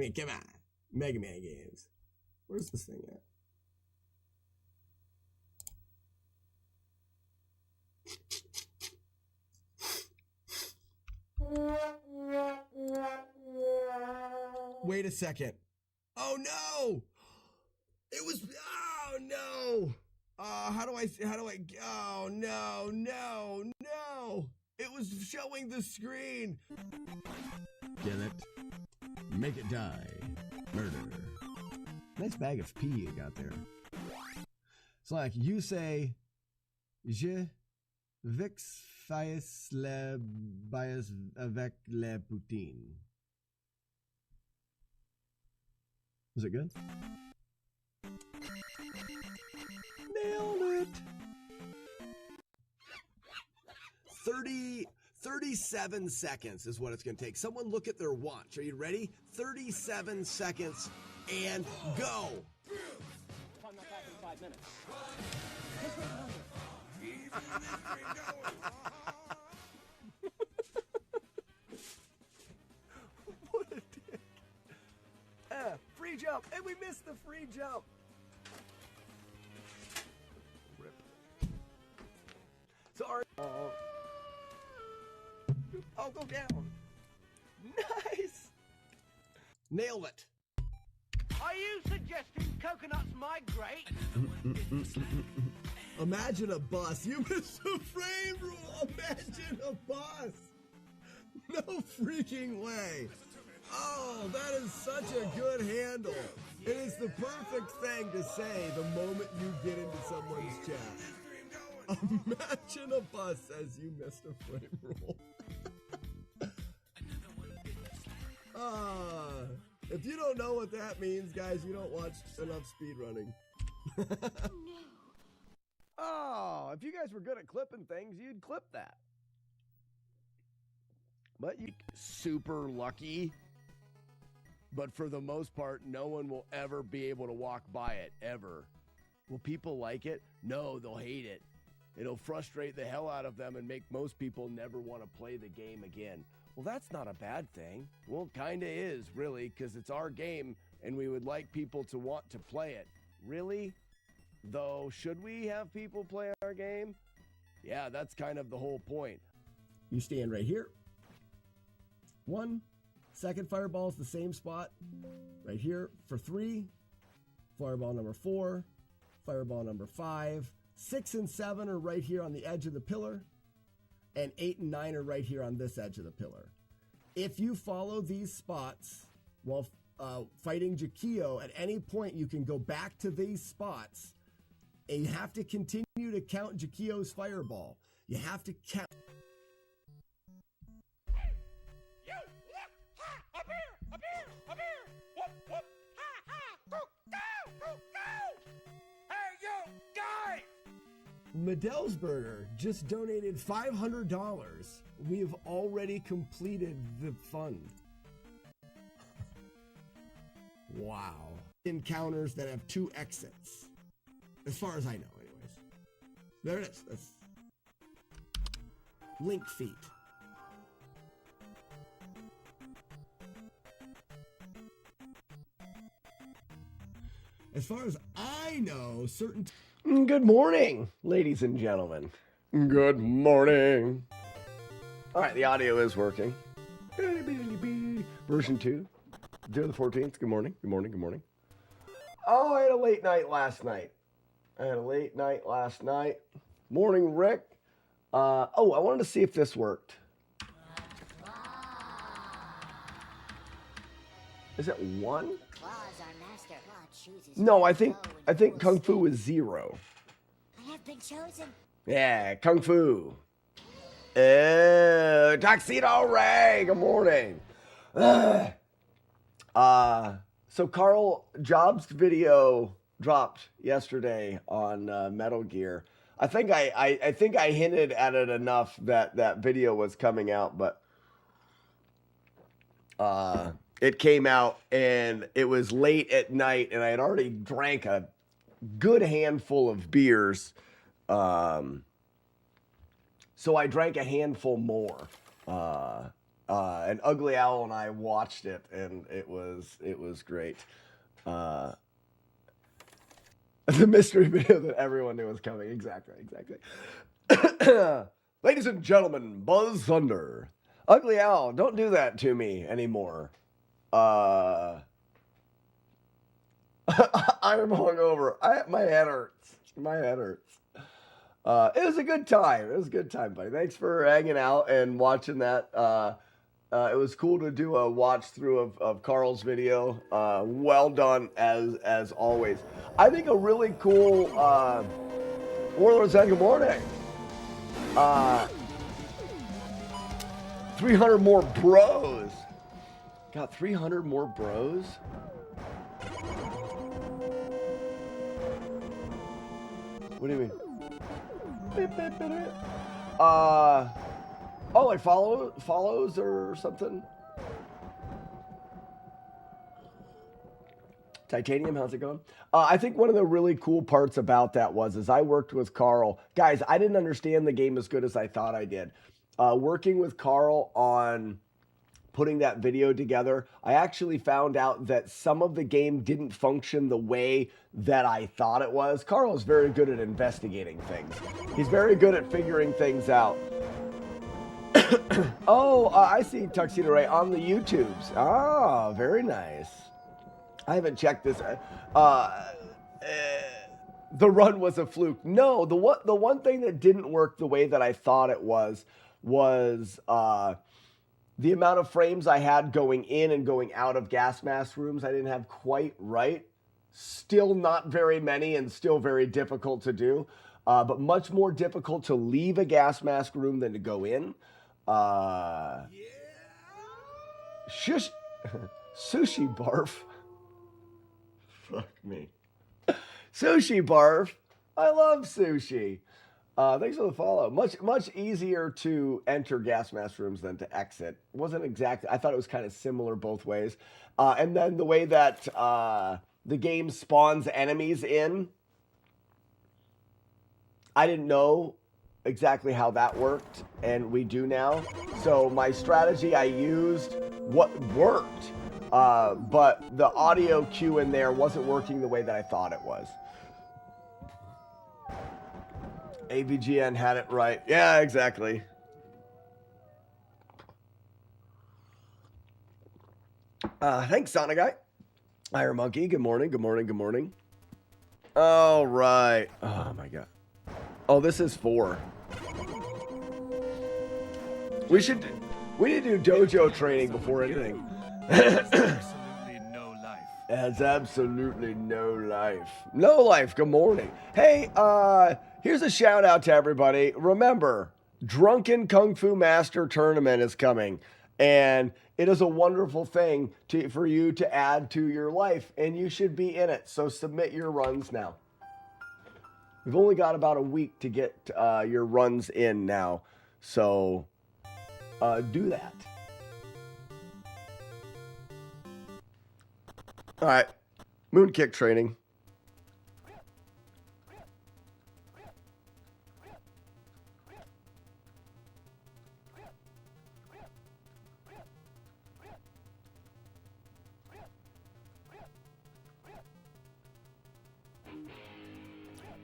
mean, come on. Mega Man games. Where's this thing at? Wait a second. Oh no! It was, oh no! How do I, oh no! It was showing the screen. Kill it. Make it die. Murder. Nice bag of pee you got there. It's like you say, Je vix fais le bias avec le poutine. Was it good? Nailed it. 37 seconds is what it's going to take. Someone look at their watch. Are you ready? 37 seconds and go. I'm not back in 5 minutes. What a dick. Free jump. And we missed the free jump. Rip. Sorry. I'll go down. Nice. Nailed it. Are you suggesting coconuts migrate? Imagine a bus. You missed the frame rule. Imagine a bus. No freaking way. Oh, that is such a good handle. It is the perfect thing to say the moment you get into someone's chat. Imagine a bus says you missed a frame rule. If you don't know what that means, guys, you don't watch enough speedrunning. Oh, if you guys were good at clipping things, you'd clip that. But you super lucky. But for the most part, no one will ever be able to walk by it, ever. Will people like it? No, they'll hate it. It'll frustrate the hell out of them and make most people never want to play the game again. Well, that's not a bad thing. Well, it kind of is, really, because it's our game, and we would like people to want to play it. Really? Though, should we have people play our game? Yeah, that's kind of the whole point. You stand right here. 1 second fireball is the same spot. Right here for 3. Fireball number 4. Fireball number 5. 6 and 7 are right here on the edge of the pillar. And 8 and 9 are right here on this edge of the pillar. If you follow these spots while fighting Jakio, at any point you can go back to these spots, and you have to continue to count Jakio's fireball. You have to count. Hey, you! Up here! Up here! Up here! Whoop, whoop! Ha, ha! Go! Go! Go! Hey, you! Guys! Medelsberger just donated $500. We have already completed the fund. Wow. Encounters that have 2 exits. As far as I know, anyways. There it is. That's Link Feet. As far as I know, certain... Good morning, ladies and gentlemen. Good morning. All right, the audio is working. Version 2. June the 14th. Good morning. Good morning. Good morning. Oh, I had a late night last night. Morning, Rick. I wanted to see if this worked. Is it 1? No, I think Kung Fu is 0. I have been chosen. Yeah, Kung Fu. Tuxedo Ray, good morning. So Carl Jobs' video dropped yesterday on Metal Gear. I think I hinted at it enough that video was coming out, but it came out and it was late at night and I had already drank a good handful of beers. So I drank a handful more. And Ugly Owl and I watched it, and it was great. The mystery video that everyone knew was coming. Exactly. Ladies and gentlemen, Buzz Thunder. Ugly Owl, don't do that to me anymore. I'm hungover. My head hurts. It was a good time. Buddy. Thanks for hanging out and watching that. It was cool to do a watch through of Carl's video. Well done as always. I think a really cool Warlord said good morning. 300 more bros. Got 300 more bros? What do you mean? Oh, like follows or something? Titanium, how's it going? I think one of the really cool parts about that is I worked with Carl. Guys, I didn't understand the game as good as I thought I did. Working with Carl on putting that video together, I actually found out that some of the game didn't function the way that I thought it was. Carl is very good at investigating things. He's very good at figuring things out. I see Tuxedo Ray on the YouTubes. Ah, very nice. I haven't checked this. The run was a fluke. No, the one thing that didn't work the way that I thought it was the amount of frames I had going in and going out of gas mask rooms. I didn't have quite right. Still not very many and still very difficult to do, but much more difficult to leave a gas mask room than to go in. Shush. Sushi barf. Fuck me. Sushi barf. I love sushi. Thanks for the follow. Much easier to enter gas mask rooms than to exit. Wasn't exactly. I thought it was kind of similar both ways. And then the way that the game spawns enemies in, I didn't know exactly how that worked, and we do now. So my strategy I used what worked, but the audio cue in there wasn't working the way that I thought it was. AVGN had it right. Yeah, exactly. Thanks, Sonic Guy. Iron Monkey, good morning. All right. Oh, my God. Oh, this is 4. We need to do dojo training before anything. Has absolutely no life. No life. Good morning. Hey, here's a shout out to everybody. Remember, Drunken Kung Fu Master Tournament is coming, and it is a wonderful thing for you to add to your life, and you should be in it. So submit your runs now. We've only got about a week to get your runs in now, so do that. All right, Moonkick training.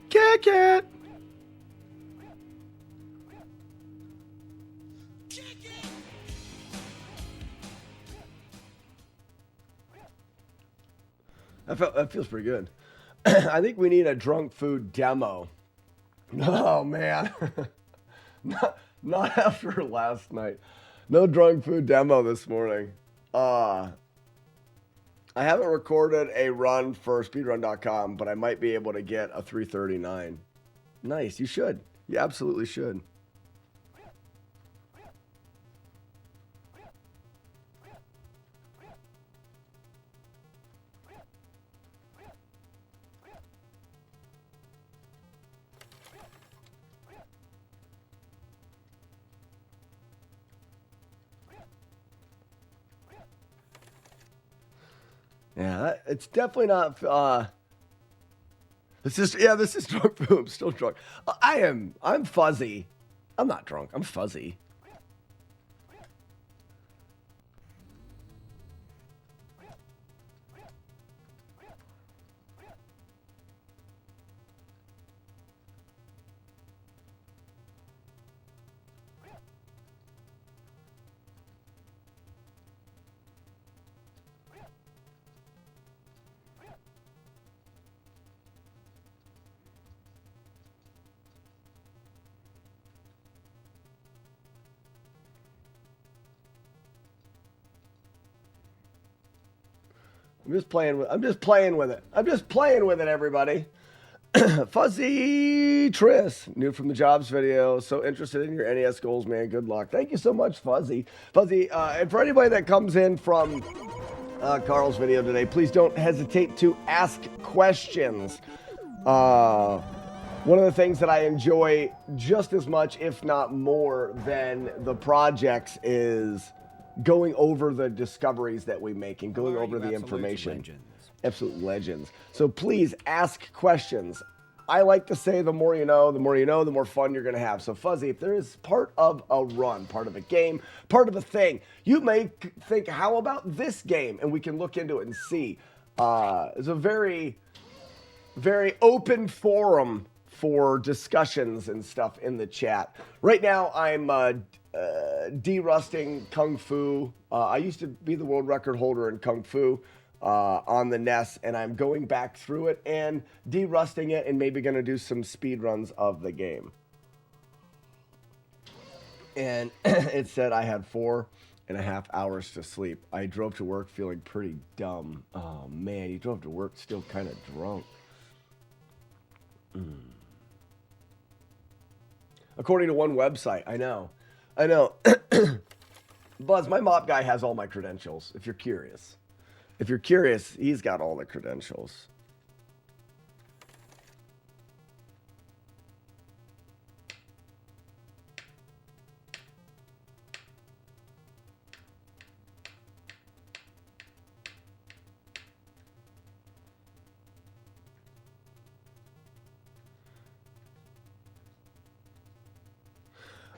Kick it. That feels pretty good. I think we need a drunk food demo. Oh, man. not after last night. No drunk food demo this morning. I haven't recorded a run for speedrun.com, but I might be able to get a 3:39. Nice. You should. You absolutely should. Yeah, it's definitely not. This is drunk food. I'm still drunk. I'm fuzzy. I'm not drunk. I'm fuzzy. I'm just playing with it. I'm just playing with it, everybody. Fuzzy Tris, new from the jobs video. So interested in your NES goals, man. Good luck. Thank you so much, Fuzzy. Fuzzy, and for anybody that comes in from Carl's video today, please don't hesitate to ask questions. One of the things that I enjoy just as much, if not more, than the projects is going over the discoveries that we make and going over the information. Absolute legends. So please ask questions. I like to say the more you know, the more fun you're going to have. So Fuzzy, if there is part of a run, part of a game, part of a thing, you may think, how about this game? And we can look into it and see. It's a very, very open forum for discussions and stuff in the chat. Right now, I'm de-rusting Kung Fu. I used to be the world record holder in Kung Fu on the NES, and I'm going back through it and de-rusting it and maybe going to do some speed runs of the game. And it said I had 4.5 hours to sleep. I drove to work feeling pretty dumb. Oh, man, you drove to work still kind of drunk. According to one website, I know. Buzz, my mop guy has all my credentials, if you're curious. If you're curious, he's got all the credentials.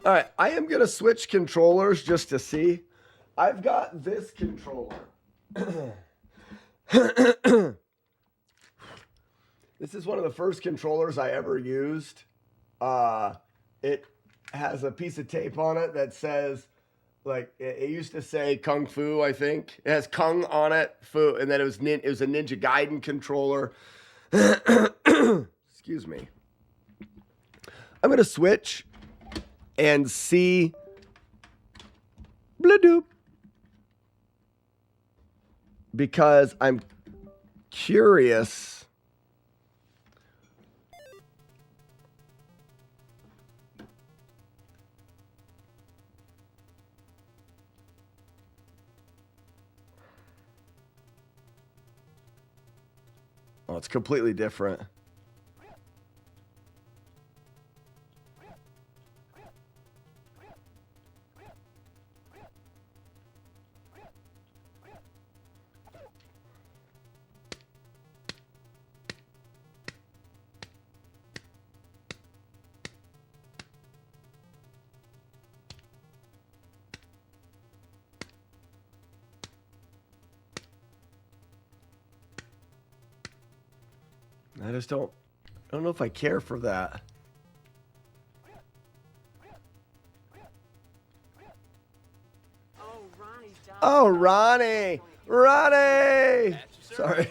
All right, I am going to switch controllers just to see. I've got this controller. This is one of the first controllers I ever used. It has a piece of tape on it that says, like, it used to say Kung Fu, I think. It has Kung on it, Fu, and then it was a Ninja Gaiden controller. Excuse me. I'm going to switch and see. Blah-doop. Because I'm curious. Oh, it's completely different. I just don't know if I care for that. Oh, Ronnie! Ronnie! Sorry.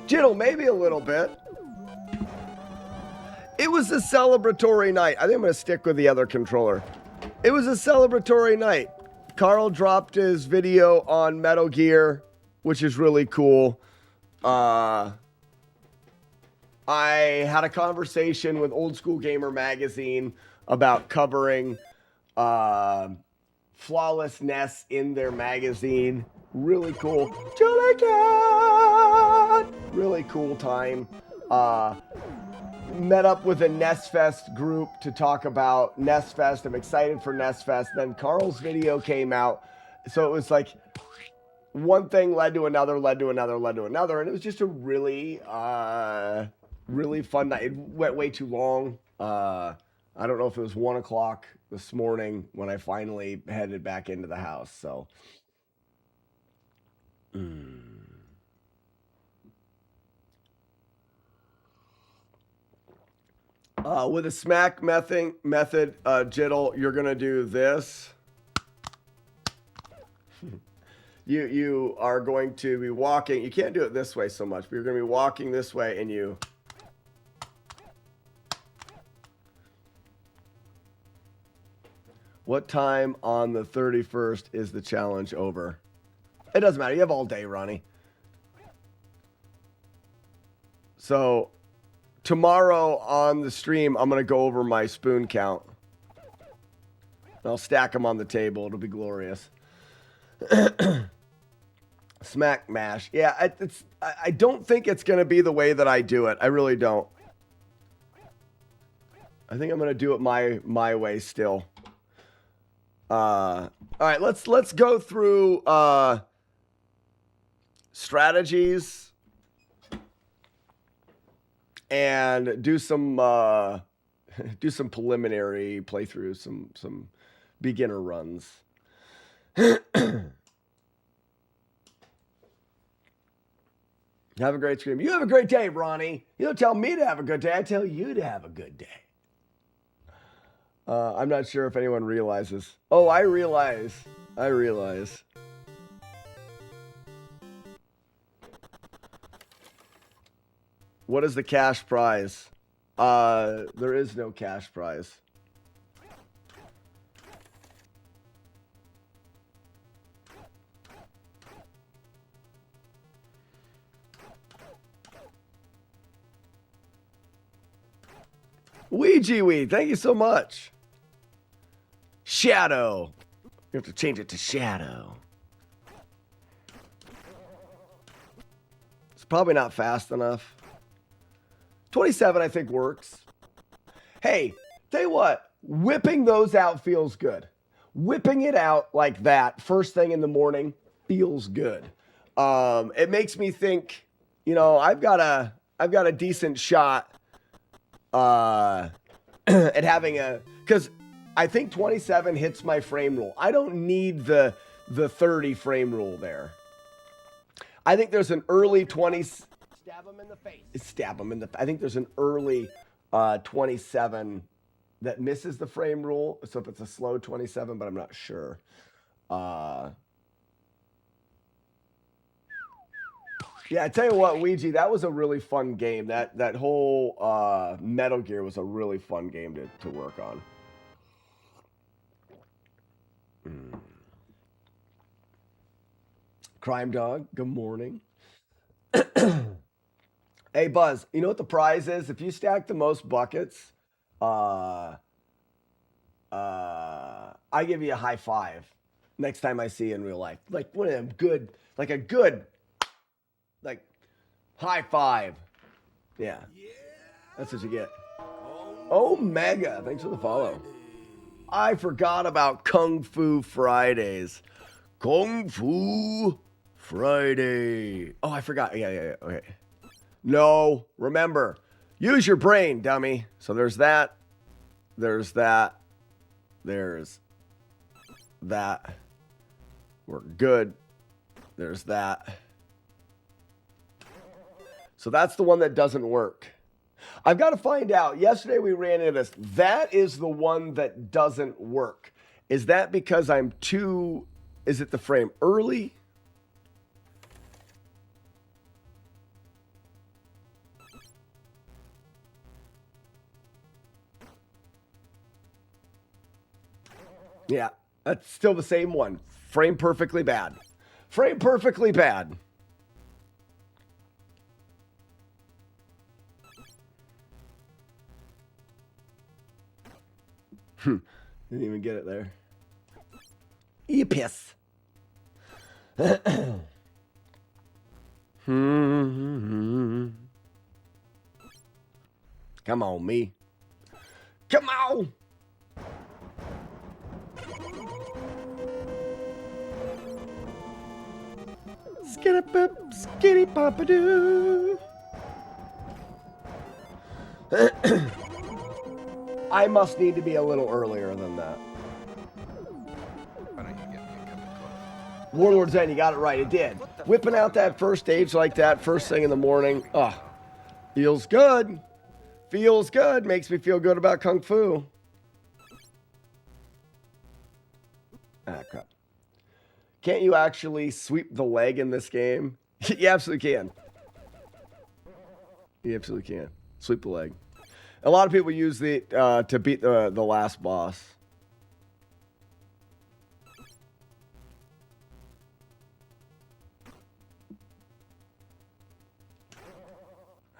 Jiddle, maybe a little bit. It was a celebratory night. I think I'm going to stick with the other controller. It was a celebratory night. Carl dropped his video on Metal Gear, which is really cool. I had a conversation with Old School Gamer magazine about covering FlawlessNES in their magazine. Really cool. Jelly Cat! Really cool time. Met up with a NES Fest group to talk about NES Fest. I'm excited for NES Fest. Then Carl's video came out. So it was like one thing led to another, led to another, led to another. And it was just a really, really fun night. It went way too long. I don't know if it was 1 o'clock this morning when I finally headed back into the house. So. With a smack method, Jiddle, you're going to do this. You are going to be walking. You can't do it this way so much, but you're going to be walking this way and you. What time on the 31st is the challenge over? It doesn't matter. You have all day, Ronnie. So tomorrow on the stream, I'm going to go over my spoon count. I'll stack them on the table. It'll be glorious. Smack mash. Yeah, I don't think it's going to be the way that I do it. I really don't. I think I'm going to do it my way still. All right, let's go through strategies and do some preliminary playthroughs, some beginner runs. Have a great stream. You have a great day, Ronnie. You don't tell me to have a good day. I tell you to have a good day. I'm not sure if anyone realizes. Oh, I realize. What is the cash prize? There is no cash prize. Ouija Weed, thank you so much. Shadow. You have to change it to Shadow. It's probably not fast enough. 27, I think, works. Hey, tell you what, whipping those out feels good. Whipping it out like that first thing in the morning feels good. It makes me think, you know, I've got a decent shot at having because I think 27 hits my frame rule. I don't need the 30 frame rule there. I think there's an early 20. Stab him in the face. Stab him in the. I think there's an early 27 that misses the frame rule. So if it's a slow 27, but I'm not sure. Yeah, I tell you what, Ouija, that was a really fun game. That whole Metal Gear was a really fun game to work on. Crime Dog, good morning. Hey, Buzz, you know what the prize is? If you stack the most buckets, I give you a high five next time I see you in real life. Like one of them good, like a good, like high five. Yeah. That's what you get. Omega, thanks for the follow. I forgot about Kung Fu Fridays. Kung Fu Friday. Oh, I forgot. Yeah. Okay. No, remember, use your brain, dummy. So there's that. There's that. There's that. We're good. There's that. So that's the one that doesn't work. I've got to find out. Yesterday we ran into this. That is the one that doesn't work. Is that because I'm too... Is it the frame early? Yeah, that's still the same one. Frame perfectly bad. Frame perfectly bad. Didn't even get it there. You piss. Come on, me. Come on. Skitty pop, skitty pop-a-doo. I must need to be a little earlier than that. Warlord Zen, you got it right. It did. Whipping out that first stage like that, first thing in the morning. Oh, feels good. Feels good. Makes me feel good about Kung Fu. Ah, crap. Can't you actually sweep the leg in this game? You absolutely can. You absolutely can. Sweep the leg. A lot of people use the to beat the last boss.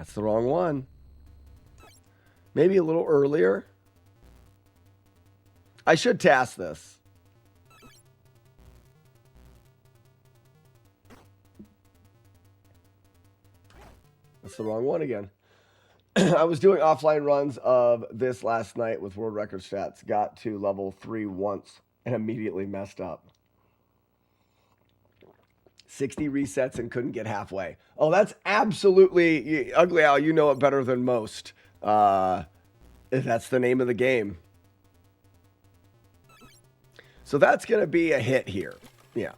That's the wrong one. Maybe a little earlier. I should task this. That's the wrong one again. I was doing offline runs of this last night with world record stats. Got to level 3 once and immediately messed up. 60 resets and couldn't get halfway. Oh, that's absolutely... Ugly Al, you know it better than most. That's the name of the game. So that's going to be a hit here. Yeah.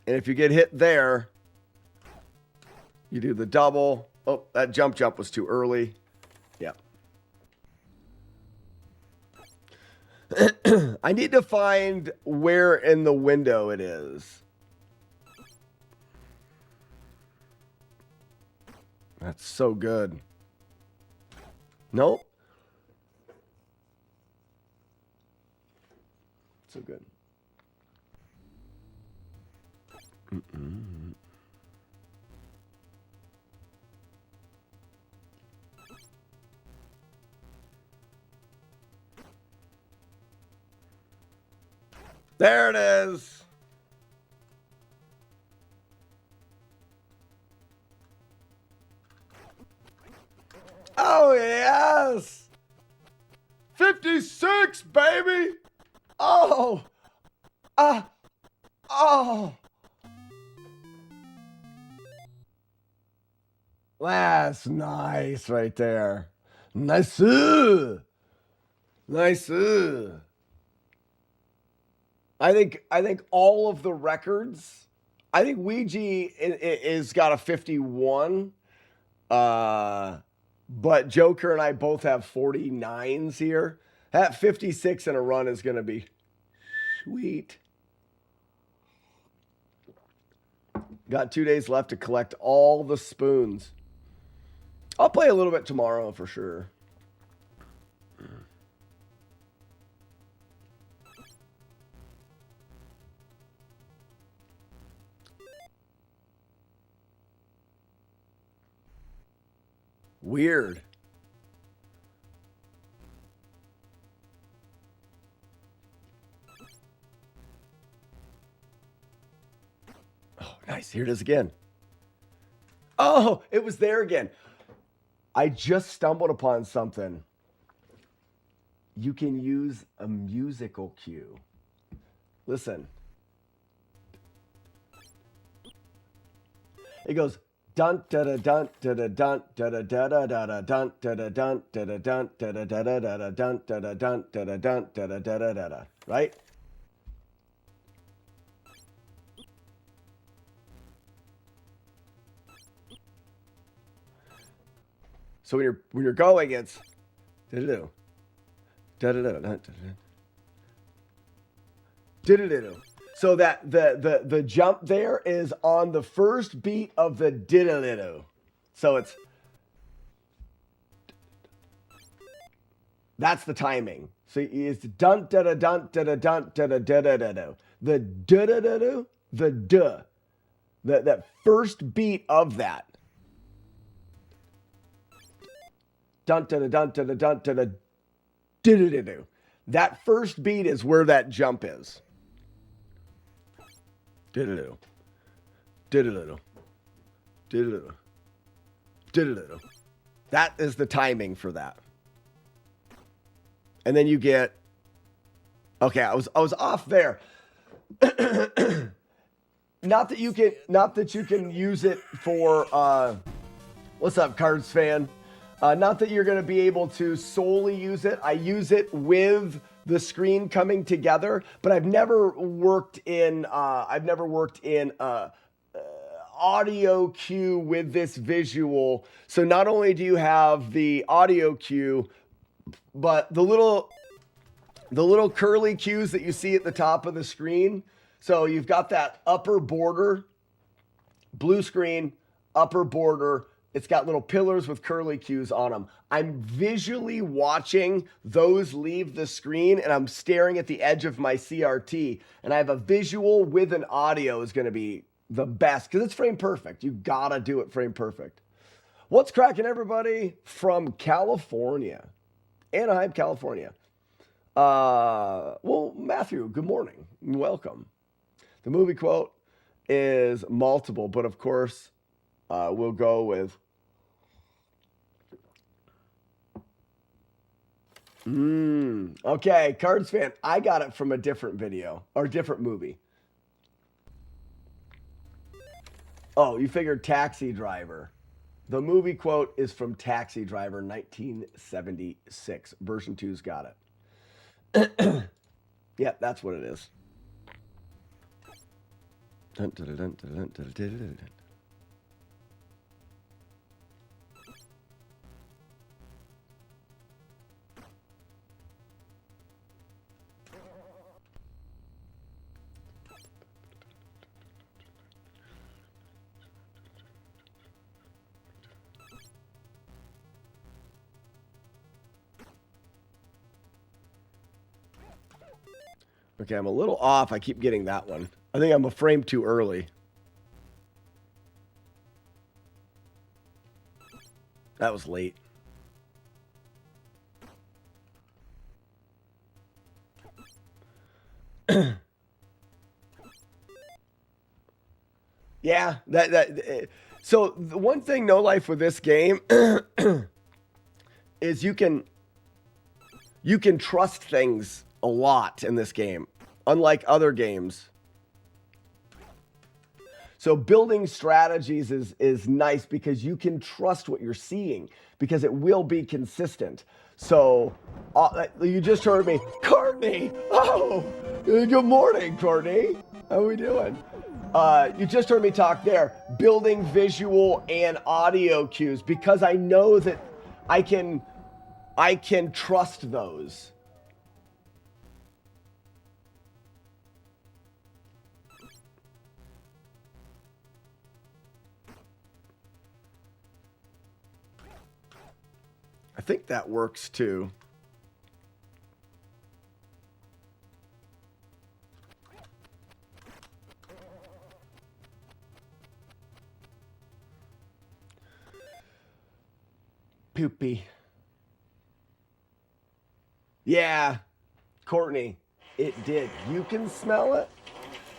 And if you get hit there, you do the double. Oh, that jump was too early. Yeah. I need to find where in the window it is. That's so good. Nope. So good. Mm-mm. There it is. Oh, yes. 56, baby. Oh. Oh. That's nice right there. Nice. Nice. I think all of the records, I think Ouija is got a 51. But Joker and I both have 49s here. That 56 in a run is going to be sweet. Got 2 days left to collect all the spoons. I'll play a little bit tomorrow for sure. Weird. Oh, nice. Here it is again. Oh, it was there again. I just stumbled upon something. You can use a musical cue. Listen. It goes dun da da dun da da dun da da da da da da dun da da dun da da dun da da da da da da dun da da dun da da dun da da da da da, right? So when you're going, it's da-da-do, da-da-do, da-da-do. So that the jump there is on the first beat of the diddle-diddle. So that's the timing. So it's dun da da dun da da dun da da da da da. The da da da da, the duh. That first beat of that. Dun da da dun da da dun da da diddle-diddle. That first beat is where that jump is. Diddle-diddle. Diddle-diddle. Diddle-diddle. Diddle-diddle. That is the timing for that. And then you get... Okay, I was off there. Not that you can use it for... what's up, Cards fan? Not that you're going to be able to solely use it. I use it with the screen coming together, but I've never worked in audio cue with this visual. So not only do you have the audio cue, but the little curly cues that you see at the top of the screen. So you've got that upper border, blue screen, upper border. It's got little pillars with curly cues on them. I'm visually watching those leave the screen, and I'm staring at the edge of my CRT. And I have a visual with an audio is going to be the best because it's frame perfect. You got to do it frame perfect. What's cracking, everybody from California? Anaheim, California. Well, Matthew, good morning. Welcome. The movie quote is multiple, but of course, we'll go with okay, Cards fan, I got it from a different video or different movie. Oh, you figured Taxi Driver. The movie quote is from Taxi Driver 1976. Version 2's got it. Yep, that's what it is. Dun, dun, dun, dun, dun, dun, dun, dun, dun. Okay, I'm a little off. I keep getting that one. I think I'm a frame too early. That was late. Yeah, so the one thing No Life with this game is you can trust things a lot in this game, unlike other games. So building strategies is nice because you can trust what you're seeing because it will be consistent. So you just heard me, Courtney. Oh, good morning, Courtney. How are we doing? You just heard me talk there, building visual and audio cues because I know that I can trust those. I think that works too. Poopy. Yeah, Courtney, it did. You can smell it?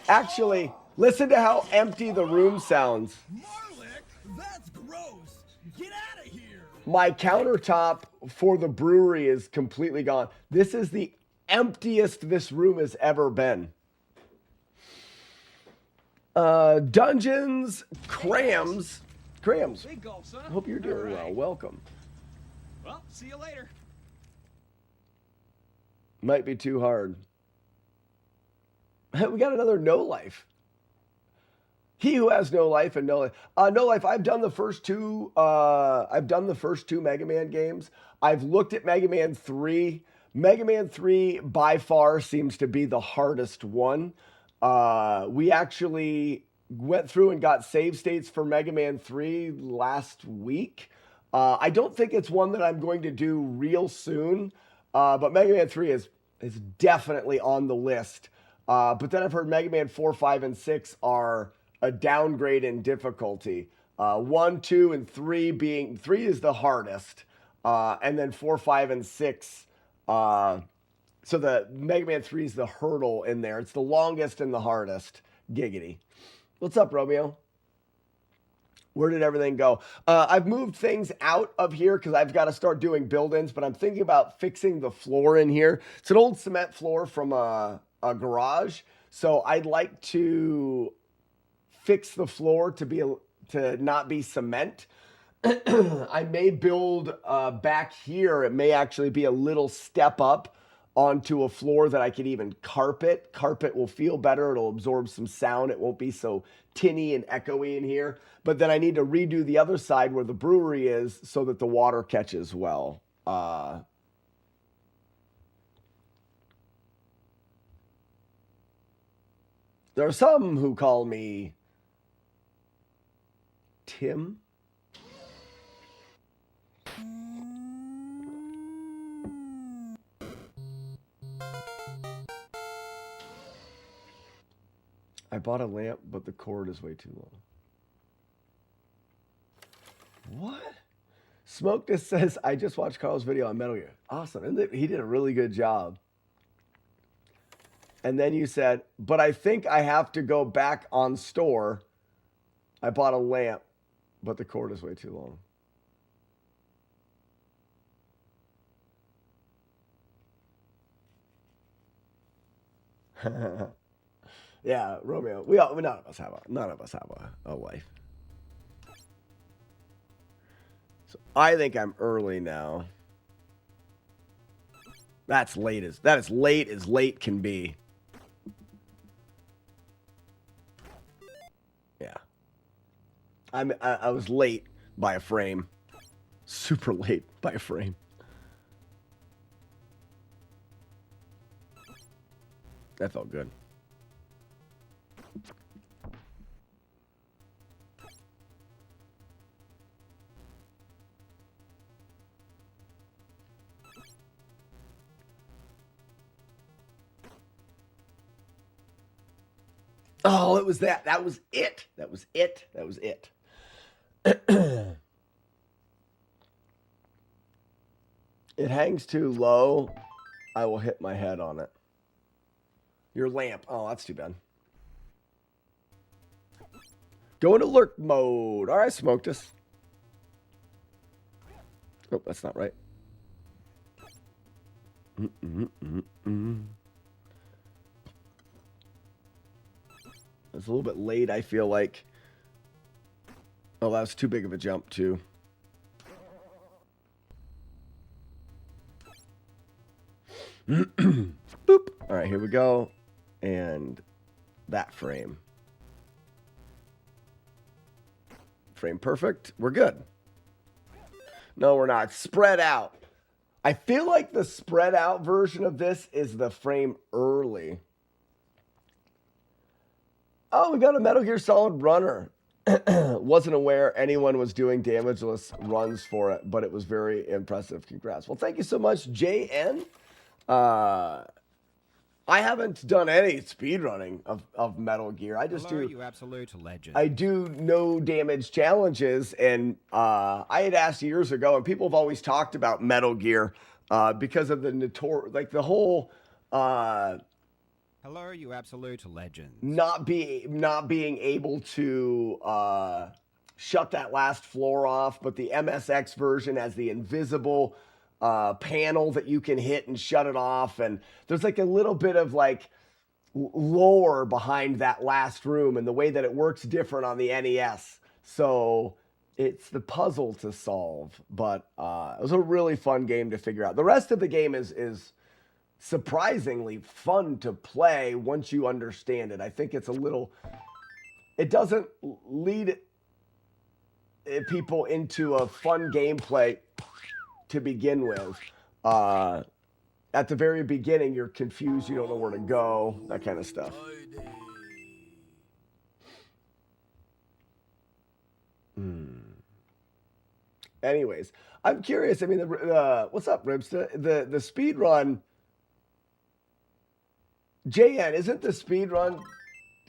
Actually, listen to how empty the room sounds. Marlick, that's gross. Get out of here. My countertop for the brewery is completely gone. This is the emptiest this room has ever been. Dungeons, Crams. Big gulp, son. I hope you're doing well. Welcome. Well, see you later. Might be too hard. We got another No Life. He who has no life and no life. No Life. I've done the first two. I've done the first two Mega Man games. I've looked at Mega Man 3. Mega Man 3 by far seems to be the hardest one. We actually went through and got save states for Mega Man 3 last week. I don't think it's one that I'm going to do real soon, but Mega Man 3 is definitely on the list. But then I've heard Mega Man 4, 5, and 6 are a downgrade in difficulty. 1, 2, and 3 being 3 is the hardest, and then 4, 5, and 6. So the Mega Man 3 is the hurdle in there. It's the longest and the hardest. Giggity. What's up, Romeo? Where did everything go? I've moved things out of here because I've got to start doing build-ins, but I'm thinking about fixing the floor in here. It's an old cement floor from a garage, so I'd like to fix the floor to not be cement. I may build back here. It may actually be a little step up onto a floor that I could even carpet. Carpet will feel better. It'll absorb some sound. It won't be so tinny and echoey in here. But then I need to redo the other side where the brewery is so that the water catches well. There are some who call me Tim. I bought a lamp, but the cord is way too long. What? Smoke just says, I just watched Carl's video on Metal Gear. Awesome. And he did a really good job. And then you said, but I think I have to go back on store. I bought a lamp, but the cord is way too long. Yeah, Romeo. None of us have a wife. So I think I'm early now. That is late as late can be. Yeah. I was late by a frame. Super late by a frame. That felt good. Oh, it was that. That was it. That was it. That was it. It hangs too low. I will hit my head on it. Your lamp. Oh, that's too bad. Go into lurk mode. All right, smoked us. Oh, that's not right. It's a little bit late, I feel like. Oh, that was too big of a jump, too. Boop. All right, here we go. And that frame. Frame perfect. We're good. No, we're not. Spread out. I feel like the spread out version of this is the frame early. Oh, we got a Metal Gear Solid runner. Wasn't aware anyone was doing damageless runs for it, but it was very impressive. Congrats. Well, thank you so much, JN. I haven't done any speedrunning of Metal Gear. I just do. You absolute legend. I do no damage challenges, and I had asked years ago, and people have always talked about Metal Gear because of the whole. Hello, you absolute legend. Not being able to shut that last floor off, but the MSX version has the invisible panel that you can hit and shut it off, and there's like a little bit of like lore behind that last room and the way that it works different on the NES. So it's the puzzle to solve, but it was a really fun game to figure out. The rest of the game is surprisingly fun to play once you understand it. I think it's it doesn't lead people into a fun gameplay to begin with. At the very beginning, you're confused, you don't know where to go, that kind of stuff. Anyways, I'm curious. I mean, what's up, Ribsta? The speed run. JN, isn't the speed run?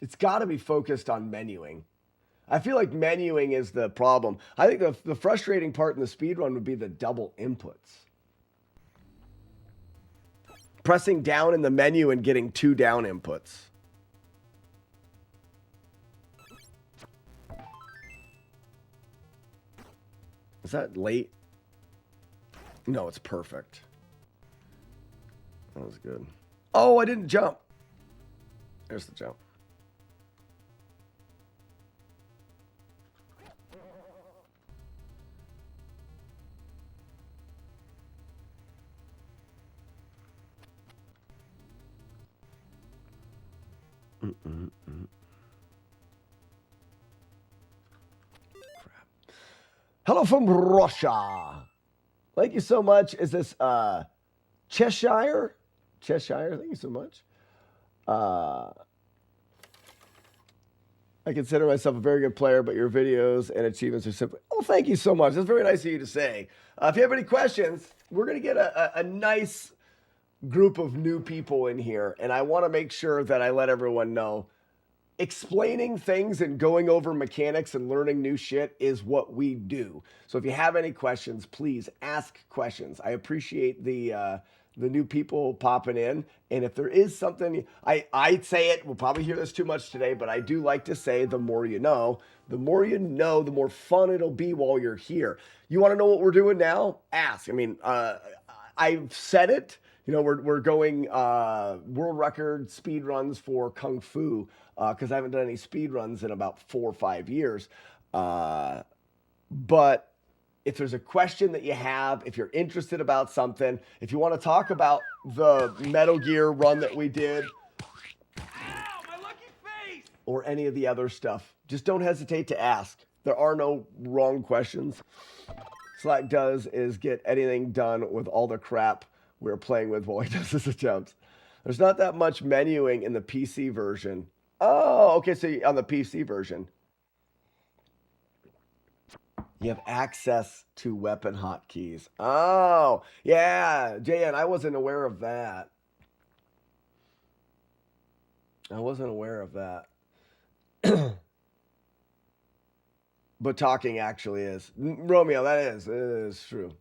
It's got to be focused on menuing. I feel like menuing is the problem. I think the frustrating part in the speed run would be the double inputs. Pressing down in the menu and getting 2 down inputs. Is that late? No, it's perfect. That was good. Oh, I didn't jump. There's the jump. Crap. Hello from Russia. Thank you so much. Is this Cheshire? Cheshire, thank you so much. I consider myself a very good player, but your videos and achievements are simply... Oh, thank you so much. That's very nice of you to say. If you have any questions, we're going to get a nice group of new people in here, and I want to make sure that I let everyone know explaining things and going over mechanics and learning new shit is what we do. So if you have any questions, please ask questions. I appreciate the new people popping in. And if there is something, I say it, we'll probably hear this too much today, but I do like to say the more you know. The more you know, the more fun it'll be while you're here. You want to know what we're doing now? Ask. I mean, I've said it. You know, we're going world record speed runs for Kung Fu because I haven't done any speed runs in about 4 or 5 years. But if there's a question that you have, if you're interested about something, if you want to talk about the Metal Gear run that we did, Ow, my lucky face! or any of the other stuff, just don't hesitate to ask. There are no wrong questions. Slack does is get anything done with all the crap we're playing with while he does his attempts. There's not that much menuing in the PC version. Oh, okay, so on the PC version, you have access to weapon hotkeys. Oh, yeah, JN, I wasn't aware of that. But talking actually is. Romeo, it is true.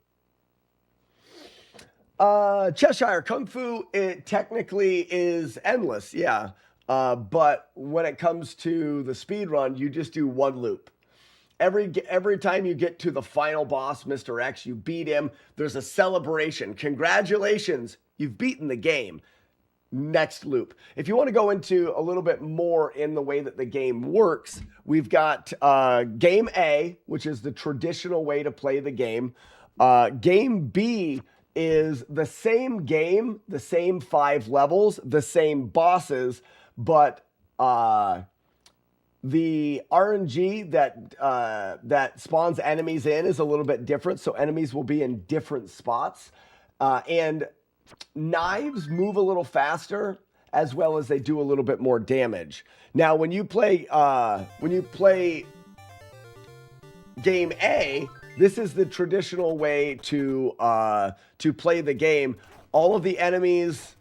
Cheshire, Kung Fu, it technically is endless, yeah. But when it comes to the speed run, you just do one loop. Every time you get to the final boss, Mr. X, you beat him, there's a celebration. Congratulations, you've beaten the game. Next loop. If you want to go into a little bit more in the way that the game works, we've got Game A, which is the traditional way to play the game. Game B is the same game, the same 5 levels, the same bosses, but the RNG that spawns enemies in is a little bit different, so enemies will be in different spots. And knives move a little faster, as well as they do a little bit more damage. Now, when you play Game A, this is the traditional way to play the game. All of the enemies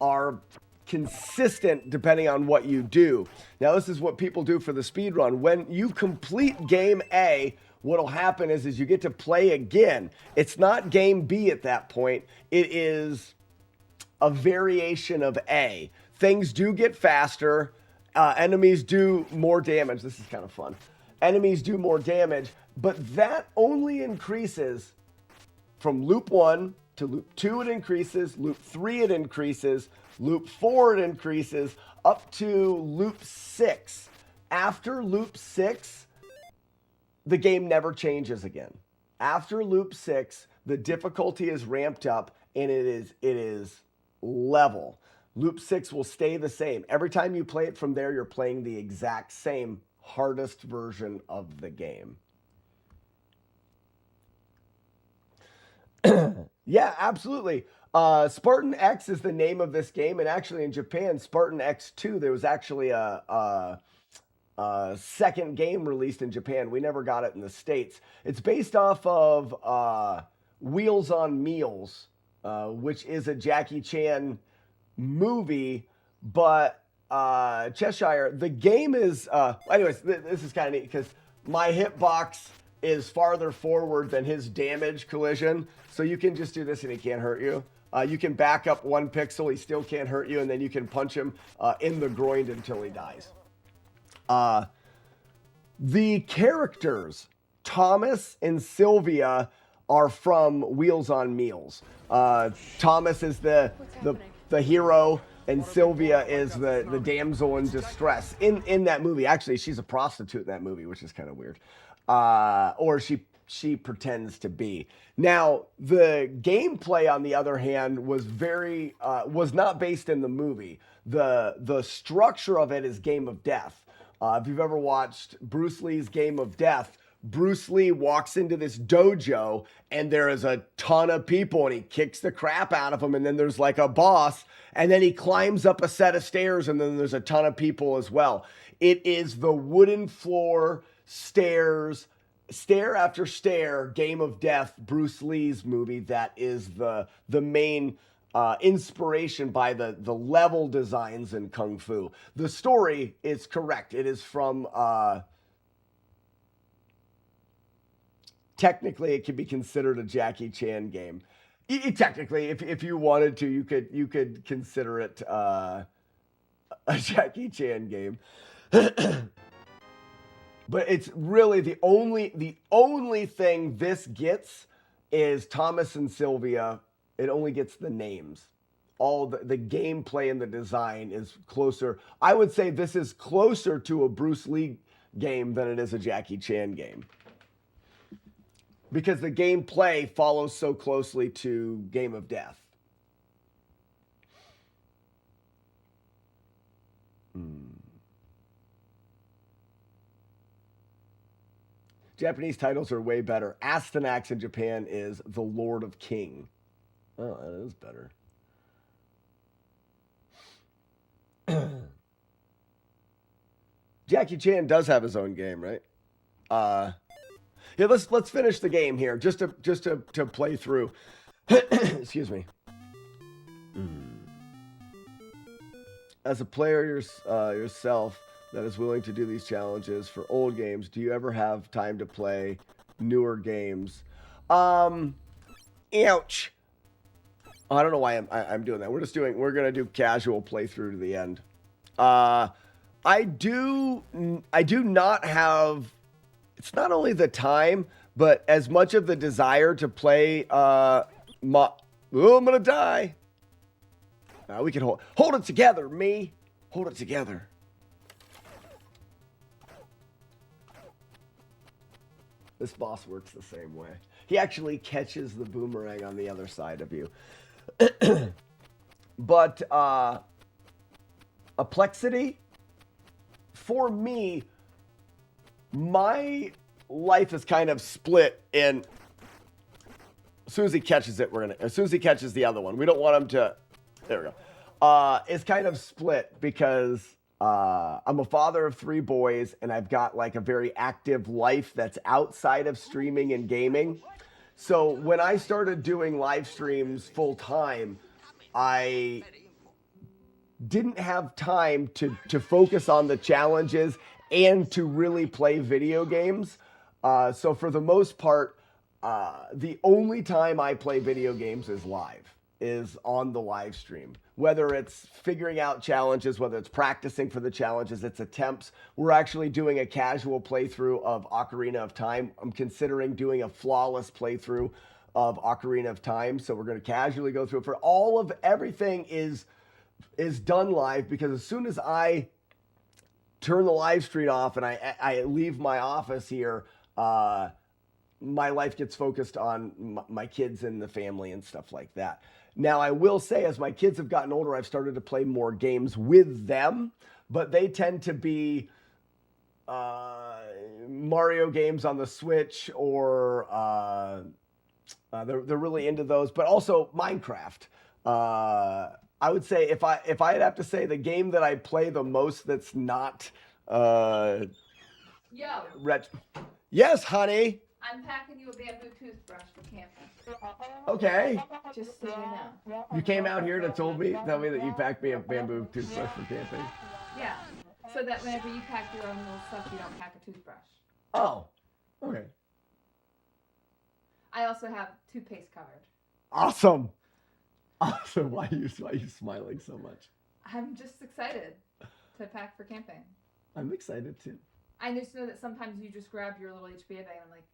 are consistent depending on what you do. Now, this is what people do for the speed run. When you complete Game A, what'll happen is you get to play again. It's not Game B at that point. It is a variation of A. Things do get faster. Enemies do more damage. This is kind of fun. Enemies do more damage, but that only increases from loop 1 to loop 2, it increases, loop 3, it increases, loop 4, it increases, up to loop 6. After loop 6, the game never changes again. After loop 6, the difficulty is ramped up and it is level. Loop 6 will stay the same. Every time you play it from there, you're playing the exact same hardest version of the game. Yeah, absolutely. Spartan X is the name of this game, and actually in Japan, Spartan X2, there was actually a second game released in Japan. We never got it in the States. It's based off of Wheels on Meals, which is a Jackie Chan movie, but Cheshire, the game is, anyways, this is kind of neat because my hitbox is farther forward than his damage collision, so you can just do this and he can't hurt you. You can back up 1 pixel, he still can't hurt you, and then you can punch him in the groin until he dies. The characters, Thomas and Sylvia, are from Wheels on Meals. Thomas is the hero, and Sylvia is the damsel in distress in that movie. Actually, she's a prostitute in that movie, which is kind of weird. Or she pretends to be. Now, the gameplay, on the other hand, was not based in the movie. The structure of it is Game of Death. If you've ever watched Bruce Lee's Game of Death, Bruce Lee walks into this dojo and there is a ton of people and he kicks the crap out of them, and then there's like a boss, and then he climbs up a set of stairs and then there's a ton of people as well. It is the wooden floor, stairs, stair after stair, Game of Death, Bruce Lee's movie that is the main inspiration by the level designs in Kung Fu. The story is correct. It is from technically it could be considered a Jackie Chan game. Technically, if you wanted to, you could consider it a Jackie Chan game. But it's really the only thing this gets is Thomas and Sylvia. It only gets the names. All the gameplay and the design is closer. I would say this is closer to a Bruce Lee game than it is a Jackie Chan game. Because the gameplay follows so closely to Game of Death. Japanese titles are way better. Astyanax in Japan is The Lord of King. Oh, that is better. Jackie Chan does have his own game, right? Yeah, let's finish the game here, just to play through. Excuse me. As a player yourself that is willing to do these challenges for old games, do you ever have time to play newer games? Ouch. Oh, I don't know why I'm doing that. We're gonna do casual playthrough to the end. I do not have. It's not only the time, but as much of the desire to play. Oh, I'm gonna die. We can hold it together, me. Hold it together. This boss works the same way. He actually catches the boomerang on the other side of you. But Aplexity, for me, my life is kind of split in. As soon as he catches it, as soon as he catches the other one, we don't want him to. There we go. It's kind of split because I'm a father of 3 boys, and I've got like a very active life that's outside of streaming and gaming. So when I started doing live streams full time, I didn't have time to focus on the challenges and to really play video games. So for the most part, the only time I play video games is on the live stream. Whether it's figuring out challenges, whether it's practicing for the challenges, it's attempts. We're actually doing a casual playthrough of Ocarina of Time. I'm considering doing a flawless playthrough of Ocarina of Time. So we're going to casually go through it. For all of everything is done live, because as soon as I turn the live stream off and I leave my office here, my life gets focused on my kids and the family and stuff like that. Now, I will say, as my kids have gotten older, I've started to play more games with them, but they tend to be Mario games on the Switch, or they're really into those, but also Minecraft. I would say if I'd have to say the game that I play the most that's not Yes, honey. I'm packing you a bamboo toothbrush for camping. Okay. Just so you know. You came out here to tell me that you packed me a bamboo toothbrush for camping. Yeah. So that whenever you pack your own little stuff, you don't pack a toothbrush. Oh. Okay. I also have toothpaste covered. Awesome. Awesome. Why are you smiling so much? I'm just excited to pack for camping. I'm excited too. I just know that sometimes you just grab your little HBA bag and I'm like,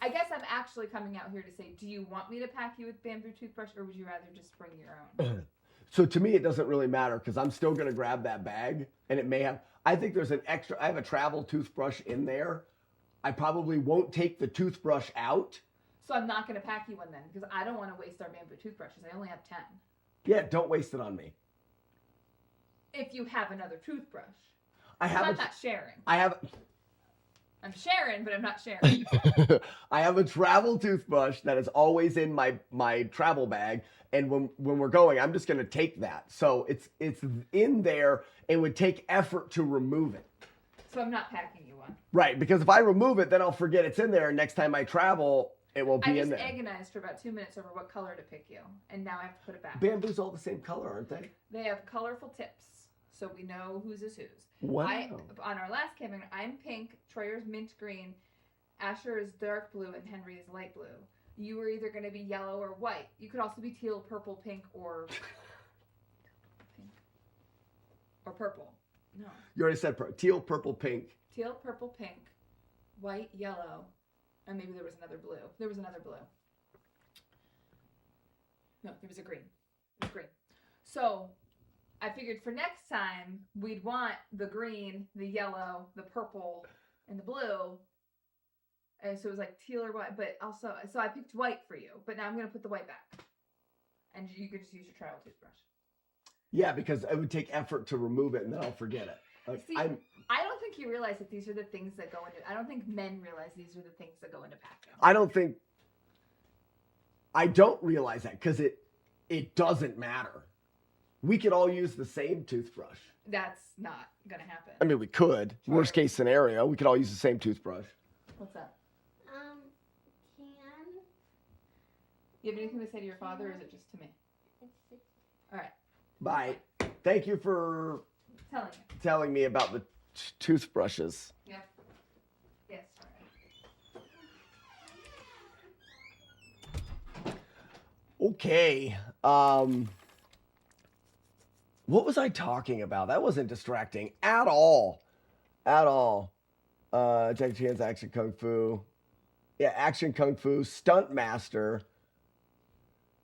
I guess I'm actually coming out here to say, do you want me to pack you with bamboo toothbrush, or would you rather just bring your own? So to me, it doesn't really matter, because I'm still going to grab that bag, and it may have, I think there's I have a travel toothbrush in there. I probably won't take the toothbrush out. So I'm not going to pack you one then, because I don't want to waste our bamboo toothbrushes. I only have 10. Yeah, don't waste it on me. If you have another toothbrush. I'm not sharing. I'm sharing, but I'm not sharing. I have a travel toothbrush that is always in my travel bag, and when we're going, I'm just going to take that. So it's in there. It would take effort to remove it. So I'm not packing you one. Right, because if I remove it, then I'll forget it's in there, and next time I travel, It will I be in just there. agonized for about 2 minutes over what color to pick you, and now I have to put it back. Bamboo's all the same color, aren't they? They have colorful tips, so we know whose is whose. Wow. On our last camping, I'm pink, Troyer's mint green, Asher is dark blue, and Henry is light blue. You were either going to be yellow or white. You could also be teal, purple, pink, or pink. Or purple. No. You already said teal, purple, pink. Teal, purple, pink, white, yellow, and maybe there was another blue. There was another blue. No, there was a green. It was green. So I figured for next time, we'd want the green, the yellow, the purple, and the blue. And so it was like teal or white, but also, so I picked white for you, but now I'm going to put the white back. And you could just use your travel toothbrush. Yeah, because it would take effort to remove it and then I'll forget it. Like, See, I don't think you realize that these are the things that go into, I don't think men realize these are the things that go into packing. I don't realize that because it doesn't matter. We could all use the same toothbrush. That's not going to happen. I mean, we could. Sure. Worst case scenario, we could all use the same toothbrush. What's that? Can You have anything to say to your father, or is it just to me? it's All right. Bye. Thank you for Telling you. telling me about the toothbrushes. Yep. Yes. Okay. What was I talking about? That wasn't distracting at all. At all. Jackie Chan's Action Kung Fu. Yeah, Action Kung Fu. Stunt Master.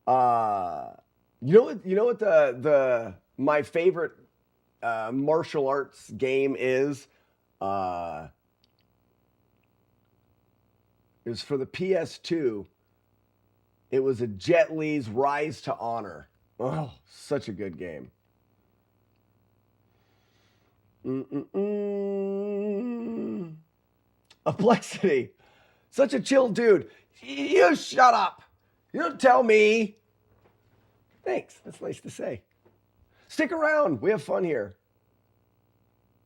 You know what my favorite martial arts game is? It was for the PS2. It was a Jet Li's Rise to Honor. Oh, such a good game. Aplexity. Such a chill dude. You shut up. You don't tell me. Thanks. That's nice to say. Stick around. We have fun here.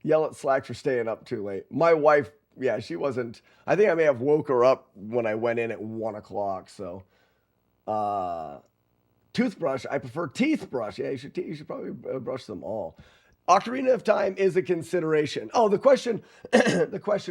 Yell at Slack for staying up too late. My wife, yeah, she wasn't. I think I may have woke her up when I went in at 1 o'clock. So, toothbrush. I prefer teeth brush. Yeah, you should probably brush them all. Ocarina of Time is a consideration. Oh, the question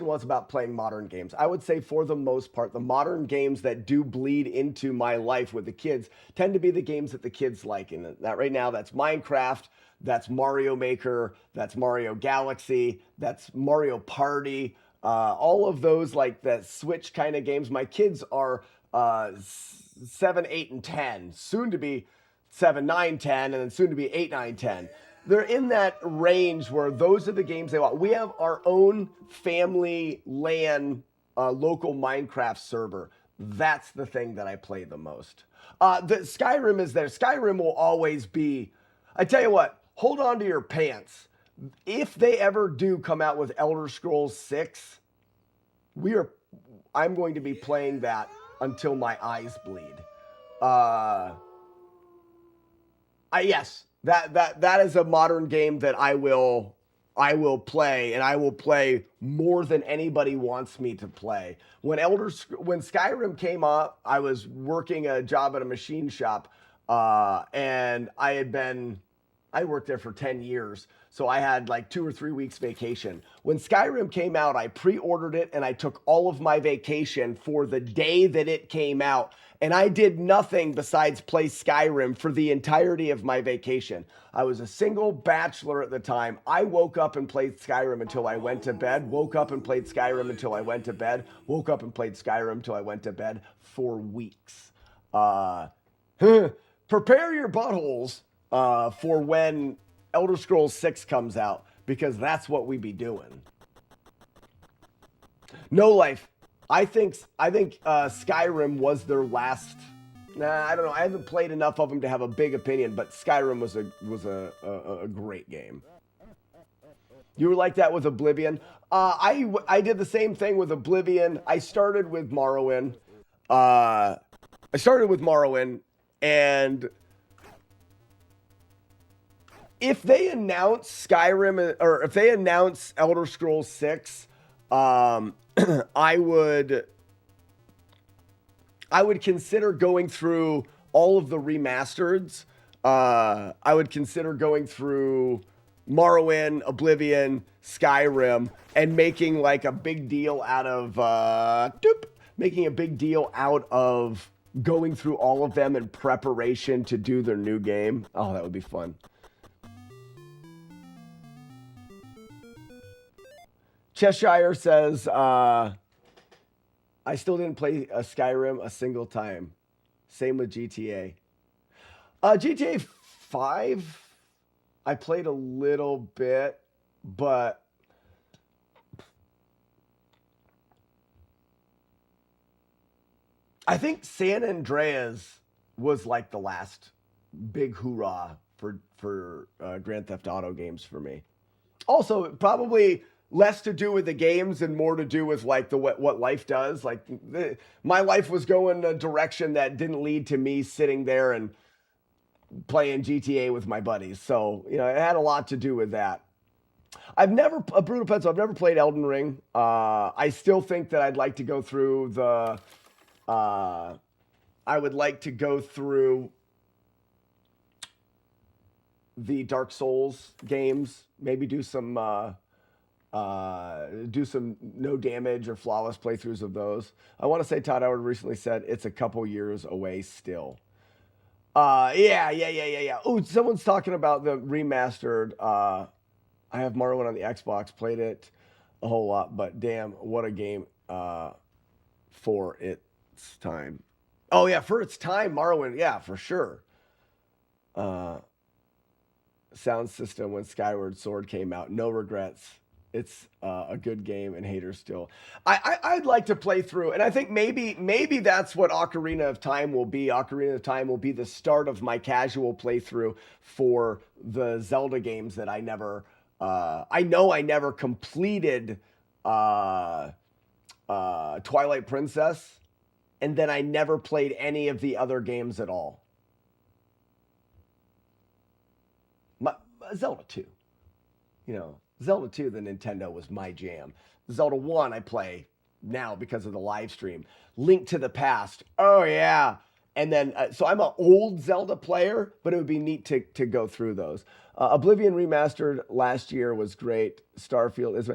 was about playing modern games. I would say for the most part, the modern games that do bleed into my life with the kids tend to be the games that the kids like. And that right now, that's Minecraft, that's Mario Maker, that's Mario Galaxy, that's Mario Party. All of those like that Switch kind of games. My kids are 7, 8, and 10. Soon to be 7, 9, 10, and then soon to be 8, 9, 10. They're in that range where those are the games they want. We have our own family LAN local Minecraft server. That's the thing that I play the most. The Skyrim is there. Skyrim will always be. I tell you what, hold on to your pants. If they ever do come out with Elder Scrolls 6, I'm going to be playing that until my eyes bleed. Yes. That is a modern game that I will play, and I will play more than anybody wants me to play. When Skyrim came up, I was working a job at a machine shop, and I worked there for 10 years, so I had like 2 or 3 weeks vacation. When Skyrim came out, I pre-ordered it, and I took all of my vacation for the day that it came out. And I did nothing besides play Skyrim for the entirety of my vacation. I was a single bachelor at the time. I woke up and played Skyrim until I went to bed, woke up and played Skyrim until I went to bed, woke up and played Skyrim until I went to bed for weeks. Prepare your buttholes for when Elder Scrolls 6 comes out, because that's what we be doing. No Life. I think Skyrim was their last. I don't know. I haven't played enough of them to have a big opinion, but Skyrim was a great game. You were like that with Oblivion. I did the same thing with Oblivion. I started with Morrowind. And if they announce Skyrim, or if they announce Elder Scrolls 6, I I would consider going through all of the remasters. I would consider going through Morrowind, Oblivion, Skyrim, and making like a big deal out of making a big deal out of going through all of them in preparation to do their new game. Oh, that would be fun. Cheshire says, I still didn't play Skyrim a single time. Same with GTA. GTA 5, I played a little bit, but I think San Andreas was like the last big hoorah for Grand Theft Auto games for me. Also, probably less to do with the games and more to do with like what life does. Like my life was going a direction that didn't lead to me sitting there and playing GTA with my buddies. So, you know, it had a lot to do with that. I've never played Elden Ring. I still think that I'd like to go through the, I would like to go through the Dark Souls games, maybe do some no damage or flawless playthroughs of those. I want to say Todd Howard recently said it's a couple years away still. Yeah. Oh, someone's talking about the remastered. I have Morrowind on the Xbox, played it a whole lot, but damn, what a game for its time. Oh yeah, for its time, Morrowind, yeah, for sure. Sound system when Skyward Sword came out, no regrets. It's a good game, and haters still. I'd like to play through, and I think maybe that's what Ocarina of Time will be. Ocarina of Time will be the start of my casual playthrough for the Zelda games that I never. I know I never completed Twilight Princess, and then I never played any of the other games at all. Zelda 2, you know. Zelda 2, the Nintendo, was my jam. Zelda 1, I play now because of the live stream. Link to the Past, oh yeah. And then, so I'm an old Zelda player, but it would be neat to go through those. Oblivion Remastered last year was great. Starfield is.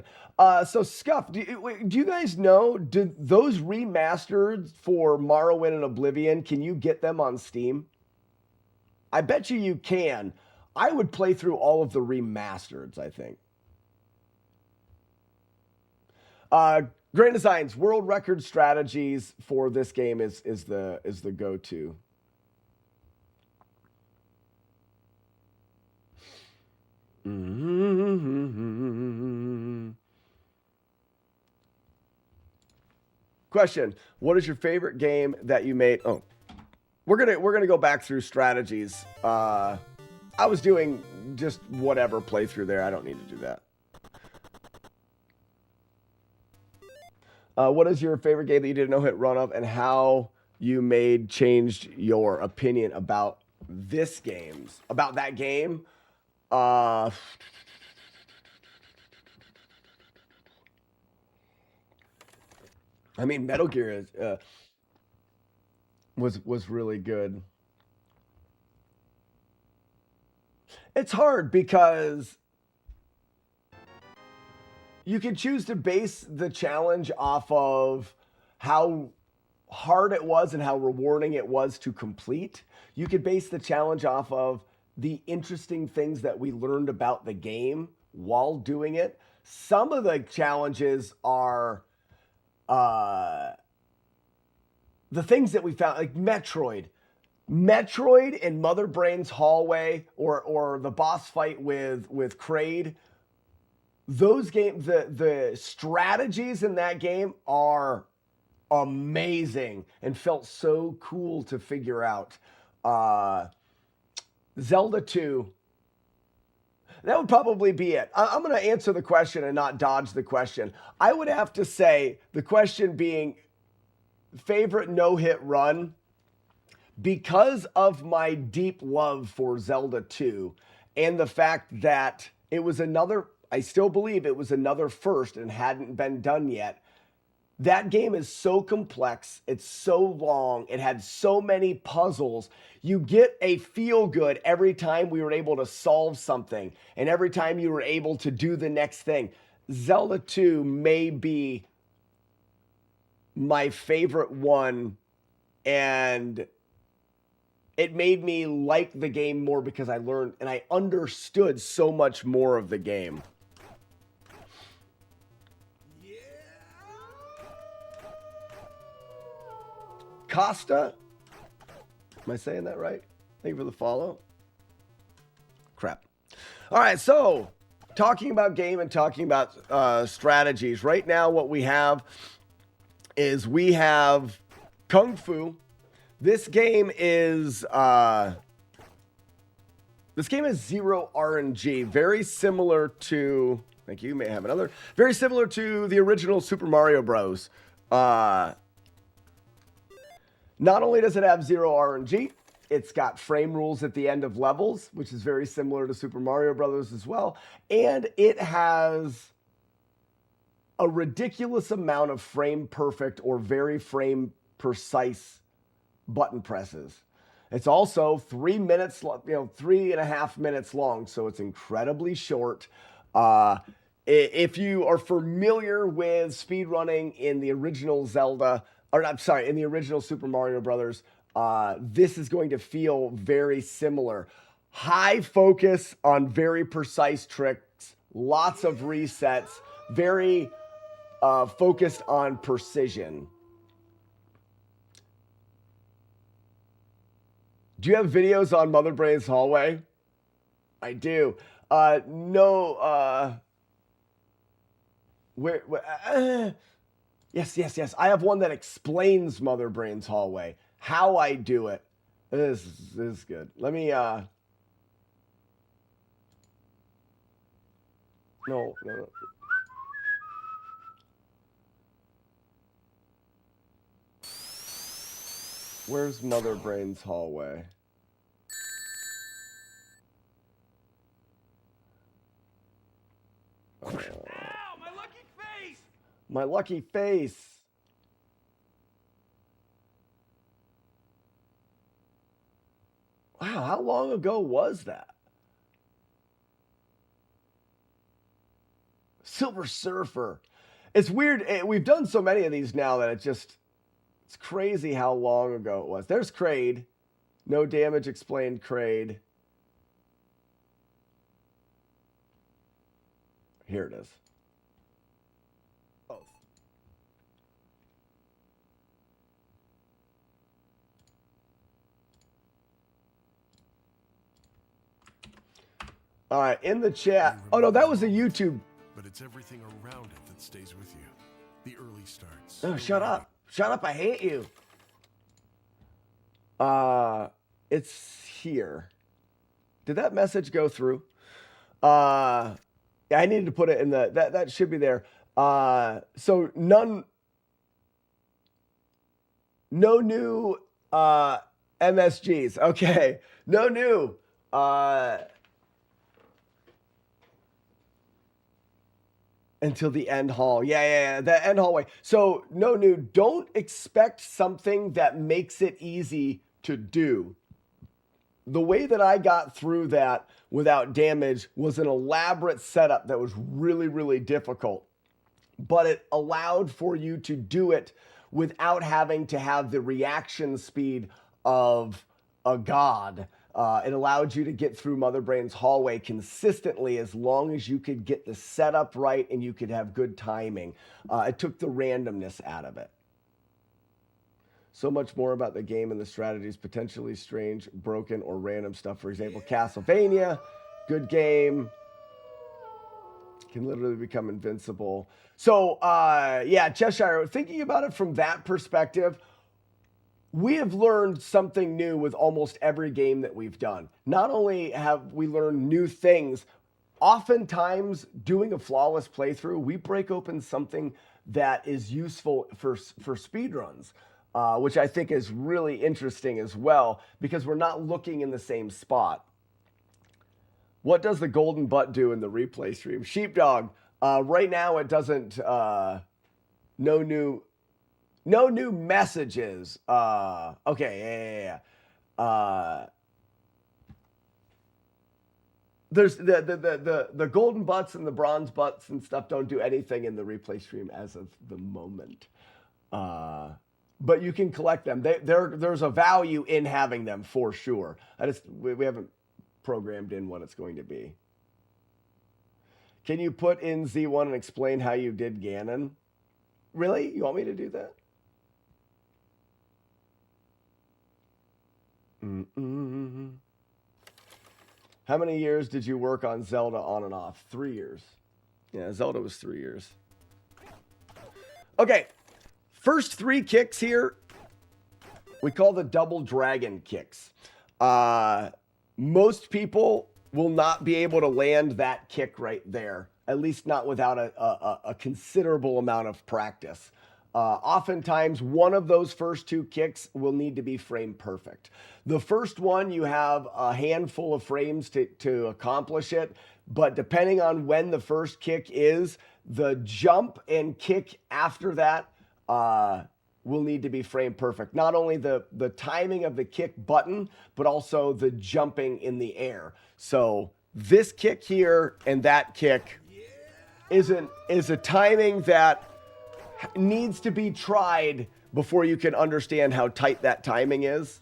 So Scuff, do you guys know, do those remastered for Morrowind and Oblivion, can you get them on Steam? I bet you can. I would play through all of the remasters, I think. Grand Designs world record strategies for this game is the go-to. Question: what is your favorite game that you made? Oh, we're gonna go back through strategies. I was doing just whatever playthrough there. I don't need to do that. What is your favorite game that you did a no-hit run of, and how you changed your opinion about that game? I mean, Metal Gear was really good. It's hard because you can choose to base the challenge off of how hard it was and how rewarding it was to complete. You could base the challenge off of the interesting things that we learned about the game while doing it. Some of the challenges are the things that we found, like Metroid in Mother Brain's hallway, or the boss fight with Kraid. Those games, the strategies in that game are amazing and felt so cool to figure out. Zelda 2, that would probably be it. I'm going to answer the question and not dodge the question. I would have to say, the question being favorite no-hit run, because of my deep love for Zelda 2 and the fact that it was I still believe it was another first and hadn't been done yet. That game is so complex. It's so long. It had so many puzzles. You get a feel good every time we were able to solve something and every time you were able to do the next thing. Zelda 2 may be my favorite one, and it made me like the game more because I learned and I understood so much more of the game. Costa, am I saying that right? Thank you for the follow. Crap. All right, so talking about game and talking about strategies. Right now, what we have is we have Kung Fu. This game is zero RNG, very similar to. Thank you. You may have another. Very similar to the original Super Mario Bros. Not only does it have zero RNG, it's got frame rules at the end of levels, which is very similar to Super Mario Bros. As well. And it has a ridiculous amount of frame perfect or very frame precise button presses. It's also 3 minutes, 3.5 minutes long, so it's incredibly short. If you are familiar with speedrunning in the original Zelda, or I'm sorry, in the original Super Mario Brothers, this is going to feel very similar. High focus on very precise tricks, lots of resets, very focused on precision. Do you have videos on Mother Brain's Hallway? I do. No. Yes. I have one that explains Mother Brain's Hallway. How I do it. This is good. Let me, No. Where's Mother Brain's Hallway? Ow, my lucky face! My lucky face. Wow, how long ago was that? Silver Surfer. It's weird. We've done so many of these now that it's crazy how long ago it was. There's Kraid. No damage explained Kraid. Here it is. Both. All right, in the chat. Oh no, that was a YouTube. But it's everything around it that stays with you. The early starts. Oh, shut up. Shut up, I hate you. It's here. Did that message go through? Yeah, I needed to put it in that should be there. So no new MSGs. Okay. No new until the end hall. Yeah, the end hallway. So no new, don't expect something that makes it easy to do. The way that I got through that without damage was an elaborate setup that was really, really difficult. But it allowed for you to do it without having to have the reaction speed of a god. It allowed you to get through Mother Brain's Hallway consistently as long as you could get the setup right and you could have good timing. It took the randomness out of it. So much more about the game and the strategies, potentially strange, broken, or random stuff. For example, Castlevania, good game. Can literally become invincible. So, yeah, Cheshire, thinking about it from that perspective, we have learned something new with almost every game that we've done. Not only have we learned new things, oftentimes doing a flawless playthrough, we break open something that is useful for speedruns. Which I think is really interesting as well, because we're not looking in the same spot. What does the golden butt do in the replay stream? Sheepdog, right now it doesn't, no new No new messages. Okay, yeah. There's the golden butts and the bronze butts and stuff don't do anything in the replay stream as of the moment. But you can collect them. There's a value in having them for sure. We haven't programmed in what it's going to be. Can you put in Z1 and explain how you did Ganon? Really? You want me to do that? How many years did you work on Zelda on and off? 3 years. Yeah, Zelda was 3 years. Okay. First 3 kicks here, we call the double dragon kicks. Most people will not be able to land that kick right there, at least not without a considerable amount of practice. Oftentimes, one of those first 2 kicks will need to be frame perfect. The first one, you have a handful of frames to accomplish it, but depending on when the first kick is, the jump and kick after that will need to be frame perfect. Not only the timing of the kick button, but also the jumping in the air. So this kick here and that kick is a timing that needs to be tried before you can understand how tight that timing is.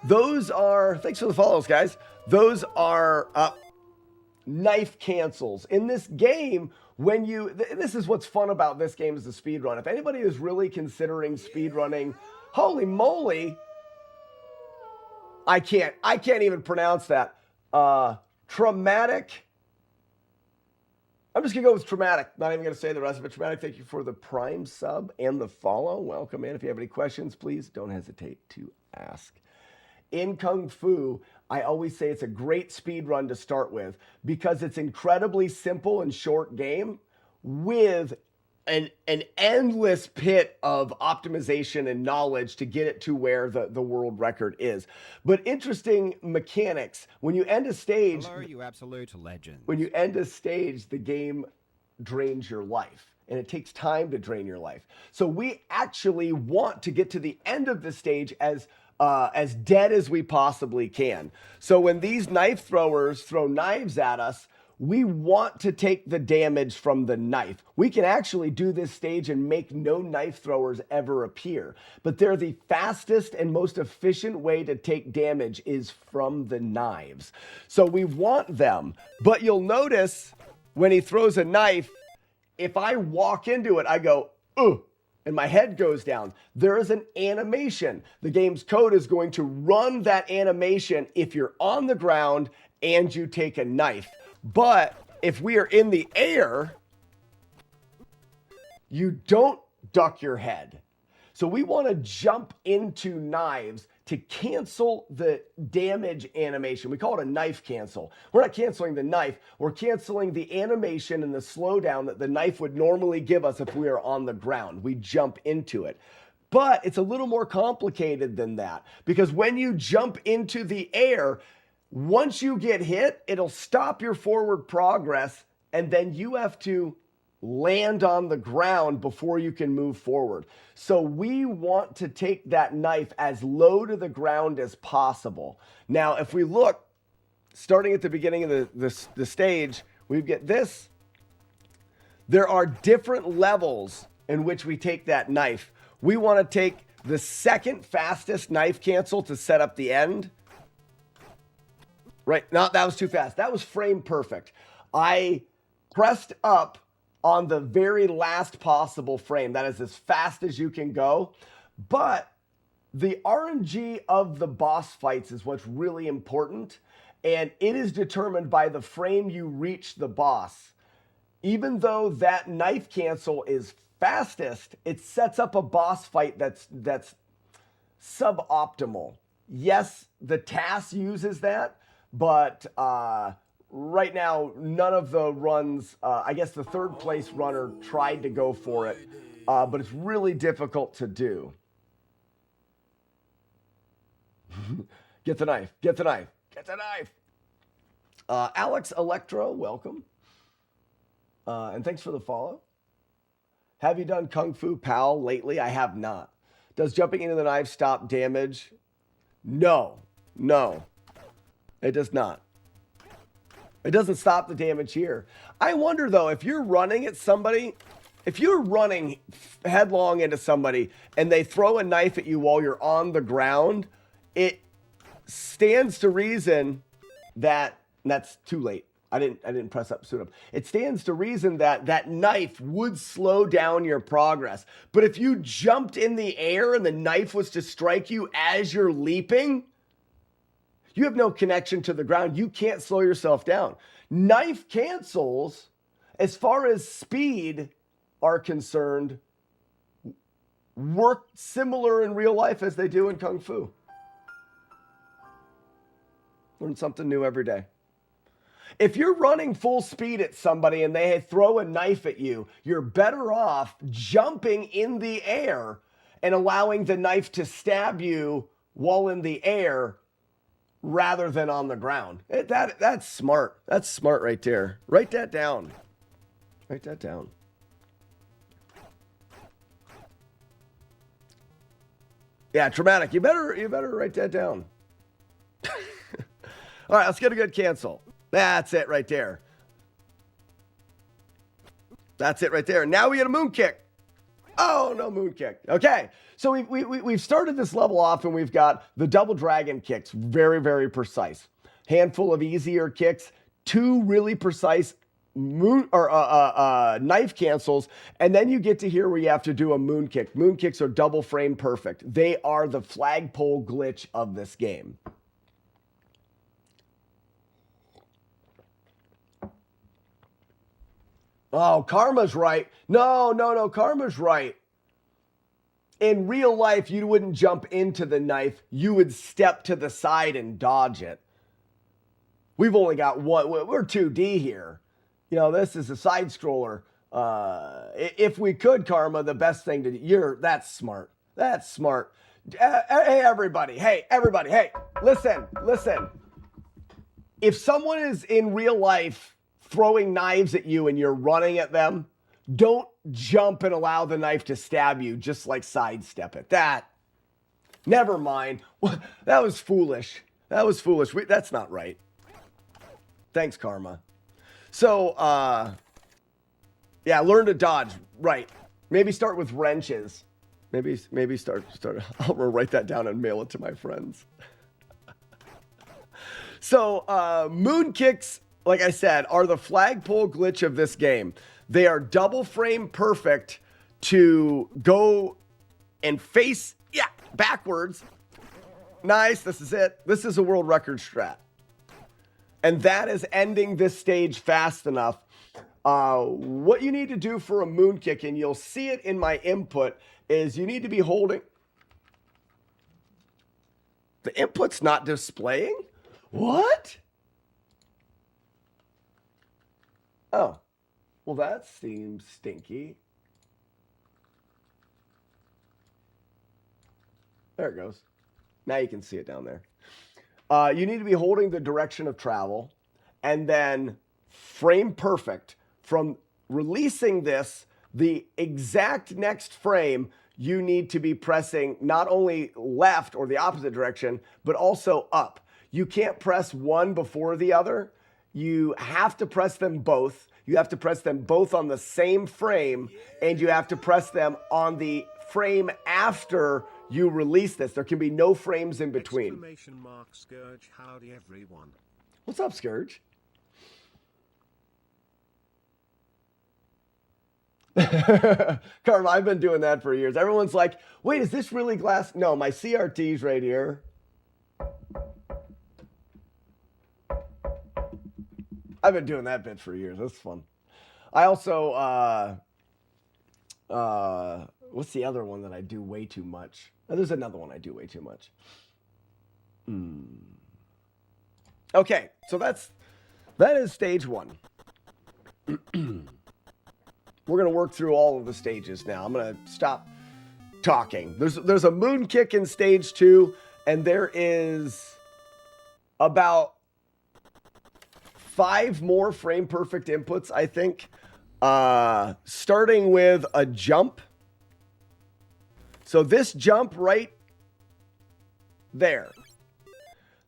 Those are, thanks for the follows, guys. Those are knife cancels. In this game, this is what's fun about this game is the speed run. If anybody is really considering speed running, holy moly, I can't even pronounce that. Traumatic. I'm just gonna go with traumatic. Not even gonna say the rest of it. Traumatic, thank you for the Prime sub and the follow. Welcome in. If you have any questions, please don't hesitate to ask. In Kung Fu, I always say it's a great speed run to start with because it's incredibly simple and short game with an endless pit of optimization and knowledge to get it to where the world record is. But interesting mechanics. When you end a stage, Hello, you absolute legend. when you end a stage, the game drains your life. And it takes time to drain your life. So we actually want to get to the end of the stage as dead as we possibly can. So when these knife throwers throw knives at us, we want to take the damage from the knife. We can actually do this stage and make no knife throwers ever appear. But they're the fastest and most efficient way to take damage is from the knives. So we want them. But you'll notice when he throws a knife, if I walk into it, I go, ugh, and my head goes down. There is an animation. The game's code is going to run that animation if you're on the ground and you take a knife. But if we are in the air, you don't duck your head. So we want to jump into knives to cancel the damage animation. We call it a knife cancel. We're not canceling the knife. We're canceling the animation and the slowdown that the knife would normally give us if we are on the ground. We jump into it. But it's a little more complicated than that because when you jump into the air, once you get hit, it'll stop your forward progress and then you have to land on the ground before you can move forward. So we want to take that knife as low to the ground as possible. Now, if we look, starting at the beginning of the stage, we get this. There are different levels in which we take that knife. We want to take the second fastest knife cancel to set up the end. Right, no, that was too fast. That was frame perfect. I pressed up on the very last possible frame. That is as fast as you can go. But the RNG of the boss fights is what's really important. And it is determined by the frame you reach the boss. Even though that knife cancel is fastest, it sets up a boss fight that's suboptimal. Yes, the TAS uses that, but right now, none of the runs, I guess the third place runner tried to go for it, but it's really difficult to do. Get the knife, get the knife, get the knife. Alex Electro, welcome. And thanks for the follow. Have you done Kung Fu Pao lately? I have not. Does jumping into the knife stop damage? No. It does not. It doesn't stop the damage here. I wonder, though, if you're running at somebody, if you're running headlong into somebody and they throw a knife at you while you're on the ground, it stands to reason that, and that's too late. I didn't press up soon enough. It stands to reason that that knife would slow down your progress. But if you jumped in the air and the knife was to strike you as you're leaping, you have no connection to the ground. You can't slow yourself down. Knife cancels, as far as speed are concerned, work similar in real life as they do in Kung Fu. Learn something new every day. If you're running full speed at somebody and they throw a knife at you, you're better off jumping in the air and allowing the knife to stab you while in the air rather than on the ground. That's smart. That's smart right there. Write that down. Write that down. Yeah, traumatic. You better write that down. All right, let's get a good cancel. That's it right there. That's it right there. Now we get a moon kick. Oh, no moon kick. Okay, so we've started this level off and we've got the double dragon kicks. Very, very precise. Handful of easier kicks. 2 really precise knife cancels. And then you get to here where you have to do a moon kick. Moon kicks are double frame perfect. They are the flagpole glitch of this game. Oh, Karma's right. No, Karma's right. In real life, you wouldn't jump into the knife. You would step to the side and dodge it. We've only got one. We're 2D here. You know, this is a side scroller. If we could, Karma, the best thing to do. That's smart. That's smart. Hey, everybody. Hey, listen. If someone is in real life throwing knives at you and you're running at them, don't jump and allow the knife to stab you. Just like sidestep it. Never mind. That was foolish. That's not right. Thanks, Karma. So, yeah, learn to dodge. Right. Maybe start with wrenches. Maybe start. I'll write that down and mail it to my friends. So, moon kicks, like I said, are the flagpole glitch of this game. They are double frame perfect to go and face, backwards. Nice, this is it. This is a world record strat. And that is ending this stage fast enough. What you need to do for a moon kick, and you'll see it in my input, is you need to be holding. The input's not displaying? What? Oh, well, that seems stinky. There it goes. Now you can see it down there. You need to be holding the direction of travel and then frame perfect. From releasing this, the exact next frame, you need to be pressing not only left or the opposite direction, but also up. You can't press one before the other. You have to press them both. You have to press them both on the same frame, and you have to press them on the frame after you release this. There can be no frames in between. Exclamation mark Scourge, howdy everyone. What's up, Scourge? Karma, I've been doing that for years. Everyone's like, wait, is this really glass? No, my CRT's right here. I've been doing that bit for years. That's fun. I also, what's the other one that I do way too much? Oh, there's another one I do way too much. Okay, so that is stage 1. We're going to work through all of the stages now. I'm going to stop talking. There's a moon kick in stage 2, and there is about 5 more frame perfect inputs, I think. starting with a jump. So this jump right there,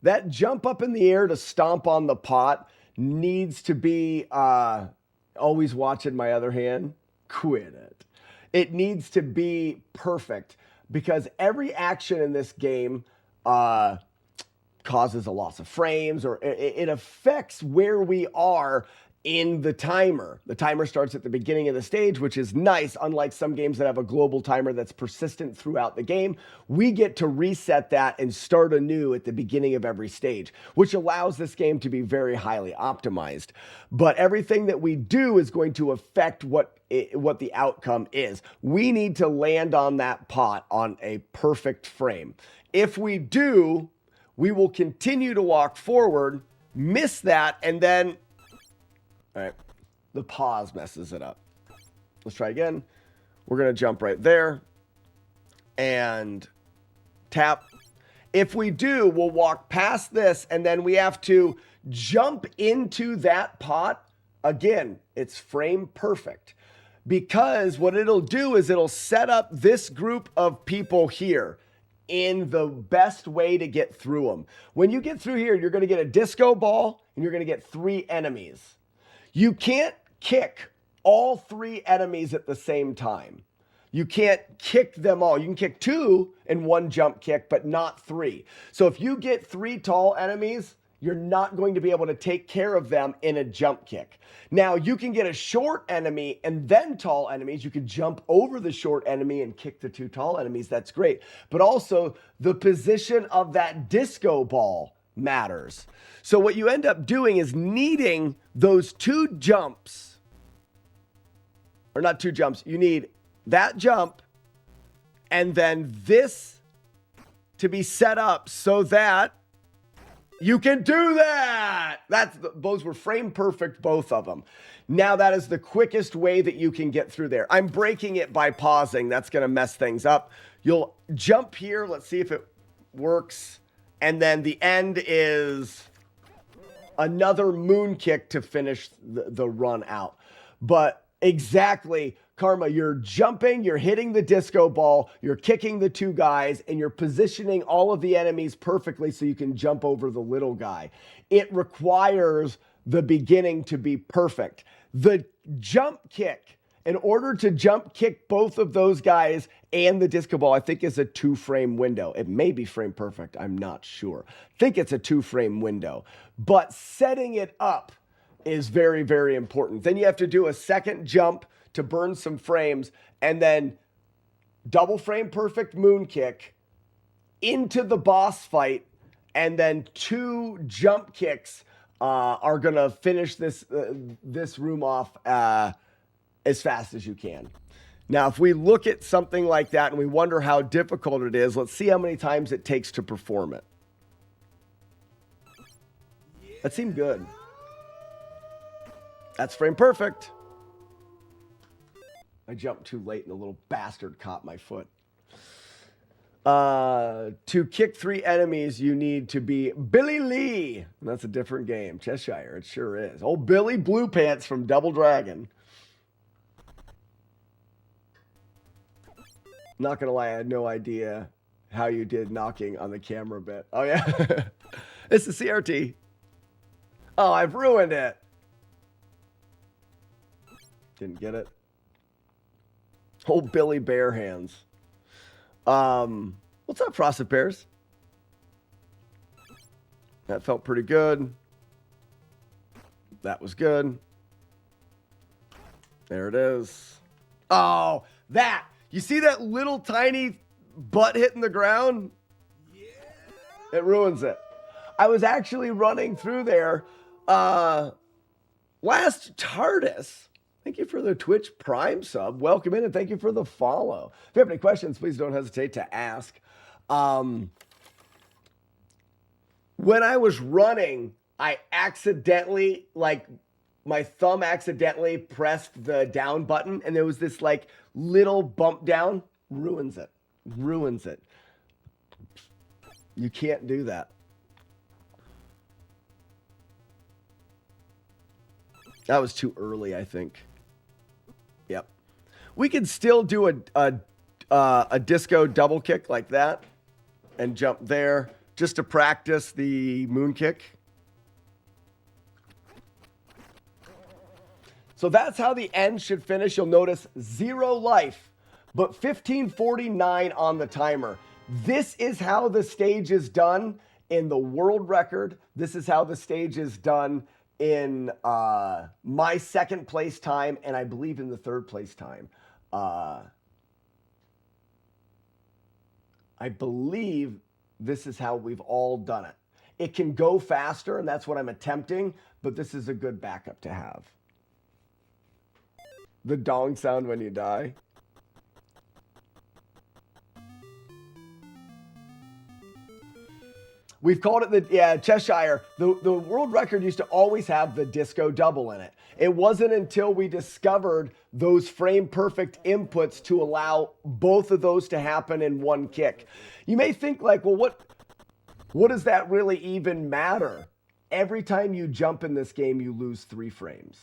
that jump up in the air to stomp on the pot needs to be, always watching my other hand, quit it. It needs to be perfect because every action in this game causes a loss of frames, or it affects where we are in the timer. The timer starts at the beginning of the stage, which is nice. Unlike some games that have a global timer that's persistent throughout the game, we get to reset that and start anew at the beginning of every stage, which allows this game to be very highly optimized. But everything that we do is going to affect what the outcome is. We need to land on that pot on a perfect frame. If we do, we will continue to walk forward, miss that, and then, all right, the pause messes it up. Let's try again. We're going to jump right there and tap. If we do, we'll walk past this, and then we have to jump into that pot. Again, it's frame perfect, because what it'll do is it'll set up this group of people here in the best way to get through them. When you get through here, you're going to get a disco ball, and you're going to get 3 enemies. You can't kick all 3 enemies at the same time. You can't kick them all. You can kick 2 in one jump kick, but not 3. So if you get 3 tall enemies, you're not going to be able to take care of them in a jump kick. Now, you can get a short enemy and then tall enemies. You can jump over the short enemy and kick the 2 tall enemies. That's great. But also, the position of that disco ball matters. So what you end up doing is needing those 2 jumps, or not 2 jumps. You need that jump and then this to be set up so that you can do that. Those were frame perfect, both of them. Now that is the quickest way that you can get through there. I'm breaking it by pausing. That's going to mess things up. You'll jump here. Let's see if it works. And then the end is another moon kick to finish the run out. But exactly, Karma, you're jumping, you're hitting the disco ball, you're kicking the 2 guys, and you're positioning all of the enemies perfectly so you can jump over the little guy. It requires the beginning to be perfect. The jump kick, in order to jump kick both of those guys and the disco ball, I think is a 2-frame window. It may be frame perfect, I'm not sure. I think it's a 2-frame window. But setting it up is very, very important. Then you have to do a second jump to burn some frames, and then double frame perfect moon kick into the boss fight, and then 2 jump kicks are gonna finish this room off as fast as you can. Now, if we look at something like that and we wonder how difficult it is, let's see how many times it takes to perform it. That seemed good. That's frame perfect. I jumped too late and the little bastard caught my foot. To kick 3 enemies, you need to be Billy Lee. That's a different game. Cheshire, it sure is. Old Billy Blue Pants from Double Dragon. Not gonna lie, I had no idea how you did knocking on the camera bit. Oh yeah, it's the CRT. Oh, I've ruined it. Didn't get it. Old Billy Bear Hands. What's up, Frosted Bears? That felt pretty good. That was good. There it is. Oh, that. You see that little tiny butt hitting the ground? Yeah. It ruins it. I was actually running through there. Last TARDIS. Thank you for the Twitch Prime sub. Welcome in, and thank you for the follow. If you have any questions, please don't hesitate to ask. When I was running, I accidentally, my thumb accidentally pressed the down button, and there was this, little bump down. Ruins it. Ruins it. You can't do that. That was too early, I think. We could still do a disco double kick like that and jump there just to practice the moon kick. So that's how the end should finish. You'll notice 0 life, but 1549 on the timer. This is how the stage is done in the world record. This is how the stage is done in my second place time, and I believe in the third place time. I believe this is how we've all done it. It can go faster, and that's what I'm attempting, but this is a good backup to have. The dong sound when you die. We've called it Cheshire. The world record used to always have the disco double in it. It wasn't until we discovered those frame perfect inputs to allow both of those to happen in one kick. You may think like, well, what does that really even matter? Every time you jump in this game, you lose 3 frames.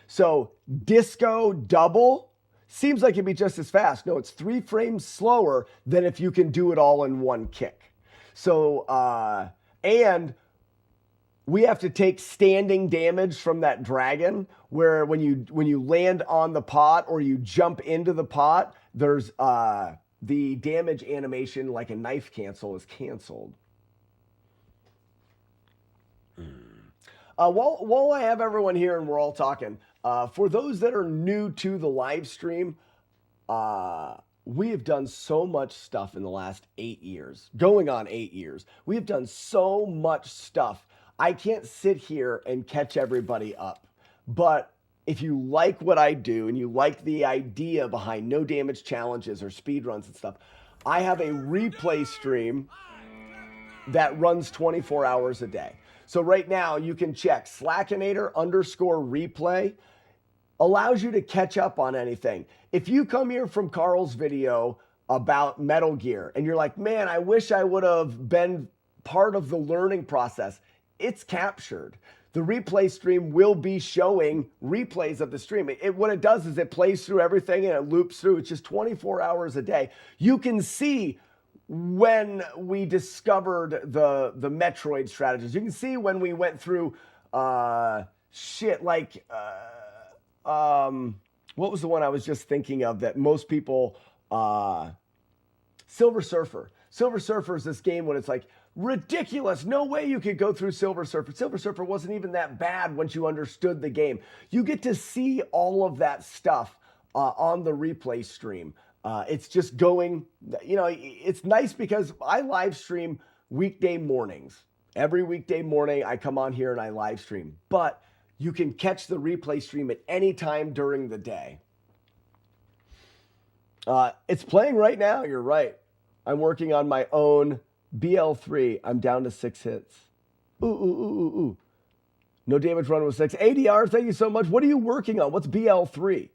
So disco double seems like it'd be just as fast. No, it's 3 frames slower than if you can do it all in one kick. So, and we have to take standing damage from that dragon, where when you land on the pot or you jump into the pot, there's the damage animation, like a knife cancel, is canceled. While I have everyone here and we're all talking, for those that are new to the live stream, we have done so much stuff in the last 8 years, going on 8 years. We have done so much stuff. I can't sit here and catch everybody up. But if you like what I do and you like the idea behind no damage challenges or speed runs and stuff, I have a replay stream that runs 24 hours a day. So right now you can check Slackinator_replay. Allows you to catch up on anything. If you come here from Carl's video about Metal Gear and you're like, man, I wish I would have been part of the learning process, it's captured. The replay stream will be showing replays of the stream. What it does is it plays through everything and it loops through. It's just 24 hours a day. You can see when we discovered the Metroid strategies. You can see when we went through what was the one I was just thinking of that most people, Silver Surfer. Silver Surfer is this game when it's like, ridiculous, no way you could go through Silver Surfer. Silver Surfer wasn't even that bad once you understood the game. You get to see all of that stuff on the replay stream. It's just going, it's nice because I live stream weekday mornings. Every weekday morning I come on here and I live stream. But you can catch the replay stream at any time during the day. It's playing right now. You're right. I'm working on my own BL3. I'm down to 6 hits. Ooh. No damage run with 6. ADR, thank you so much. What are you working on? What's BL3?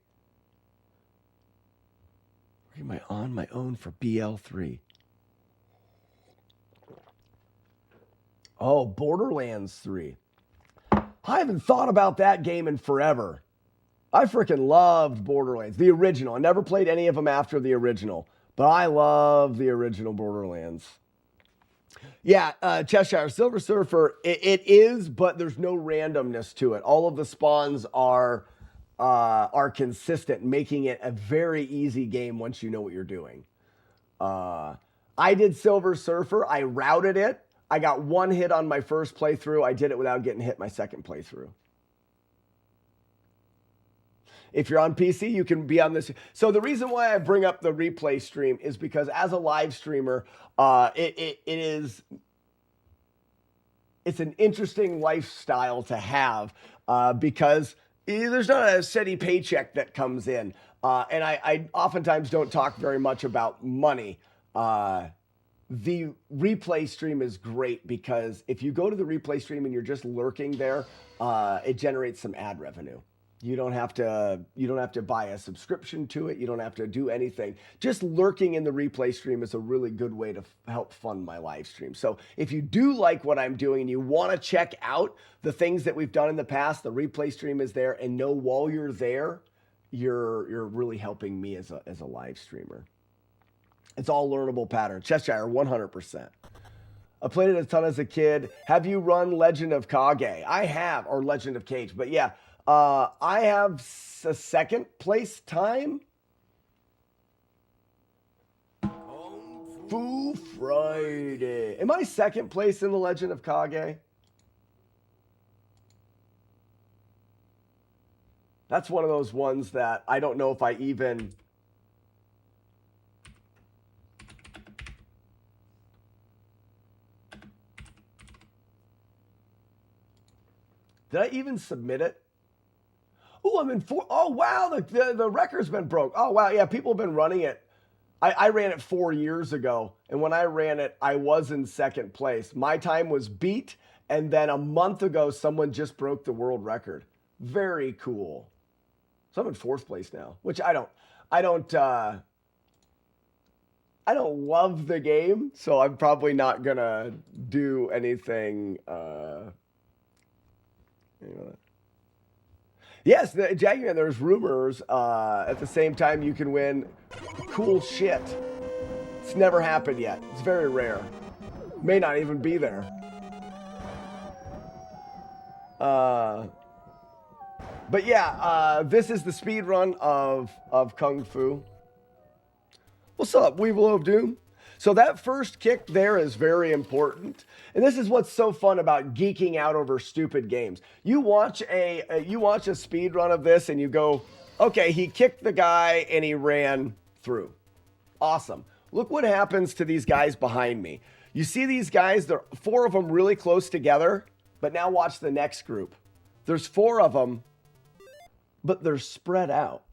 Am I on my own for BL3? Oh, Borderlands 3. I haven't thought about that game in forever. I freaking loved Borderlands, the original. I never played any of them after the original, but I love the original Borderlands. Yeah, Cheshire, Silver Surfer, it is, but there's no randomness to it. All of the spawns are consistent, making it a very easy game once you know what you're doing. I did Silver Surfer. I routed it. I got 1 hit on my first playthrough. I did it without getting hit my second playthrough. If you're on PC, you can be on this. So the reason why I bring up the replay stream is because as a live streamer, it's an interesting lifestyle to have because there's not a steady paycheck that comes in. And I oftentimes don't talk very much about money. The replay stream is great because if you go to the replay stream and you're just lurking there, it generates some ad revenue. You don't have to buy a subscription to it. You don't have to do anything. Just lurking in the replay stream is a really good way to help fund my live stream. So if you do like what I'm doing and you want to check out the things that we've done in the past, the replay stream is there. And know while you're there, you're really helping me as a live streamer. It's all learnable patterns. Cheshire, 100%. I played it a ton as a kid. Have you run Legend of Kage? I have, or Legend of Cage. But yeah, I have a second place time. Foo Friday. Am I second place in the Legend of Kage? That's one of those ones that I don't know if I even... Did I even submit it? Oh, I'm in 4. Oh, wow, the record's been broke. Oh, wow, yeah, people have been running it. I ran it 4 years ago, and when I ran it, I was in second place. My time was beat, and then a month ago, someone just broke the world record. Very cool. So I'm in 4th place now, which I don't love the game, so I'm probably not gonna do anything. Yes, Jaguar, there's rumors at the same time you can win cool shit. It's never happened yet. It's very rare. May not even be there. But yeah, this is the speed run of Kung Fu. What's up, Weevil of Doom? So that first kick there is very important. And this is what's so fun about geeking out over stupid games. You watch a speed run of this and you go, okay, he kicked the guy and he ran through. Awesome. Look what happens to these guys behind me. You see these guys, there are 4 of them really close together, but now watch the next group. There's 4 of them, but they're spread out.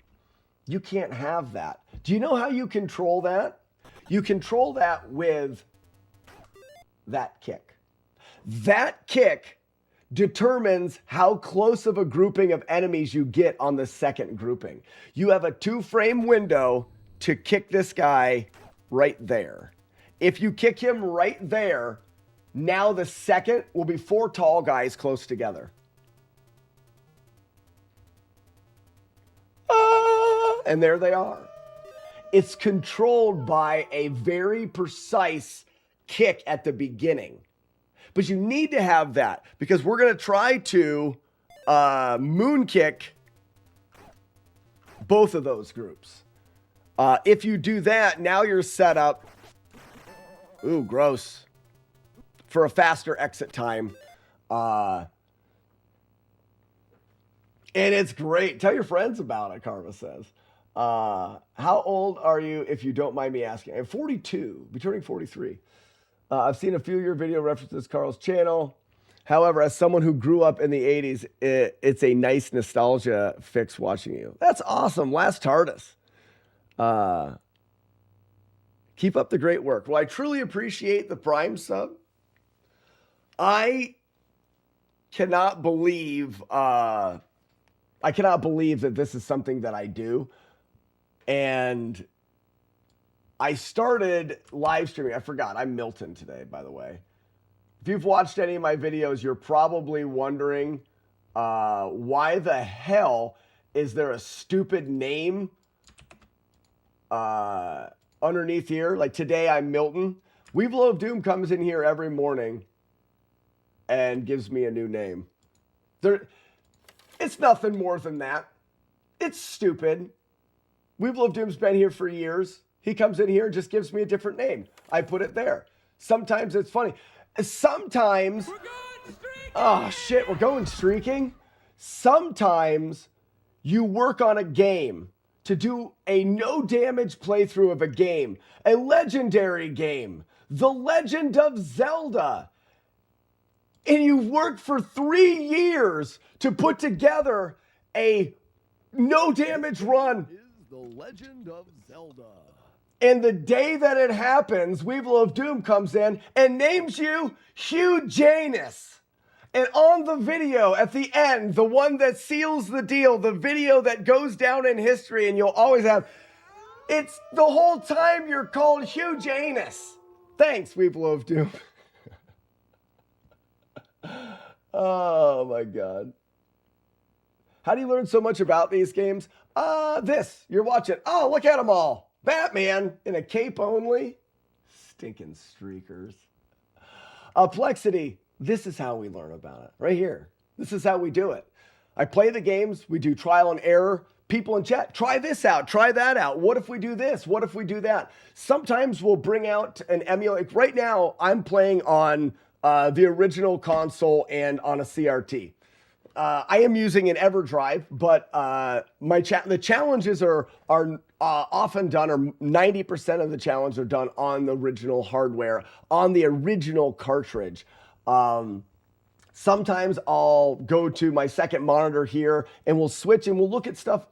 You can't have that. Do you know how you control that? You control that with that kick. That kick determines how close of a grouping of enemies you get on the second grouping. You have a 2-frame window to kick this guy right there. If you kick him right there, now the second will be 4 tall guys close together. And there they are. It's controlled by a very precise kick at the beginning. But you need to have that because we're going to try to moon kick both of those groups. If you do that, now you're set up. Ooh, gross. For a faster exit time. And it's great. Tell your friends about it, Karma says. How old are you, if you don't mind me asking? I'm 42, be turning 43. I've seen a few of your video references Carl's channel. However, as someone who grew up in the 80s, it's a nice nostalgia fix watching you. That's awesome. Last TARDIS. Keep up the great work. Well, I truly appreciate the Prime sub. I cannot believe that this is something that I do. And I started live streaming. I forgot. I'm Milton today, by the way. If you've watched any of my videos, you're probably wondering why the hell is there a stupid name underneath here? Like today, I'm Milton. Weevil of Doom comes in here every morning and gives me a new name. It's nothing more than that. It's stupid. Weevil of Doom's been here for years. He comes in here and just gives me a different name. I put it there. Sometimes it's funny. Sometimes, oh shit, we're going streaking. Sometimes you work on a game to do a no damage playthrough of a game, a legendary game, The Legend of Zelda. And you worked for 3 years to put together a no damage run. The Legend of Zelda. And the day that it happens, Weevil of Doom comes in and names you Hugh Janus. And on the video at the end, the one that seals the deal, the video that goes down in history and you'll always have, it's the whole time you're called Hugh Janus. Thanks, Weevil of Doom. Oh my God. How do you learn so much about these games? This. You're watching. Oh, look at them all. Batman in a cape only. Stinking streakers. Plexity. This is how we learn about it. Right here. This is how we do it. I play the games. We do trial and error. People in chat, try this out, try that out. What if we do this? What if we do that? Sometimes we'll bring out an emulator. Right now, I'm playing on the original console and on a CRT. I am using an EverDrive, but the challenges are often done, or 90% of the challenges are done on the original hardware, on the original cartridge. Sometimes I'll go to my second monitor here and we'll switch and we'll look at stuff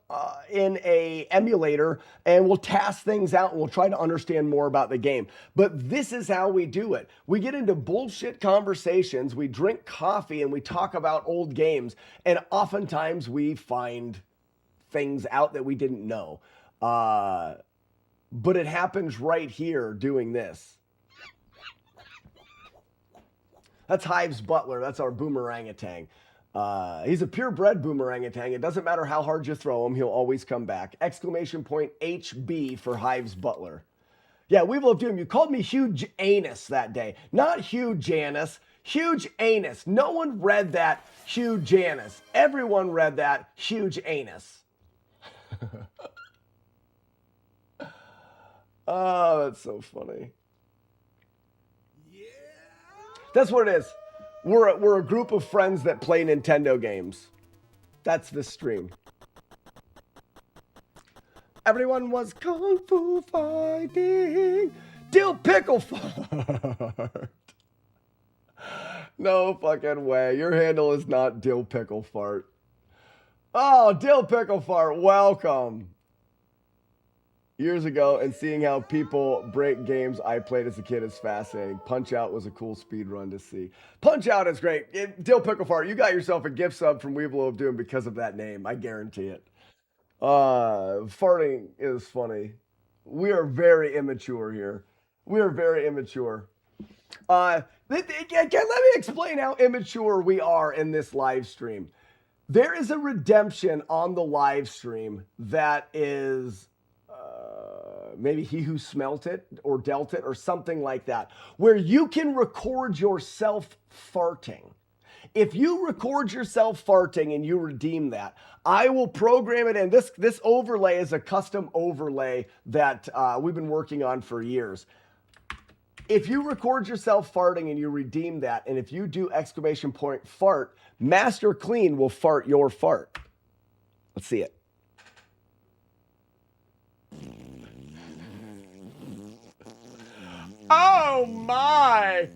in a emulator and we'll test things out and we'll try to understand more about the game. But this is how we do it. We get into bullshit conversations, we drink coffee and we talk about old games, and oftentimes we find things out that we didn't know. But it happens right here doing this. That's Hives Butler. That's our boomerangatang. He's a purebred boomerangatang. It doesn't matter how hard you throw him, he'll always come back. Exclamation point HB for Hives Butler. Yeah, we will do him. You called me Huge Anus that day. Not Huge Janus. Huge Anus. No one read that Huge Janus. Everyone read that Huge Anus. Oh, that's so funny. That's what it is. We're a group of friends that play Nintendo games. That's the stream. Everyone was kung fu fighting. Dill pickle fart. No fucking way. Your handle is not Dill pickle fart. Oh, Dill pickle fart. Welcome. Years ago, and seeing how people break games I played as a kid is fascinating. Punch-Out was a cool speed run to see. Punch-Out is great. Dill Pickle Fart, you got yourself a gift sub from Weevil of Doom because of that name. I guarantee it. Farting is funny. We are very immature here. We are very immature. Let me explain how immature we are in this live stream. There is a redemption on the live stream that is... maybe He Who Smelt It or Dealt It or something like that, where you can record yourself farting. If you record yourself farting and you redeem that, I will program it in. This overlay is a custom overlay that we've been working on for years. If you record yourself farting and you redeem that, and if you do exclamation point fart, Master Clean will fart your fart. Let's see it. Oh my!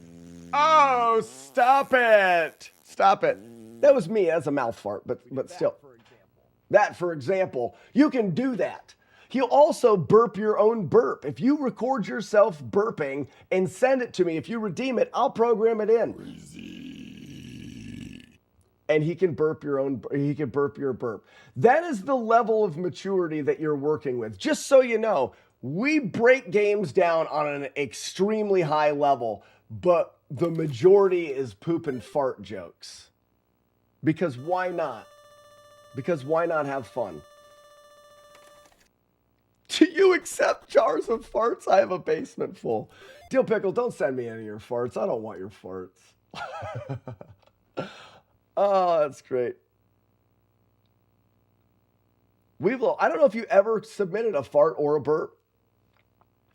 Oh, stop it! Stop it. That was me. That's a mouth fart, but still. That, for example, you can do that. He'll also burp your own burp. If you record yourself burping and send it to me, if you redeem it, I'll program it in. And he can burp your own, he can burp your burp. That is the level of maturity that you're working with. Just so you know, we break games down on an extremely high level, but the majority is poop and fart jokes. Because why not? Because why not have fun? Do you accept jars of farts? I have a basement full. Dill Pickle, don't send me any of your farts. I don't want your farts. Oh, that's great. Weevil, I don't know if you ever submitted a fart or a burp.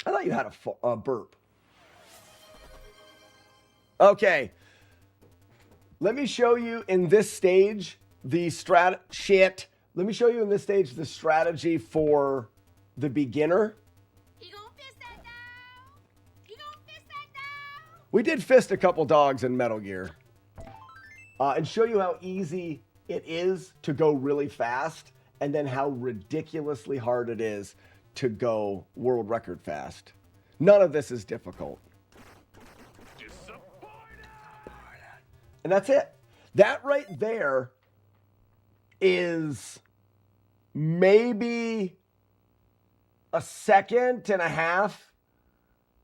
I thought you had a burp. Okay. Let me show you in this stage the strategy for the beginner. We did fist a couple dogs in Metal Gear. And show you how easy it is to go really fast, and then how ridiculously hard it is to go world record fast. None of this is difficult. And that's it. That right there is maybe a second and a half,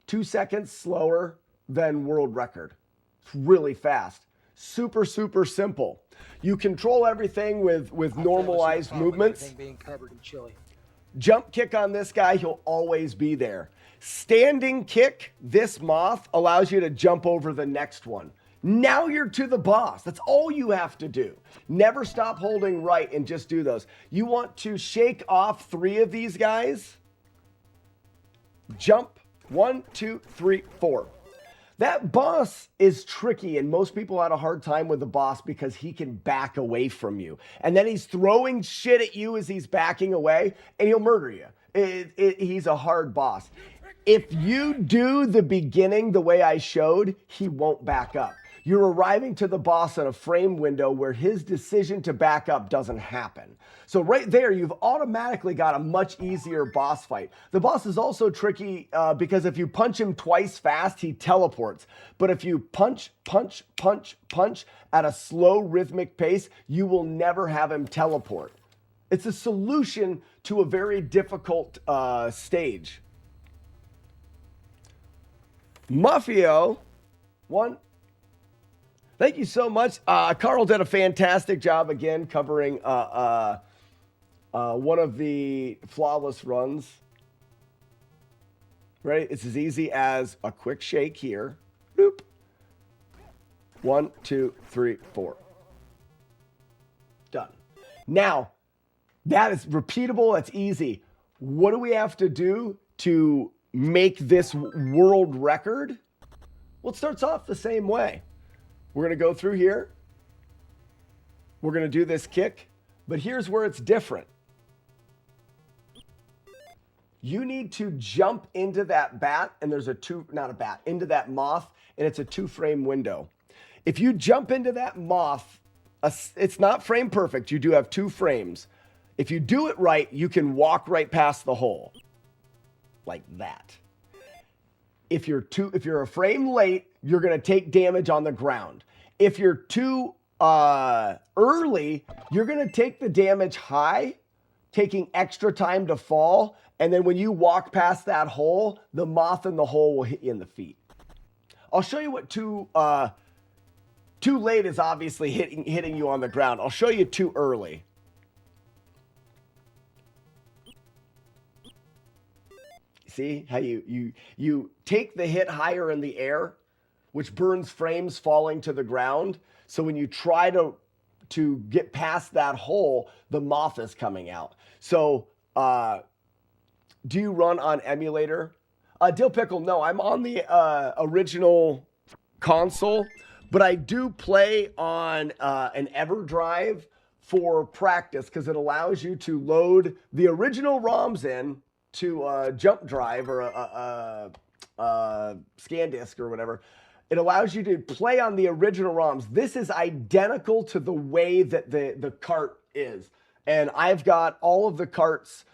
2 seconds slower than world record. It's really fast. super, super simple. You control everything with normalized movements. Being covered in chili. Jump kick on this guy, he'll always be there. Standing kick, this moth allows you to jump over the next one. Now you're to the boss. That's all you have to do. Never stop holding right and just do those. You want to shake off 3 of these guys. Jump 1, 2, 3, 4. That boss is tricky, and most people had a hard time with the boss because he can back away from you. And then he's throwing shit at you as he's backing away, and he'll murder you. He's a hard boss. If you do the beginning the way I showed, he won't back up. You're arriving to the boss in a frame window where his decision to back up doesn't happen. So right there, you've automatically got a much easier boss fight. The boss is also tricky because if you punch him twice fast, he teleports. But if you punch, punch, punch, punch at a slow rhythmic pace, you will never have him teleport. It's a solution to a very difficult stage. Muffio, 1. Thank you so much. Carl did a fantastic job again covering one of the flawless runs. Right? It's as easy as a quick shake here. Boop. 1, 2, 3, 4. Done. Now, that is repeatable. That's easy. What do we have to do to make this world record? Well, it starts off the same way. We're going to go through here. We're going to do this kick. But here's where it's different. You need to jump into that bat, and there's into that moth, and it's a 2-frame window. If you jump into that moth, it's not frame perfect. You do have 2 frames. If you do it right, you can walk right past the hole. Like that. If you're a frame late, you're going to take damage on the ground. If you're too early, you're going to take the damage high, taking extra time to fall. And then when you walk past that hole, the moth in the hole will hit you in the feet. I'll show you what too late is obviously hitting you on the ground. I'll show you too early. See how you take the hit higher in the air, which burns frames falling to the ground. So when you try to get past that hole, the moth is coming out. So do you run on emulator? Dill Pickle, no, I'm on the original console, but I do play on an EverDrive for practice because it allows you to load the original ROMs in to a jump drive or a scan disk or whatever. It allows you to play on the original ROMs. This is identical to the way that the cart is. And I've got all of the carts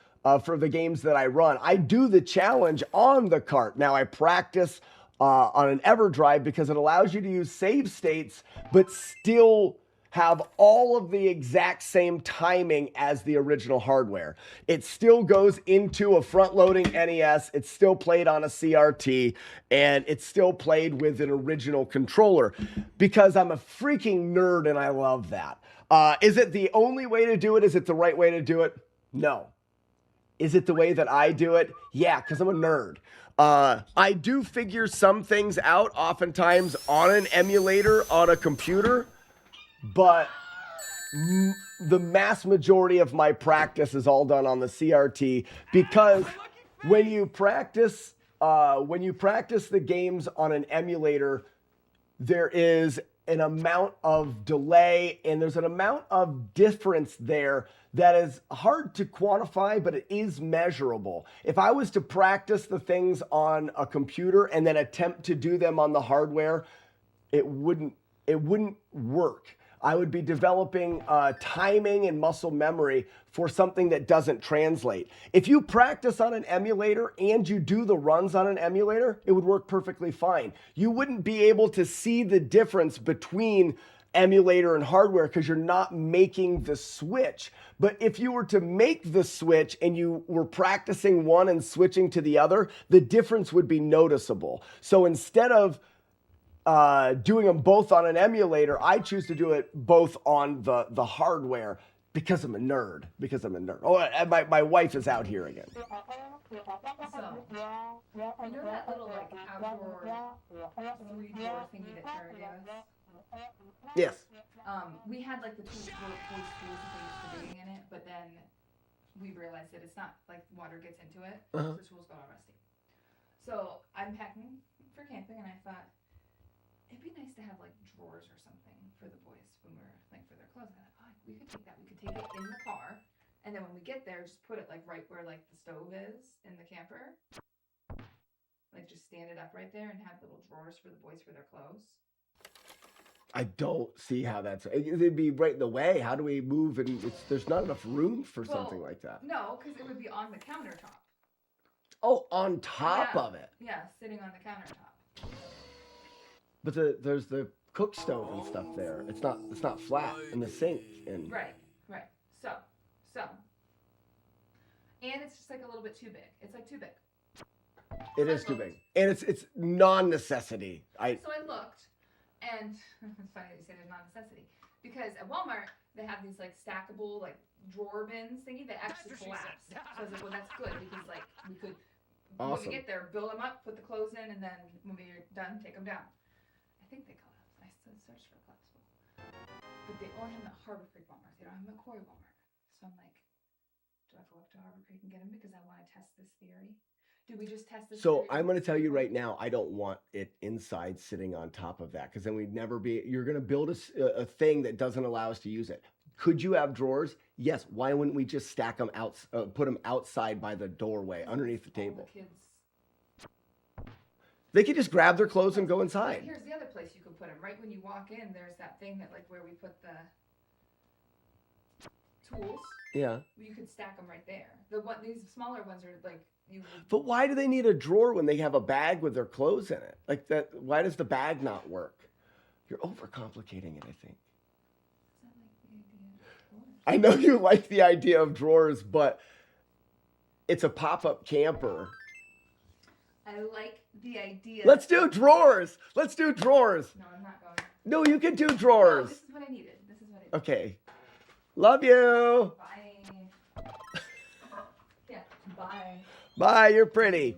for the games that I run. I do the challenge on the cart. Now I practice on an EverDrive because it allows you to use save states, but still have all of the exact same timing as the original hardware. It still goes into a front-loading NES, it's still played on a CRT, and it's still played with an original controller because I'm a freaking nerd and I love that. Is it the only way to do it? Is it the right way to do it? No. Is it the way that I do it? Yeah, because I'm a nerd. I do figure some things out oftentimes on an emulator on a computer, but the mass majority of my practice is all done on the CRT because when you practice the games on an emulator, there is an amount of delay and there's an amount of difference there that is hard to quantify, but it is measurable. If I was to practice the things on a computer and then attempt to do them on the hardware, it wouldn't work. I would be developing timing and muscle memory for something that doesn't translate. If you practice on an emulator and you do the runs on an emulator, it would work perfectly fine. You wouldn't be able to see the difference between emulator and hardware because you're not making the switch. But if you were to make the switch and you were practicing one and switching to the other, the difference would be noticeable. So instead of doing them both on an emulator. I choose to do it both on the hardware because I'm a nerd. Oh, and my wife is out here again. So, you know that little like outdoor 3-drawer thingy that Tara gave us? Yes. We had like the voice tools that they used for digging in it, but then we realized that it's not like water gets into it, so the tools got all rusty. So I'm packing for camping, and I thought it'd be nice to have like drawers or something for the boys when we're like for their clothes. And I thought, we could take that. We could take it in the car, and then when we get there, just put it like right where like the stove is in the camper. Like just stand it up right there and have little drawers for the boys for their clothes. I don't see how that's. It'd be right in the way. How do we move? And there's not enough room for something like that. No, because it would be on the countertop. Oh, on top of it. Yeah, sitting on the countertop. But there's the cook stove and stuff there. It's not flat, and the sink and. Right. So. And it's just like a little bit too big. It's like too big. It is too big, and it's non-necessity. So I looked, and it's funny that you say there's non-necessity because at Walmart they have these like stackable like drawer bins thingy that actually collapse. So I was like, well, that's good because like we could when we get there build them up, put the clothes in, and then when we're done, take them down. I think they collapse. I still searched for a collapsible, but they only have them at Harbor Creek Walmart. They don't have them at Quarry Walmart. So I'm like, do I have to go up to Harbor Creek and get them because I want to test this theory? Do we just test this? So I'm going to tell you right now, I don't want it inside sitting on top of that because then we'd never be. You're going to build a thing that doesn't allow us to use it. Could you have drawers? Yes. Why wouldn't we just stack them out, put them outside by the doorway underneath the table? The kids. They could just grab their clothes and go inside. Here's the other place you could put them. Right when you walk in, there's that thing that like where we put the tools. Yeah. You could stack them right there. These smaller ones are like you. But why do they need a drawer when they have a bag with their clothes in it? Like that. Why does the bag not work? You're overcomplicating it, I think. I know you like the idea of drawers, but it's a pop-up camper. I like the idea. Let's do drawers. No, I'm not going. No, you can do No, drawers. this is what I needed. Okay. Love you. Bye. Yeah, bye. Bye, you're pretty.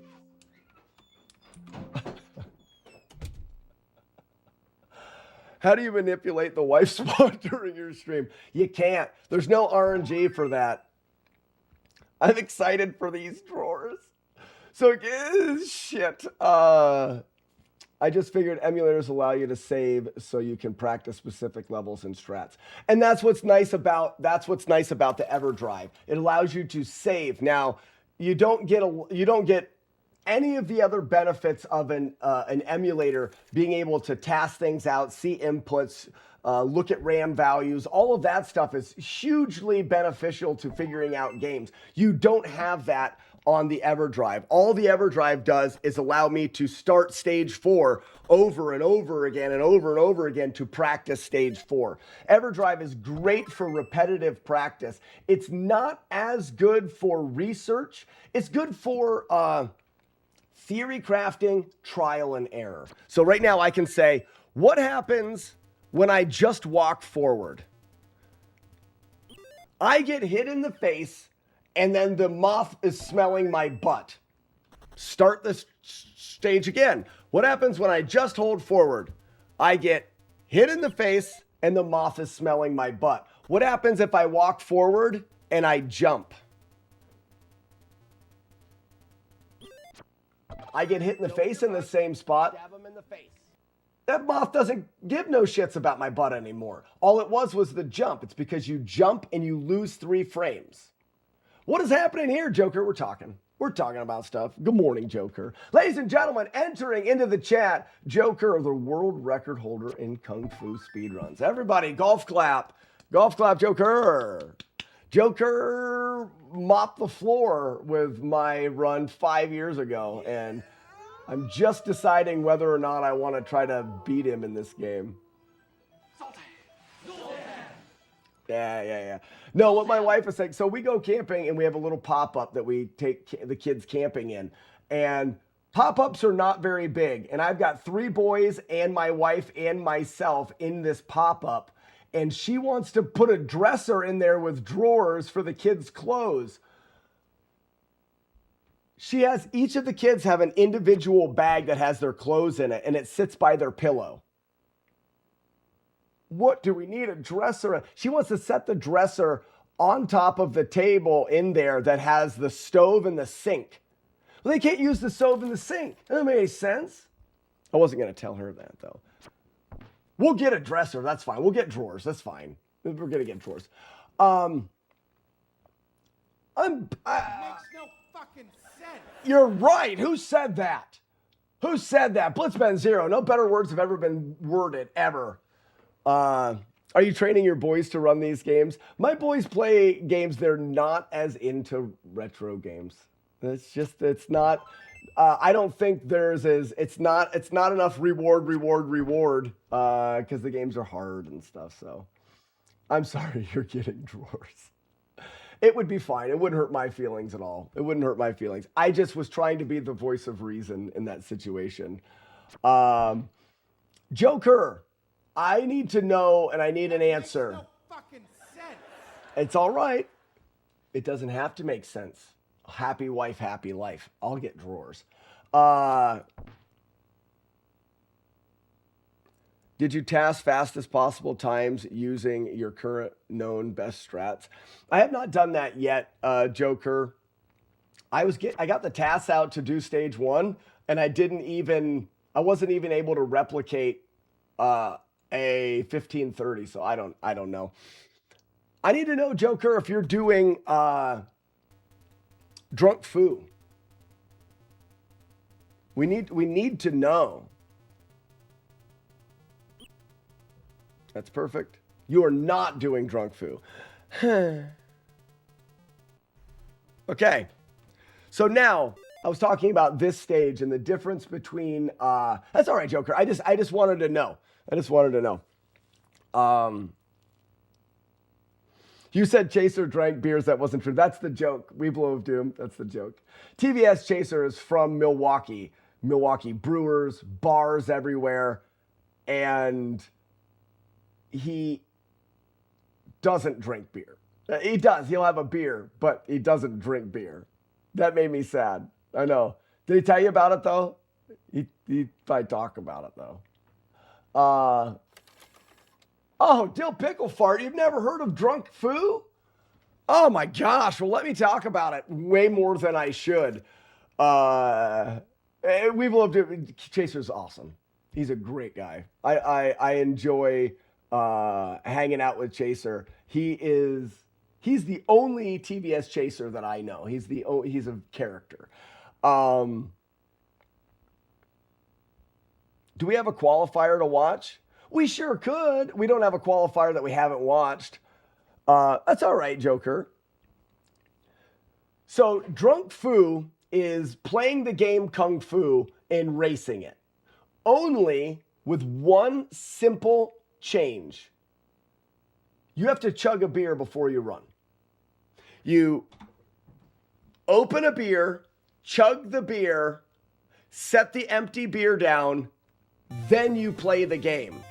How do you manipulate the wife spot during your stream? You can't. There's no RNG for that. I'm excited for these drawers. So, shit. I just figured emulators allow you to save so you can practice specific levels and strats. And that's what's nice about the EverDrive. It allows you to save. Now, you don't get any of the other benefits of an emulator being able to task things out, see inputs, look at RAM values. All of that stuff is hugely beneficial to figuring out games. You don't have that on the EverDrive. All the EverDrive does is allow me to start stage 4 over and over again and over again to practice stage 4. EverDrive is great for repetitive practice. It's not as good for research. It's good for theory crafting, trial and error. So right now I can say, what happens when I just walk forward? I get hit in the face and then the moth is smelling my butt. Start this stage again. What happens when I just hold forward? I get hit in the face and the moth is smelling my butt. What happens if I walk forward and I jump? I get hit in the face in the same spot. Stab him in the face. That moth doesn't give no shits about my butt anymore. All it was the jump. It's because you jump and you lose 3 frames. What is happening here, Joker? We're talking about stuff. Good morning, Joker. Ladies and gentlemen, entering into the chat, Joker, the world record holder in Kung Fu speedruns. Everybody, golf clap. Golf clap, Joker. Joker mopped the floor with my run 5 years ago, and I'm just deciding whether or not I want to try to beat him in this game. Yeah. No, what my wife is saying, so we go camping and we have a little pop-up that we take the kids camping in. And Pop-ups are not very big, and I've got 3 boys and my wife and myself in this pop-up, and she wants to put a dresser in there with drawers for the kids' clothes. Each of the kids have an individual bag that has their clothes in it, and it sits by their pillow. What do we need a dresser? She wants to set the dresser on top of the table in there that has the stove and the sink. Well, they can't use the stove and the sink. That doesn't make any sense. I wasn't going to tell her that, though. We'll get a dresser. That's fine. We'll get drawers. That's fine. We're going to get drawers. Makes no fucking sense. You're right. Who said that? Who said that? Blitzben Zero. No better words have ever been worded, ever. Are you training your boys to run these games? My boys play games. They're not as into retro games. It's not, I don't think it's not enough reward, because the games are hard and stuff. So I'm sorry you're getting drawers. It would be fine. It wouldn't hurt my feelings at all. It wouldn't hurt my feelings. I just was trying to be the voice of reason in that situation. Joker, I need to know and I need an answer. Makes no fucking sense. It's all right. It doesn't have to make sense. Happy wife, happy life. I'll get drawers. Did you task fastest possible times using your current known best strats? I have not done that yet, Joker. I got the tasks out to do stage 1, and I wasn't even able to replicate a 1530, so I don't know. I need to know, Joker, if you're doing Drunk Foo. We need to know. That's perfect. You are not doing Drunk Foo. Okay. So now I was talking about this stage and the difference between that's all right, Joker. I just wanted to know. You said Chaser drank beers. That wasn't true. That's the joke. Weeblo of Doom. That's the joke. TVS Chaser is from Milwaukee. Milwaukee brewers, bars everywhere. And he doesn't drink beer. He does. He'll have a beer, but he doesn't drink beer. That made me sad. I know. Did he tell you about it, though? He probably talk about it, though. Oh, Dill Pickle Fart. You've never heard of Drunk Foo? Oh, my gosh. Well, let me talk about it way more than I should. We've loved it. Chaser's awesome. He's a great guy. I enjoy hanging out with Chaser. He's the only TVS Chaser that I know. He's a character. Do we have a qualifier to watch? We sure could. We don't have a qualifier that we haven't watched. That's all right, Joker. So Drunk Foo is playing the game Kung Fu and racing it. Only with one simple change. You have to chug a beer before you run. You open a beer, chug the beer, set the empty beer down, then you play the game.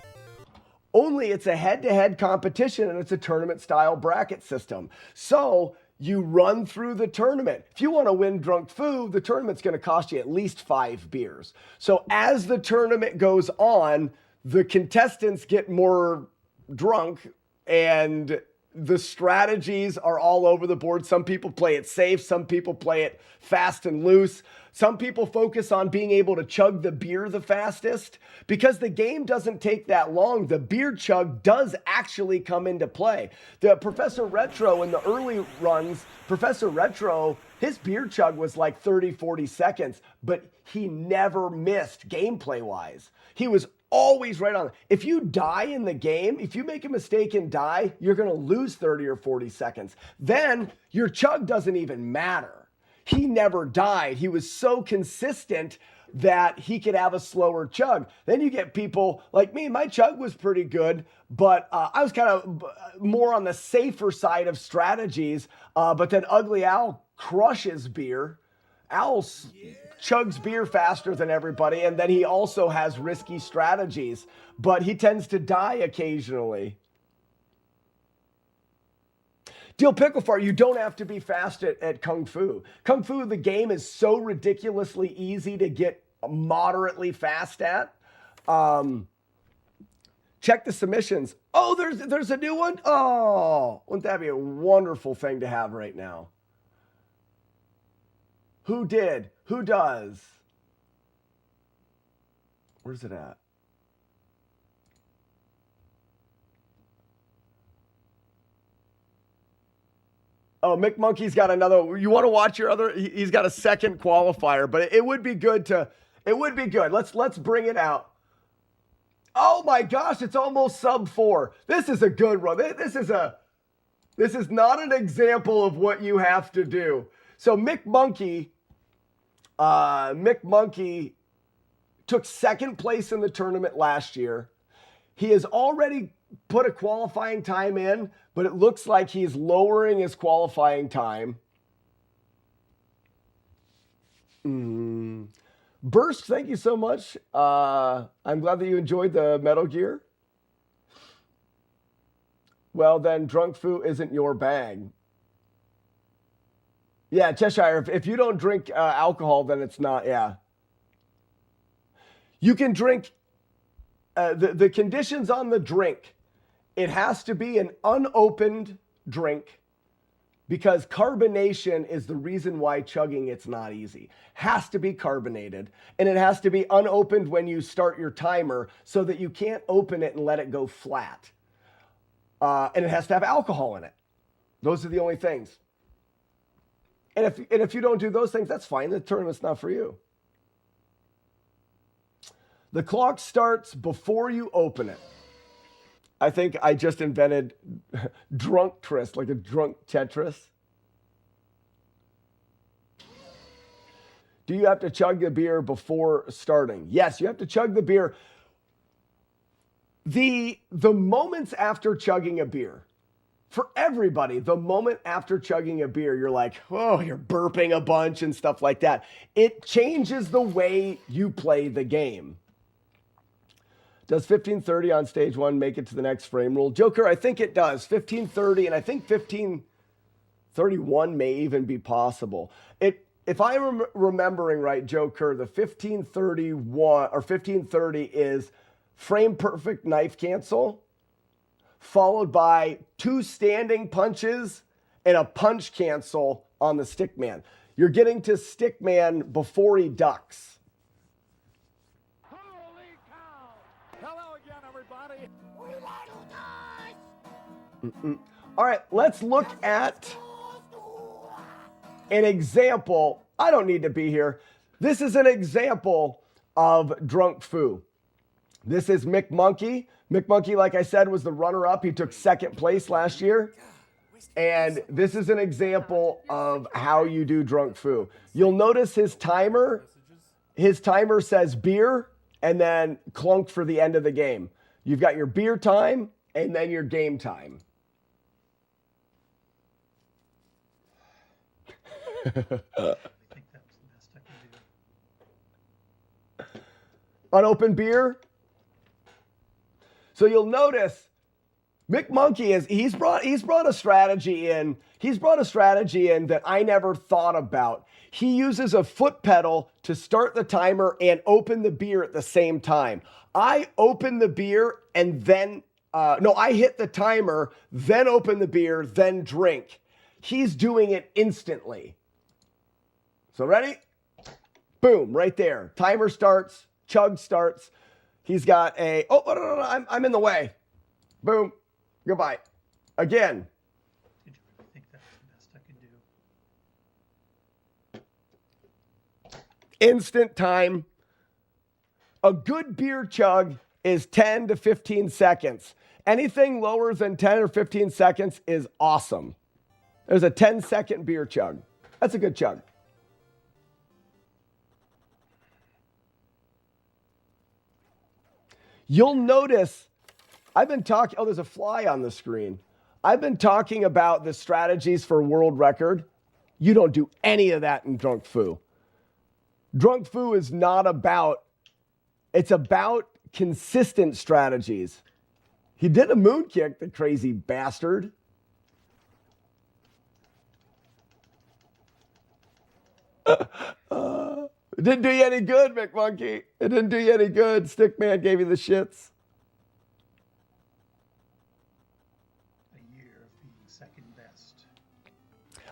Only it's a head-to-head competition and it's a tournament-style bracket system. So you run through the tournament. If you want to win Drunk Foo, the tournament's going to cost you at least 5 beers. So as the tournament goes on, the contestants get more drunk and the strategies are all over the board. Some people play it safe. Some people play it fast and loose. Some people focus on being able to chug the beer the fastest. Because the game doesn't take that long, the beer chug does actually come into play. The Professor Retro in the early runs, Professor Retro, his beer chug was like 30, 40 seconds, but he never missed gameplay-wise. He was always right on. If you die in the game, if you make a mistake and die, you're going to lose 30 or 40 seconds. Then your chug doesn't even matter. He never died. He was so consistent that he could have a slower chug. Then you get people like me. My chug was pretty good, but I was kind of more on the safer side of strategies. But then Ugly Al crushes beer. chugs beer faster than everybody, and then he also has risky strategies, but he tends to die occasionally. Deal Picklefart, you don't have to be fast at Kung Fu. Kung Fu, the game, is so ridiculously easy to get moderately fast at. Check the submissions. Oh, there's a new one? Oh, wouldn't that be a wonderful thing to have right now? Who did? Who does? Where's it at? Oh, Mick Monkey's got another. You want to watch your other? He's got a second qualifier, but it would be good to. It would be good. Let's bring it out. Oh my gosh, it's almost sub 4. This is a good one. This is not an example of what you have to do. So Mick Monkey took second place in the tournament last year. He has already put a qualifying time in, but it looks like he's lowering his qualifying time. Burst, thank you so much. I'm glad that you enjoyed the Metal Gear. Well, then Drunk Fu isn't your bag. Yeah, Cheshire, if you don't drink alcohol, then it's not, yeah. You can drink, the conditions on the drink, it has to be an unopened drink, because carbonation is the reason why chugging it's not easy. Has to be carbonated, and it has to be unopened when you start your timer so that you can't open it and let it go flat. And it has to have alcohol in it. Those are the only things. And if you don't do those things, that's fine. The tournament's not for you. The clock starts before you open it. I think I just invented drunk tris, like a drunk Tetris. Do you have to chug the beer before starting? Yes, you have to chug the beer. The moments after chugging a beer, for everybody, the moment after chugging a beer, you're like, oh, you're burping a bunch and stuff like that. It changes the way you play the game. Does 1530 on stage 1 make it to the next frame rule? Joker, I think it does. 1530, and I think 1531 may even be possible. If I'm remembering right, Joker, the 1531 or 1530 is frame perfect knife cancel, followed by 2 standing punches and a punch cancel on the stickman. You're getting to stickman before he ducks. All right, let's look at an example. I don't need to be here. This is an example of Drunk Fu. This is Mick Monkey. Mick Monkey, like I said, was the runner-up. He took second place last year. And this is an example of how you do Drunk Fu. You'll notice his timer. His timer says beer and then clunk for the end of the game. You've got your beer time and then your game time. Unopened beer. So you'll notice Mick Monkey he's brought a strategy in. He's brought a strategy in that I never thought about. He uses a foot pedal to start the timer and open the beer at the same time. I open the beer and then I hit the timer, then open the beer, then drink. He's doing it instantly. So ready? Boom, right there. Timer starts, chug starts. He's got no, I'm in the way. Boom, goodbye. Again. Did you really think that was the best I could do? Instant time. A good beer chug is 10 to 15 seconds. Anything lower than 10 or 15 seconds is awesome. There's a 10-second beer chug. That's a good chug. You'll notice, I've been talking, there's a fly on the screen. I've been talking about the strategies for world record. You don't do any of that in Drunk Fu. Drunk Fu is not about, it's about consistent strategies. He did a moon kick, the crazy bastard. It didn't do you any good, McMonkey. It didn't do you any good. Stickman gave you the shits. A year of being second best.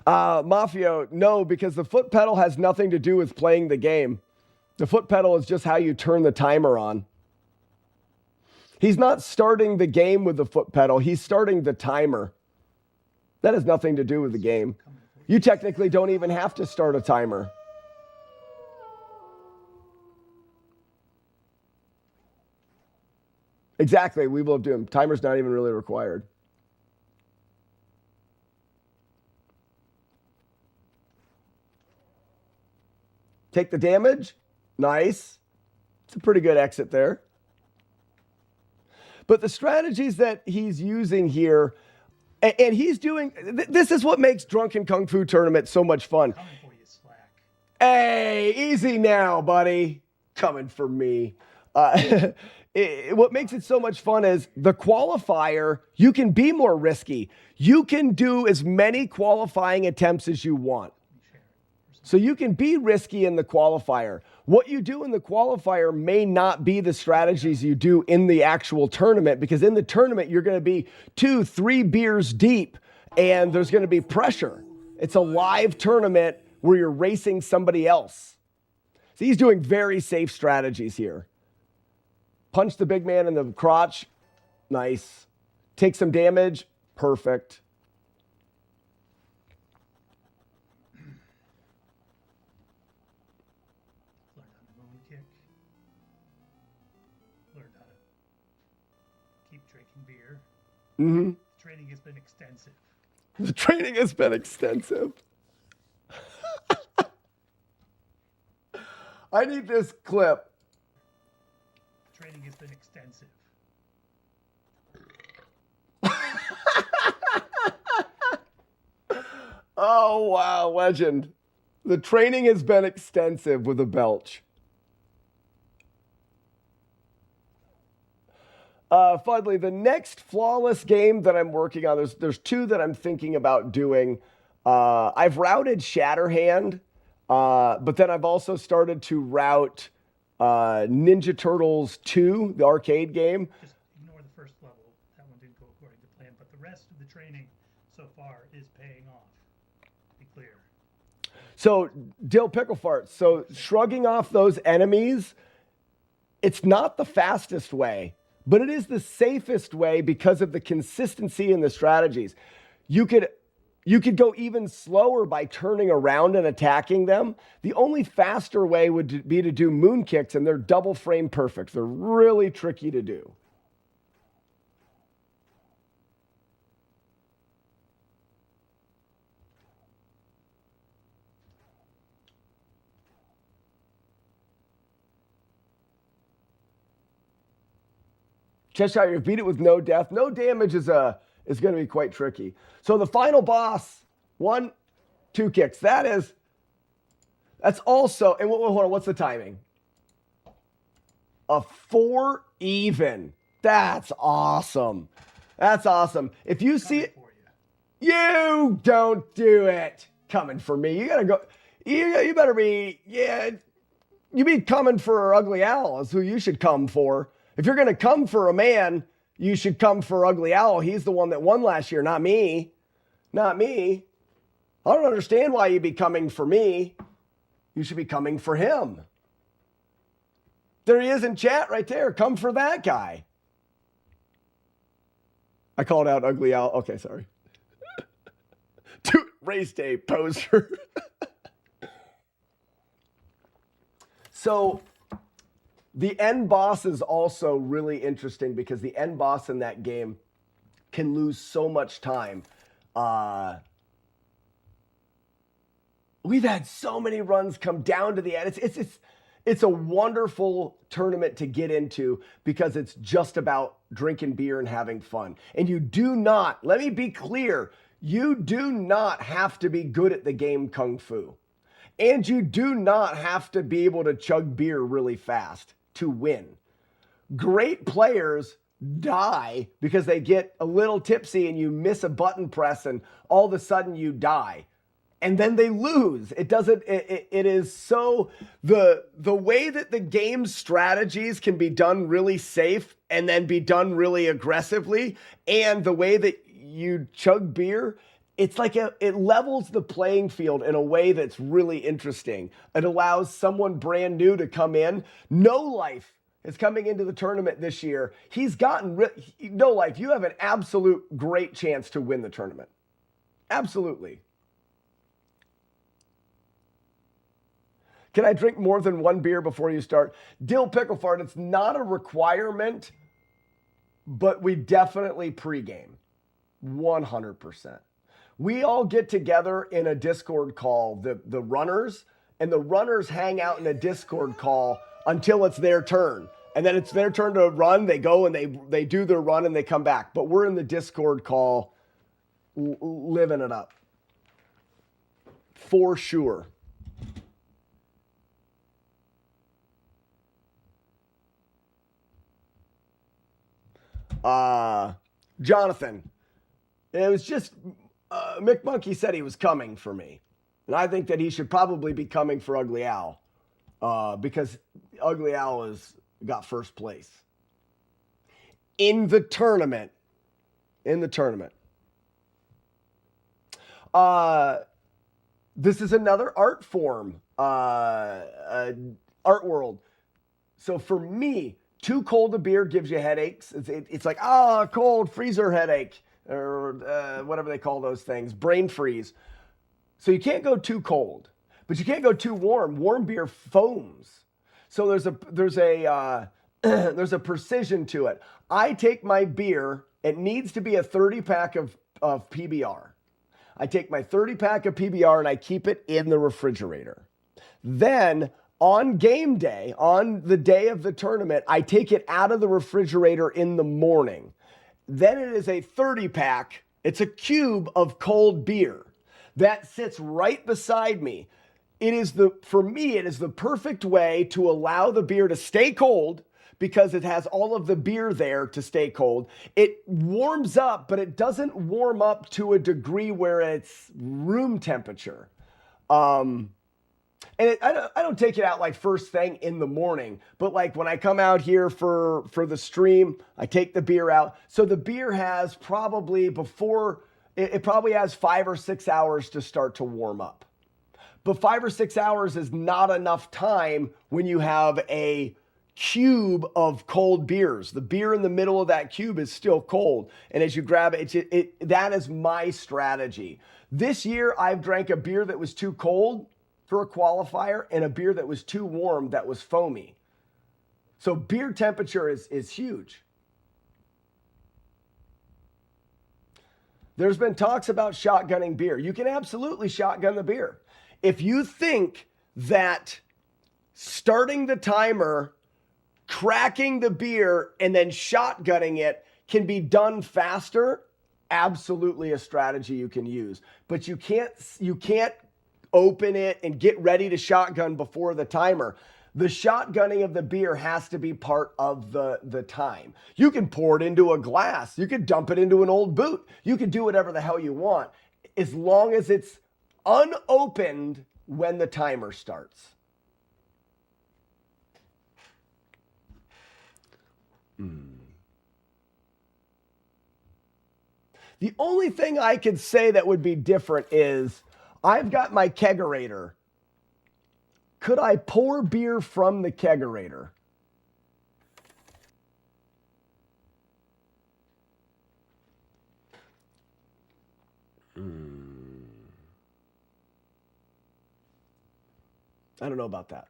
Mafio, no, because the foot pedal has nothing to do with playing the game. The foot pedal is just how you turn the timer on. He's not starting the game with the foot pedal. He's starting the timer. That has nothing to do with the game. You technically don't even have to start a timer. Exactly, we will have doom. Timer's not even really required. Take the damage. Nice. It's a pretty good exit there. But the strategies that he's using here, and he's doing, this is what makes Drunken Kung Fu Tournament so much fun. Coming for you, Slack. Hey, easy now, buddy. Coming for me. What makes it so much fun is the qualifier, you can be more risky. You can do as many qualifying attempts as you want. So you can be risky in the qualifier. What you do in the qualifier may not be the strategies you do in the actual tournament, because in the tournament, you're going to be 2-3 beers deep and there's going to be pressure. It's a live tournament where you're racing somebody else. So he's doing very safe strategies here. Punch the big man in the crotch. Nice. Take some damage. Perfect. Learned how to moon kick. Learned how to keep drinking beer. Mm-hmm. Training has been extensive. The training has been extensive. I need this clip. Training has been extensive. Oh, wow, legend. The training has been extensive with a belch. Fudley, the next flawless game that I'm working on, there's two that I'm thinking about doing. I've routed Shatterhand, but then I've also started to route Ninja Turtles 2, the arcade game. Just ignore the first level. That one didn't go according to plan, but the rest of the training so far is paying off. To be clear. So, Dill Pickle Farts. So, shrugging off those enemies, it's not the fastest way, but it is the safest way because of the consistency in the strategies. You could go even slower by turning around and attacking them. The only faster way would be to do moon kicks, and they're double frame perfect. They're really tricky to do. Cheshire, beat it with no death. No damage is going to be quite tricky. So the final boss, 1, 2 kicks. That's also, and hold on, what's the timing? A 4 even. That's awesome. That's awesome. If you see it, you don't do it. Coming for me. You got to go. You better be, you be coming for Ugly Owl is who you should come for. If you're going to come for a man, you should come for Ugly Owl. He's the one that won last year, not me. Not me. I don't understand why you'd be coming for me. You should be coming for him. There he is in chat right there. Come for that guy. I called out Ugly Owl. Okay, sorry. Dude, race day poser. So the end boss is also really interesting because the end boss in that game can lose so much time. We've had so many runs come down to the end. It's a wonderful tournament to get into because it's just about drinking beer and having fun. And you do not, let me be clear, you do not have to be good at the game Kung Fu. And you do not have to be able to chug beer really fast to win. Great players die because they get a little tipsy and you miss a button press and all of a sudden you die. And then they lose. It is so, the way that the game's strategies can be done really safe and then be done really aggressively, and the way that you chug beer, it's like it levels the playing field in a way that's really interesting. It allows someone brand new to come in. No Life is coming into the tournament this year. He's gotten, No Life, you have an absolute great chance to win the tournament. Absolutely. Can I drink more than one beer before you start? Dill Picklefart, it's not a requirement, but we definitely pregame. 100%. We all get together in a Discord call, the runners, and the runners hang out in a Discord call until it's their turn. And then it's their turn to run. They go and they do their run and they come back. But we're in the Discord call living it up. For sure. Jonathan, it was just, Mick Monkey said he was coming for me. And I think that he should probably be coming for Ugly Al, because Ugly Al has got first place in the tournament. This is another art form, art world. So for me, too cold a beer gives you headaches. It's like, cold, freezer headache, or whatever they call those things, brain freeze. So you can't go too cold, but you can't go too warm. Warm beer foams. So there's a precision to it. I take my beer, it needs to be a 30-pack of PBR. I take my 30-pack of PBR and I keep it in the refrigerator. Then on game day, on the day of the tournament, I take it out of the refrigerator in the morning. Then it is a 30-pack. It's a cube of cold beer that sits right beside me. For me, it is the perfect way to allow the beer to stay cold because it has all of the beer there to stay cold. It warms up, but it doesn't warm up to a degree where it's room temperature. And I don't take it out like first thing in the morning, but like when I come out here for the stream, I take the beer out. So the beer has probably it probably has 5 or 6 hours to start to warm up. But 5 or 6 hours is not enough time when you have a cube of cold beers. The beer in the middle of that cube is still cold. And as you grab it, that is my strategy. This year, I've drank a beer that was too cold for a qualifier and a beer that was too warm that was foamy. So beer temperature is huge. There's been talks about shotgunning beer. You can absolutely shotgun the beer. If you think that starting the timer, cracking the beer, and then shotgunning it can be done faster, absolutely a strategy you can use. But you can't open it and get ready to shotgun before the timer. The shotgunning of the beer has to be part of the time. You can pour it into a glass. You could dump it into an old boot. You could do whatever the hell you want as long as it's unopened when the timer starts. The only thing I could say that would be different is I've got my kegerator. Could I pour beer from the kegerator? I don't know about that.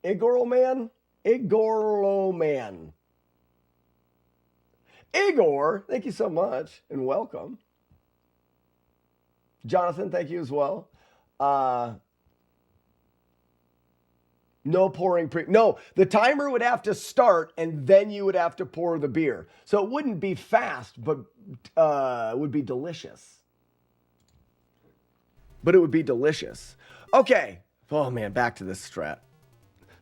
Igor man? Igor, thank you so much and welcome. Jonathan, thank you as well. No pouring no, the timer would have to start and then you would have to pour the beer. So it wouldn't be fast, but it would be delicious. But it would be delicious. Okay. Oh man, back to this strat.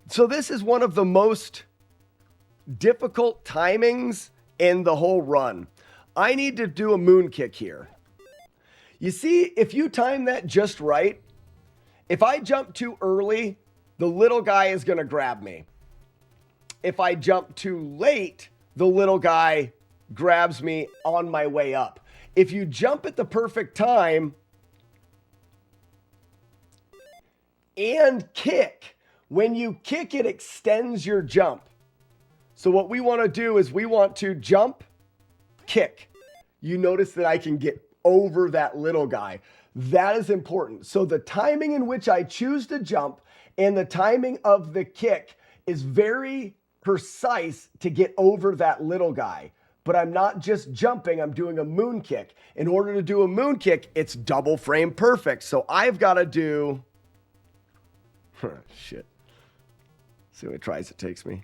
So this is one of the most difficult timings in the whole run. I need to do a moon kick here. You see, if you time that just right, if I jump too early, the little guy is going to grab me. If I jump too late, the little guy grabs me on my way up. If you jump at the perfect time and kick, when you kick, it extends your jump. So what we want to do is we want to jump, kick. You notice that I can get over that little guy. That is important. So the timing in which I choose to jump and the timing of the kick is very precise to get over that little guy. But I'm not just jumping, I'm doing a moon kick. In order to do a moon kick, it's double frame perfect. So I've got to do... shit. See how many tries it takes me.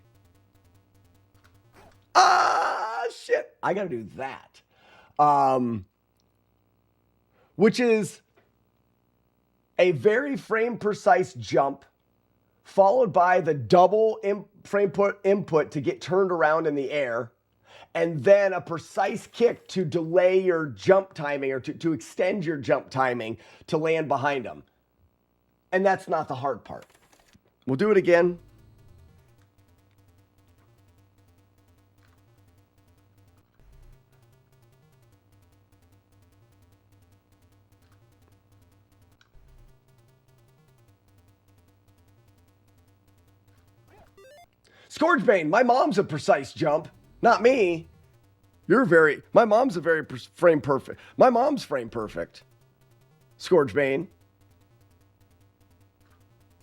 Ah, shit. I got to do that. Which is a very frame precise jump followed by the double frame input to get turned around in the air, and then a precise kick to delay your jump timing or to extend your jump timing to land behind them. And that's not the hard part. We'll do it again. Scourgebane, my mom's a precise jump, not me. My mom's a very frame perfect. My mom's frame perfect. Scourgebane.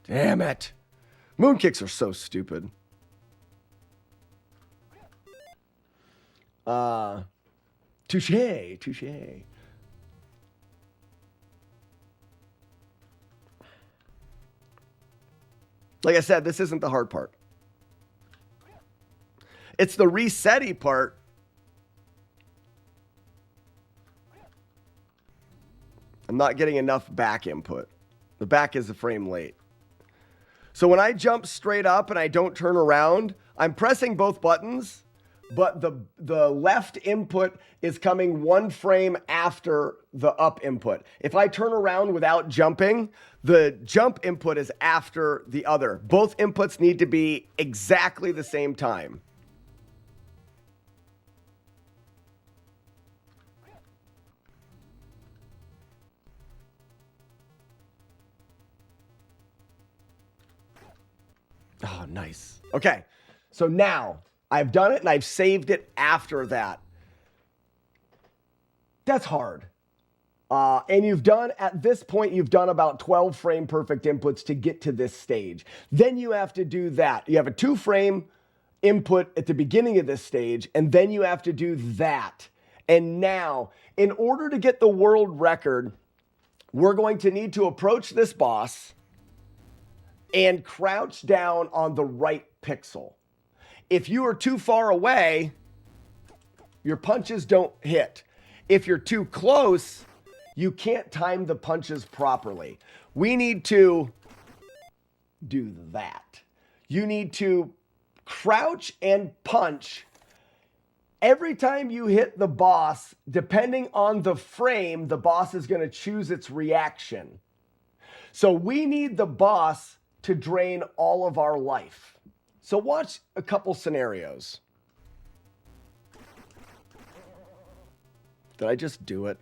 Damn it. Moon kicks are so stupid. Touche. Like I said, this isn't the hard part. It's the resetty part. I'm not getting enough back input. The back is a frame late. So when I jump straight up and I don't turn around, I'm pressing both buttons, but the left input is coming one frame after the up input. If I turn around without jumping, the jump input is after the other. Both inputs need to be exactly the same time. Oh, nice. Okay, so now I've done it and I've saved it after that. That's hard. And at this point, you've done about 12 frame perfect inputs to get to this stage. Then you have to do that. You have a 2 frame input at the beginning of this stage, and then you have to do that. And now, in order to get the world record, we're going to need to approach this boss and crouch down on the right pixel. If you are too far away, your punches don't hit. If you're too close, you can't time the punches properly. We need to do that. You need to crouch and punch. Every time you hit the boss, depending on the frame, the boss is going to choose its reaction. So we need the boss to drain all of our life. So watch a couple scenarios. Did I just do it?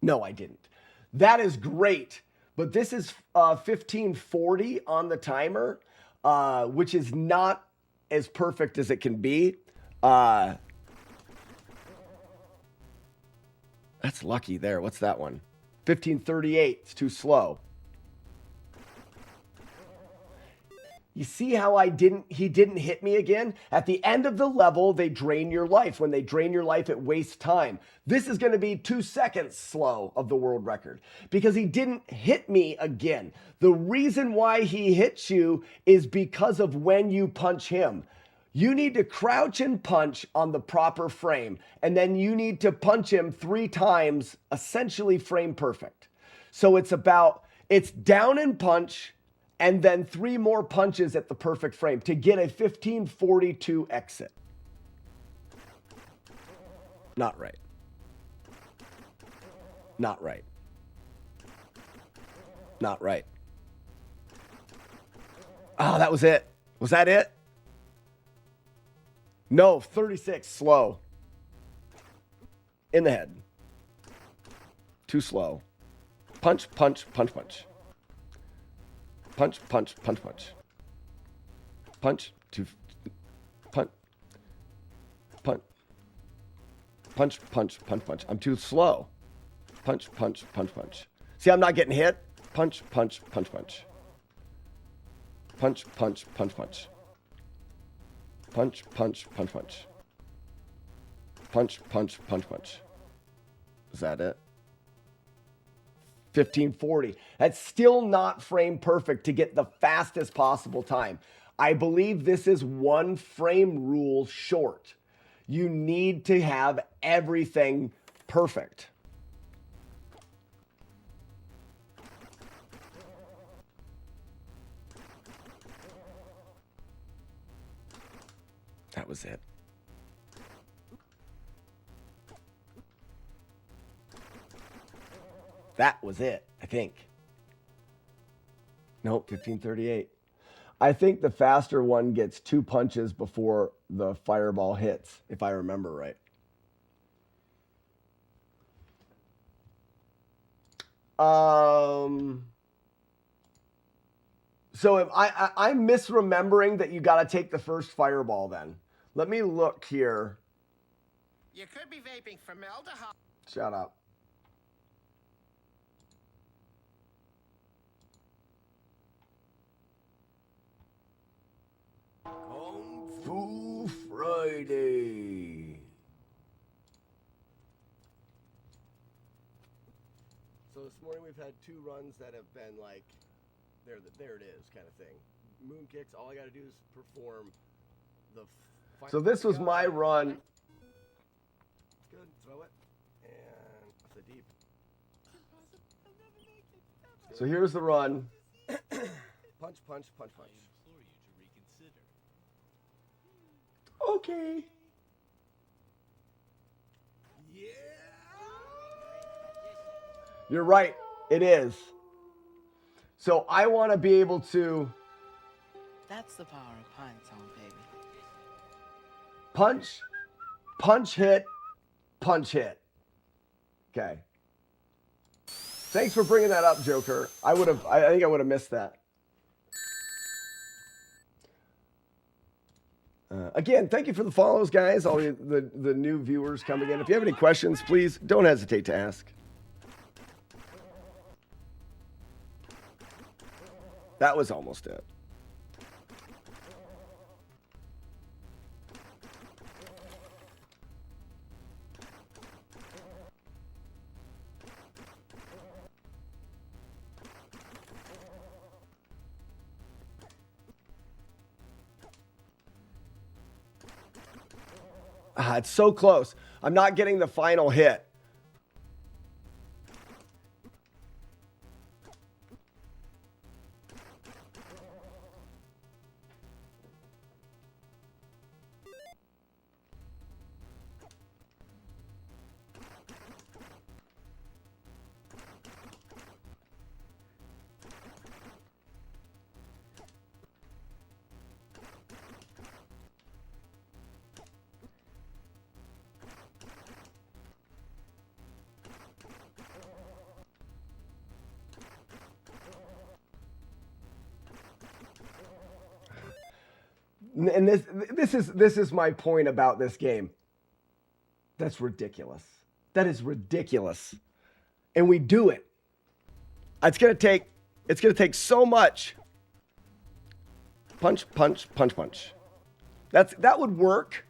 No, I didn't. That is great, but this is 1540 on the timer, which is not as perfect as it can be. That's lucky there. What's that one? 1538. It's too slow. You see how he didn't hit me again? At the end of the level, they drain your life. When they drain your life, it wastes time. This is going to be 2 seconds slow of the world record because he didn't hit me again. The reason why he hits you is because of when you punch him. You need to crouch and punch on the proper frame, and then you need to punch him 3 times, essentially frame perfect. So it's down and punch, and then 3 more punches at the perfect frame to get a 1542 exit. Not right. Not right. Not right. Oh, that was it. Was that it? No, 36, slow. In the head. Too slow. Punch, punch, punch, punch. Punch, punch, punch, punch. Punch, punch. Punch. Punch, punch, punch, punch. I'm too slow. Punch, punch, punch, punch. See, I'm not getting hit. Punch, punch, punch, punch. Punch, punch, punch, punch. Punch, punch, punch, punch. Punch, punch, punch, punch. Is that it? 1540. That's still not frame perfect to get the fastest possible time. I believe this is 1 frame rule short. You need to have everything perfect. That was it. That was it, I think. Nope, 1538. I think the faster one gets 2 punches before the fireball hits, if I remember right. So if I'm misremembering that you got to take the first fireball then. Let me look here. You could be vaping formaldehyde. Shut up. Kung Fu Friday. So this morning we've had 2 runs that have been like, there it is kind of thing. Moon kicks, all I got to do is perform the... So this was my run. Good, throw it. And off the deep. So here's the run. Punch, punch, punch, punch. Okay. Yeah. You're right. It is. So I want to be able to That's the power of Pine Song, baby. punch, punch, hit, punch, hit. Okay. Thanks for bringing that up, Joker. I think I would have missed that. Again, thank you for the follows, guys. All the new viewers coming in. If you have any questions, please don't hesitate to ask. That was almost it. It's so close. I'm not getting the final hit. And this is my point about this game. That's ridiculous. That is ridiculous. And we do it. It's gonna take so much. punch, punch, punch, punch. That would work.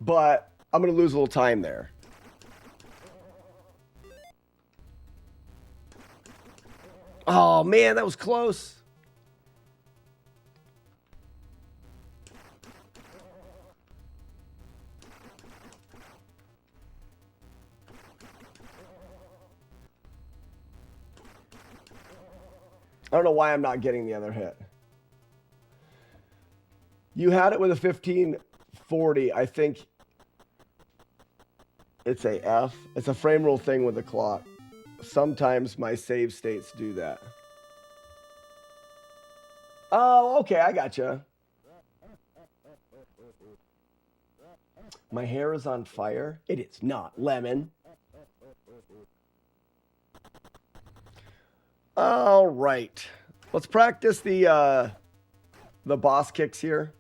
But I'm going to lose a little time there. Oh, man, that was close. I don't know why I'm not getting the other hit. You had it with a 1540. I think it's a F. It's a frame rule thing with the clock. Sometimes my save states do that. Oh, okay, I gotcha. My hair is on fire. It is not lemon. All right. Let's practice the boss kicks here.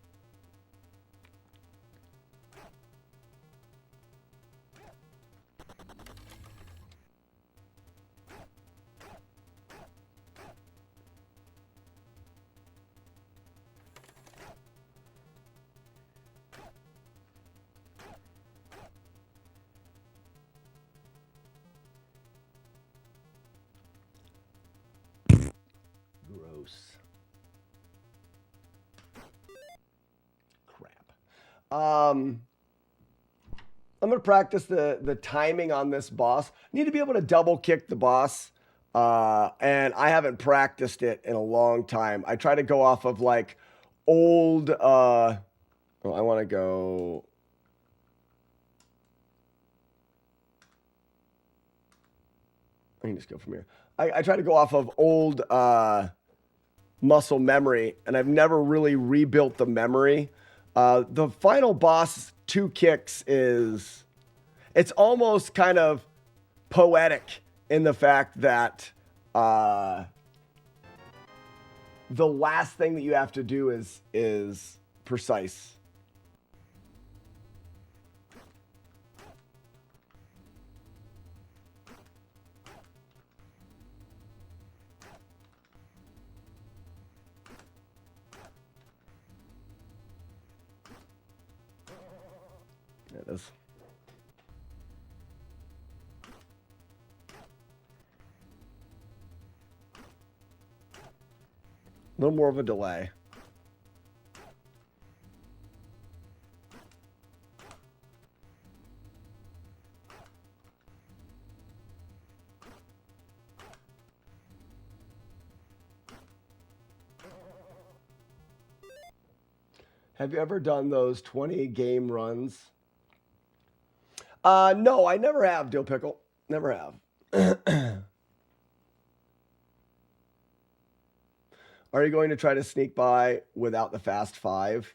Gross. Crap. I'm going to practice the timing on this boss. Need to be able to double kick the boss. And I haven't practiced it in a long time. I try to go off of like old, I want to go. I can just go from here. I try to go off of old muscle memory, and I've never really rebuilt the memory. The final boss 2 kicks it's almost kind of poetic in the fact that the last thing that you have to do is precise. There it is. A little more of a delay. Have you ever done those 20 game runs? No, I never have, Dill Pickle. Never have. Are you going to try to sneak by without the fast 5?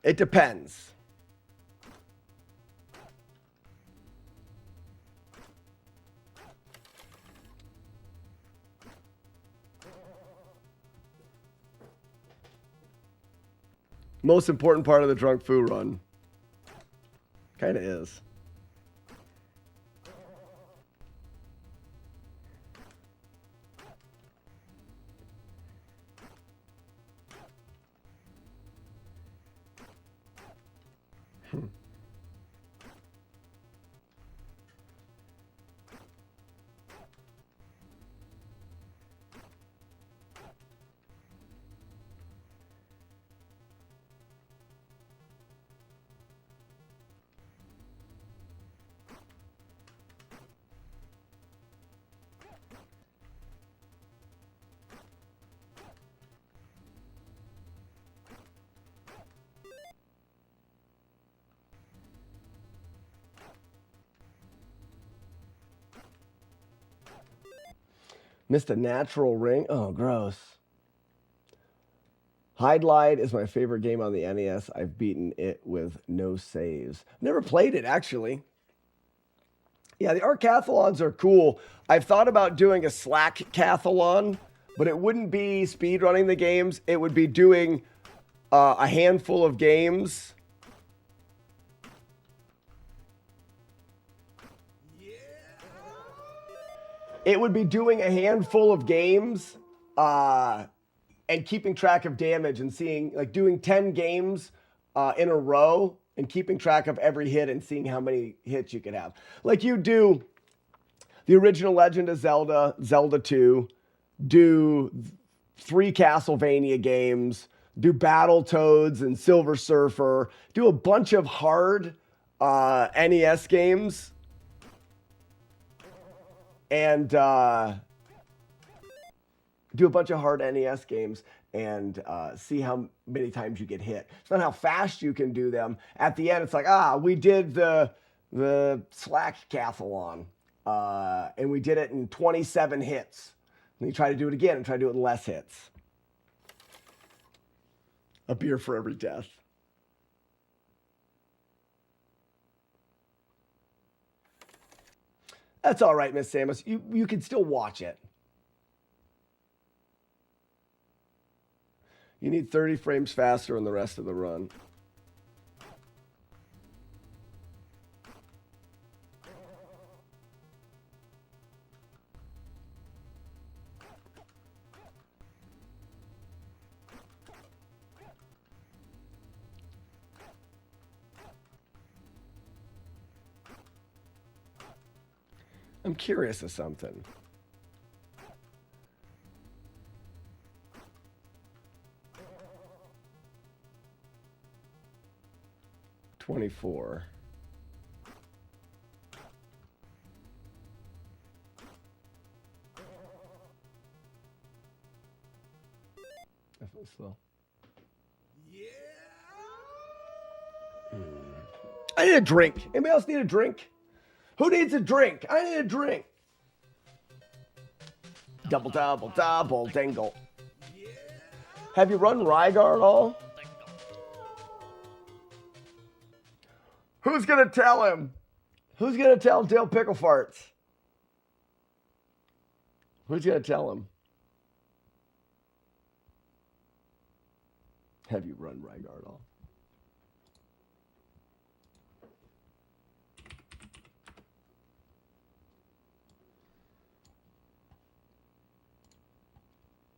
It depends. Most important part of the drunk foo run. Kind of is. Missed a natural ring. Oh, gross. Hide Lied is my favorite game on the NES. I've beaten it with no saves. Never played it, actually. Yeah, the Arcathlons are cool. I've thought about doing a Slack Cathlon, but it wouldn't be speedrunning the games. It would be doing a handful of games. It would be doing a handful of games and keeping track of damage and seeing, like doing 10 games in a row and keeping track of every hit and seeing how many hits you could have. Like you do the original Legend of Zelda, Zelda 2, do 3 Castlevania games, do Battletoads and Silver Surfer, do a bunch of hard NES games, and do a bunch of hard NES games and see how many times you get hit. It's not how fast you can do them. At the end, it's like, we did the Slackathlon, and we did it in 27 hits. And you try to do it again and try to do it in less hits. A beer for every death. That's all right, Miss Samus. You can still watch it. You need 30 frames faster in the rest of the run. I'm curious of something. $24. Definitely slow. Yeah. I need a drink. Anybody else need a drink? Who needs a drink? I need a drink. Double, double, double, dingle. Have you run Rygar at all? Who's going to tell him? Who's going to tell Dale Pickle Farts? Who's going to tell him? Have you run Rygar at all?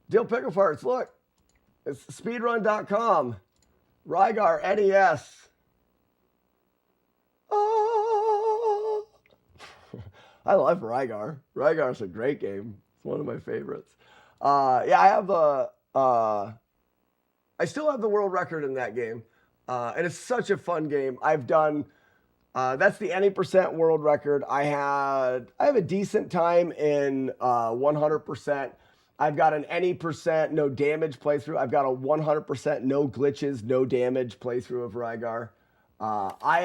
Dale Pickle Farts, look. It's speedrun.com. Rygar NES. Oh. I love Rygar. Rygar's a great game. It's one of my favorites. Yeah, I have I still have the world record in that game. And it's such a fun game. I've done that's the any percent world record. I have a decent time in 100%. I've got an any percent no damage playthrough. I've got a 100% no glitches, no damage playthrough of Rygar. I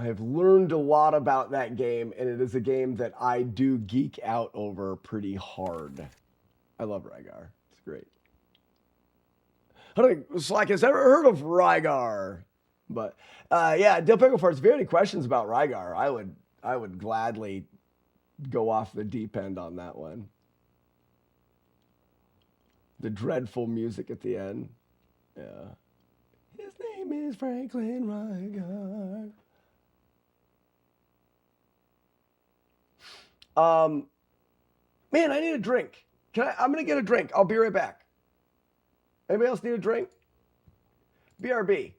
have learned a lot about that game, and it is a game that I do geek out over pretty hard. I love Rygar. It's great. I don't think Slack has ever heard of Rygar. But yeah, Dill Pickle Farts, if you have any questions about Rygar, I would gladly go off the deep end on that one. The dreadful music at the end. Yeah. His name is Franklin Rygar. Man, I need a drink. I'm gonna get a drink. I'll be right back. Anybody else need a drink? BRB.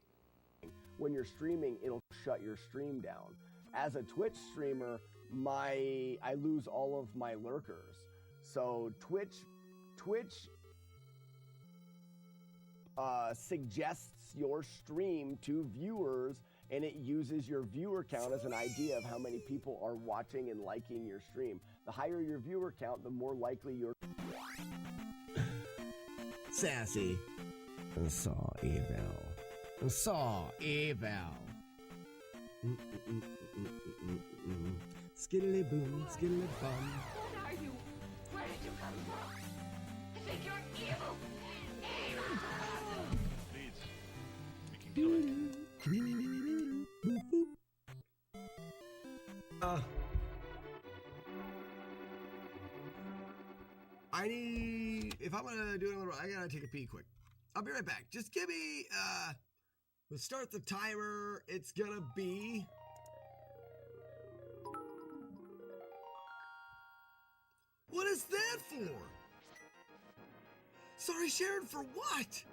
When you're streaming, it'll shut your stream down. As a Twitch streamer, I lose all of my lurkers. So Twitch suggests your stream to viewers, and it uses your viewer count as an idea of how many people are watching and liking your stream. The higher your viewer count, the more likely you're... Sassy. Saw eval. Saw eval. Skiddly boom, skiddly bum. Who are you? Where did you come from? I think you're evil. Please, we can kill it. I need, if I'm gonna do another, I gotta take a pee quick. I'll be right back. Just give me, let's start the timer. It's gonna be that for? Sorry, Sharon, for what?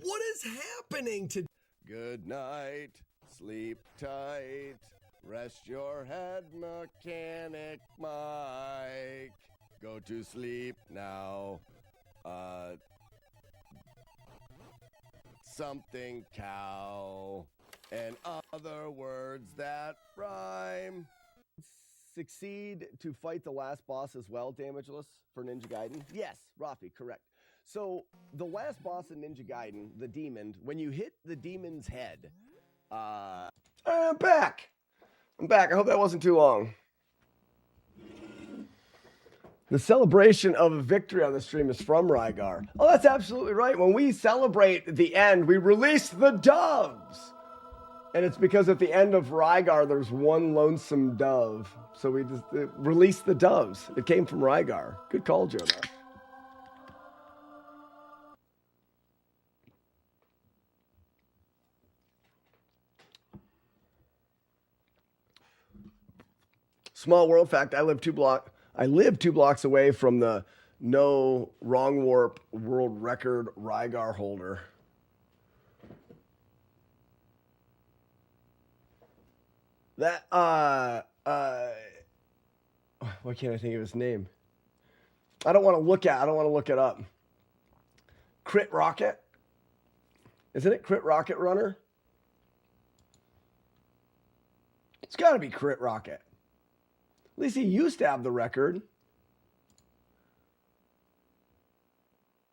What is happening to... Good night, sleep tight, rest your head, Mechanic Mike. Go to sleep now. Something cow, and other words that rhyme. Succeed to fight the last boss as well, Damageless, for Ninja Gaiden? Yes, Rafi, correct. So, the last boss in Ninja Gaiden, the demon, when you hit the demon's head, I'm back! I'm back. I hope that wasn't too long. The celebration of a victory on the stream is from Rygar. Oh, that's absolutely right. When we celebrate the end, we release the doves. And it's because at the end of Rygar, there's one lonesome dove. So we just released the doves. It came from Rygar. Good call, Jonah. Small world fact, I live two blocks away from the no wrong warp world record Rygar holder. That why can't I think of his name? I don't want to look it up. Crit Rocket? Isn't it Crit Rocket Runner? It's got to be Crit Rocket. At least he used to have the record.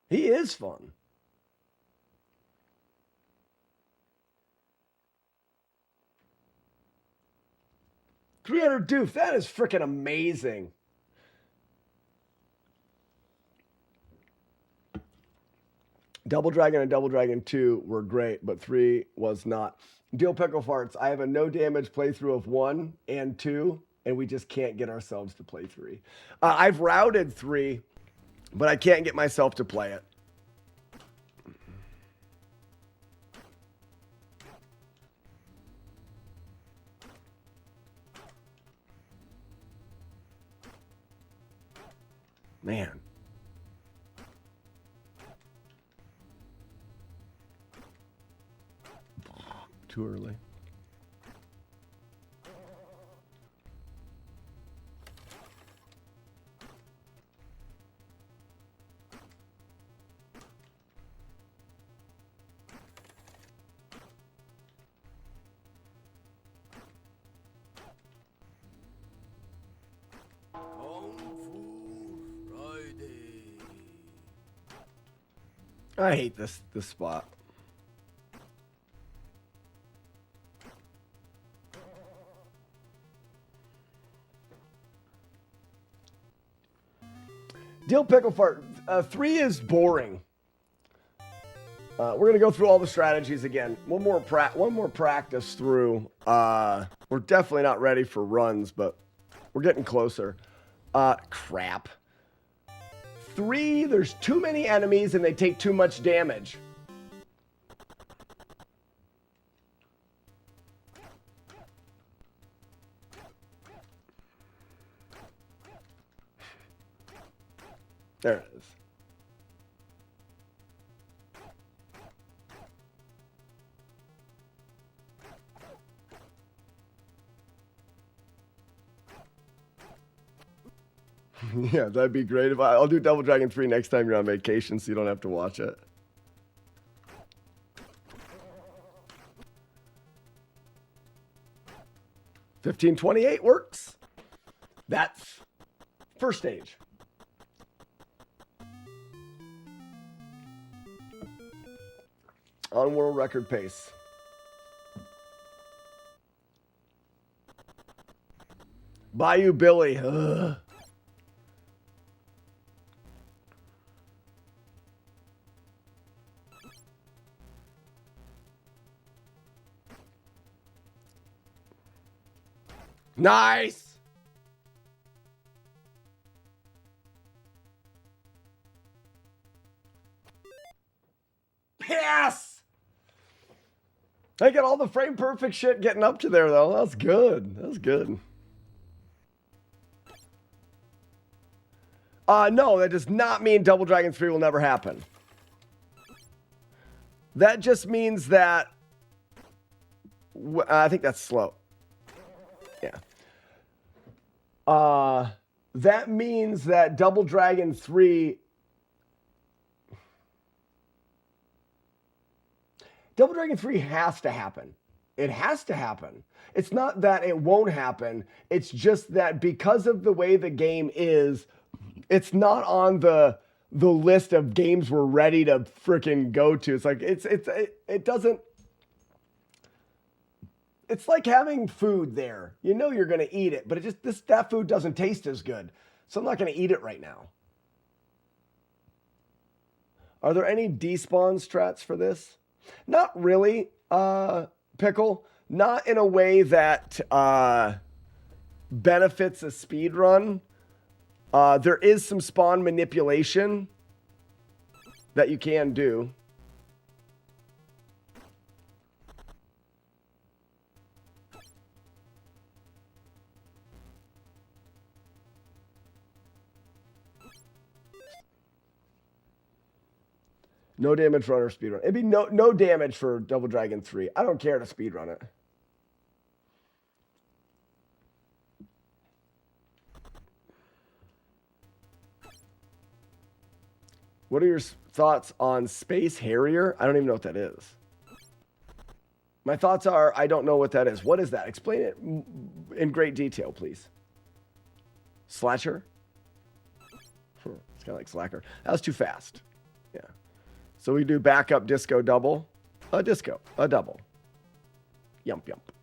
He is fun. $300 doof. That is freaking amazing. Double Dragon and Double Dragon 2 were great, but 3 was not. Deal Pickle Farts. I have a no damage playthrough of 1 and 2. And we just can't get ourselves to play 3. I've routed 3, but I can't get myself to play it. Man. Too early. I hate this spot. Deal Pickle Fart. 3 is boring. We're gonna go through all the strategies again. One more practice through. We're definitely not ready for runs, but we're getting closer. Crap. 3, there's too many enemies and they take too much damage. There it is. Yeah, that'd be great. I'll do Double Dragon 3 next time you're on vacation so you don't have to watch it. $15.28 works. That's first stage. On world record pace. Bayou Billy. Ugh. Nice. Pass. I got all the frame perfect shit getting up to there, though. That's good. That's good. No, that does not mean Double Dragon 3 will never happen. That just means that... I think that's slow. Yeah. That means that Double Dragon 3... Double Dragon 3 has to happen. It has to happen. It's not that it won't happen. It's just that because of the way the game is, it's not on the list of games we're ready to freaking go to. It's like it doesn't. It's like having food there. You know you're gonna eat it, but that food doesn't taste as good. So I'm not gonna eat it right now. Are there any despawn strats for this? Not really, Pickle. Not in a way that benefits a speed run. There is some spawn manipulation that you can do. No damage runner speedrun. It'd be no damage for Double Dragon 3. I don't care to speedrun it. What are your thoughts on Space Harrier? I don't even know what that is. My thoughts are, I don't know what that is. What is that? Explain it in great detail, please. Slasher? It's kind of like Slacker. That was too fast. Yeah. So we do backup disco double. A disco. A double. Yump, yump.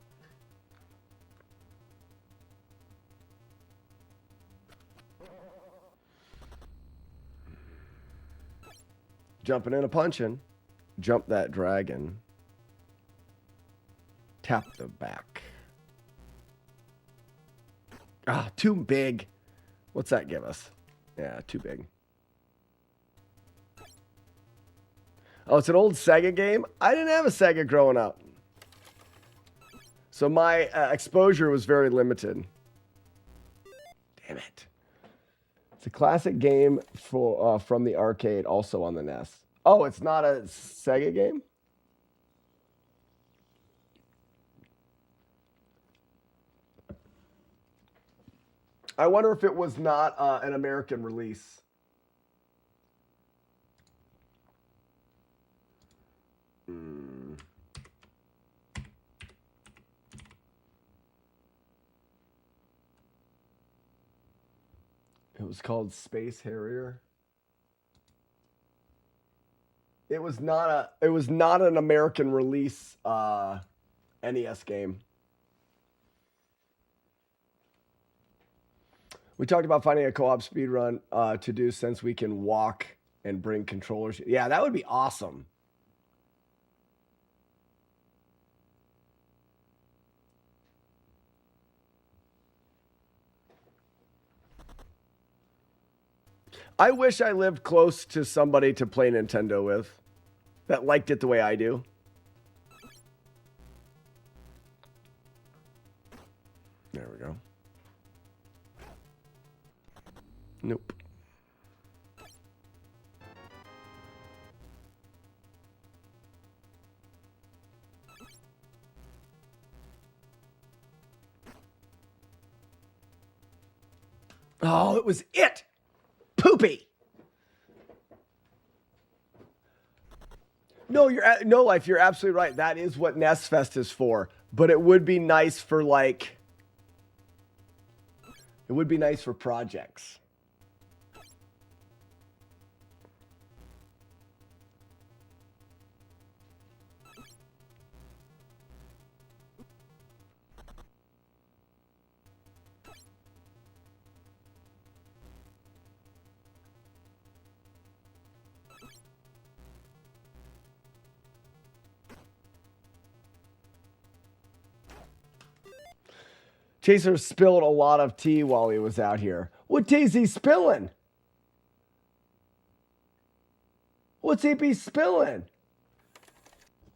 Jumping in a punching. Jump that dragon. Tap the back. Ah, too big. What's that give us? Yeah, too big. Oh, it's an old Sega game? I didn't have a Sega growing up. So my exposure was very limited. Damn it. It's a classic game from the arcade, also on the NES. Oh, it's not a Sega game? I wonder if it was not an American release. It was called Space Harrier. It was not an American release NES game. We talked about finding a co-op speedrun to do since we can walk and bring controllers. Yeah, that would be awesome. I wish I lived close to somebody to play Nintendo with that liked it the way I do. There we go. Nope. Oh, it was it. Poopy. No, no, Life, you're absolutely right. That is what NES Fest is for. But it would be nice for it would be nice for projects. Chaser spilled a lot of tea while he was out here. What tea is he spilling? What's he be spilling?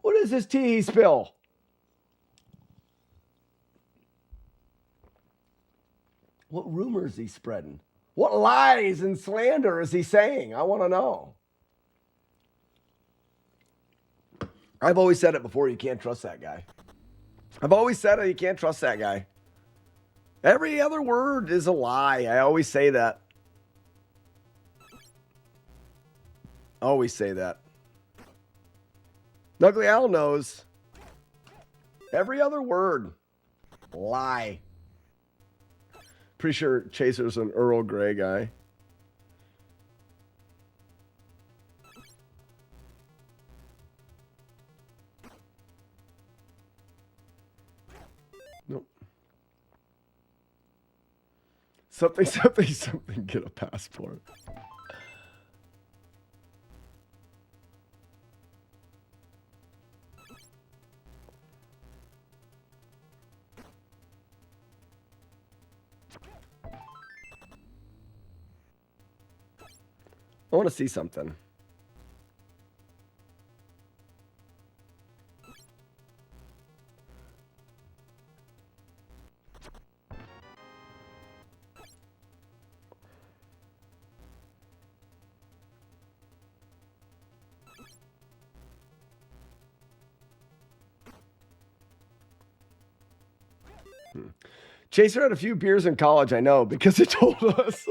What is this tea he spill? What rumor is he spreading? What lies and slander is he saying? I want to know. I've always said it before. You can't trust that guy. I've always said it. You can't trust that guy. Every other word is a lie. I always say that. Always say that. Ugly Al knows. Every other word. Lie. Pretty sure Chaser's an Earl Grey guy. Nope. Something, get a passport. I want to see something. Chaser had a few beers in college, I know, because he told us.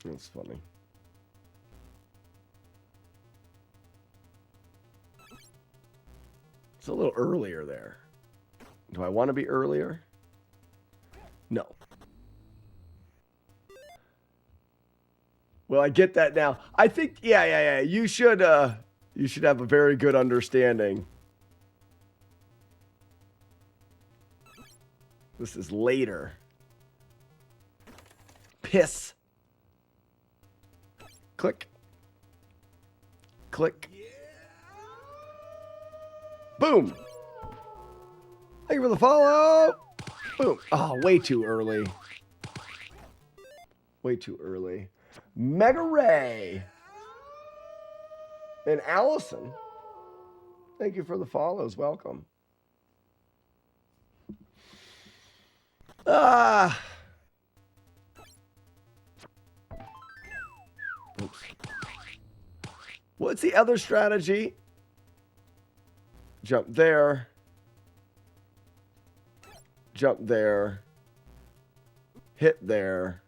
That's funny. It's a little earlier there. Do I want to be earlier? No. Well, I get that now. I think, yeah. You should have a very good understanding. This is later. Piss. Click. Click. Boom. Thank you for the follow. Boom. Oh, way too early. Way too early. Mega Ray. And Allison. Thank you for the follows. Welcome. Oops. What's the other strategy? Jump there. Jump there. Hit there.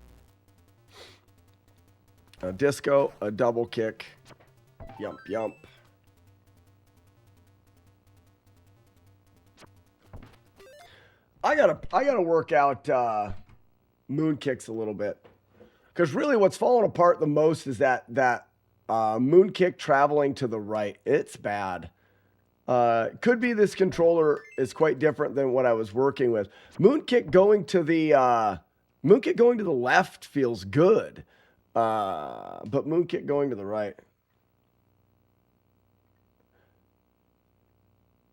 A disco, a double kick. Yump, yump. I gotta work out moon kicks a little bit. Because really what's falling apart the most is that moon kick traveling to the right. It's bad. Could be this controller is quite different than what I was working with. Moon kick going to the left feels good. But moon kick going to the right.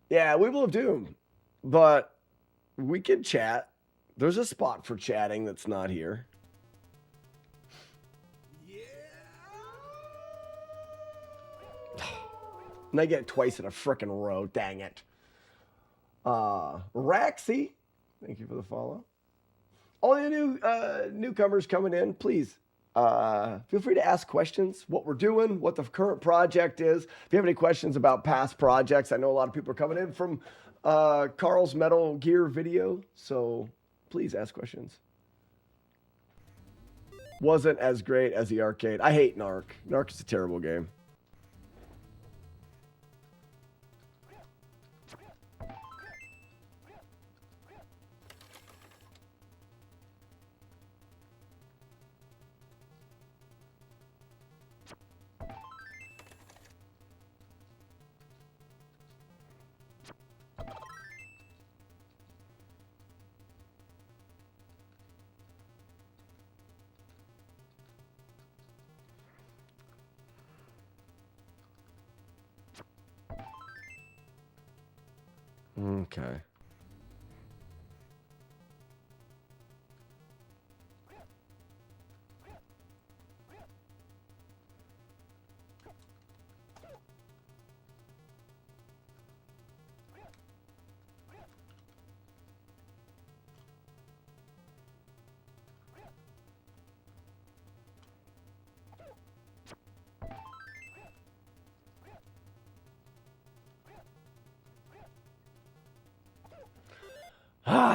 Yeah, we will have Doom. But we can chat. There's a spot for chatting that's not here. And I get it twice in a frickin' row. Dang it. Raxy, thank you for the follow. All the new newcomers coming in, please feel free to ask questions. What we're doing, what the current project is. If you have any questions about past projects, I know a lot of people are coming in from Carl's Metal Gear video, so please ask questions. Wasn't as great as the arcade. I hate Narc. Narc is a terrible game. Okay.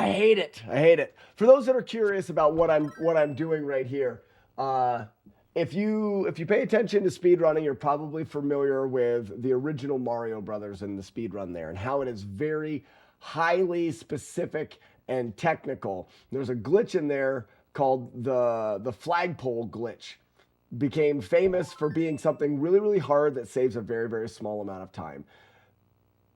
I hate it. I hate it. For those that are curious about what I'm doing right here, if you pay attention to speedrunning, you're probably familiar with the original Mario Brothers and the speedrun there and how it is very highly specific and technical. There's a glitch in there called the flagpole glitch. Became famous for being something really, really hard that saves a very, very small amount of time.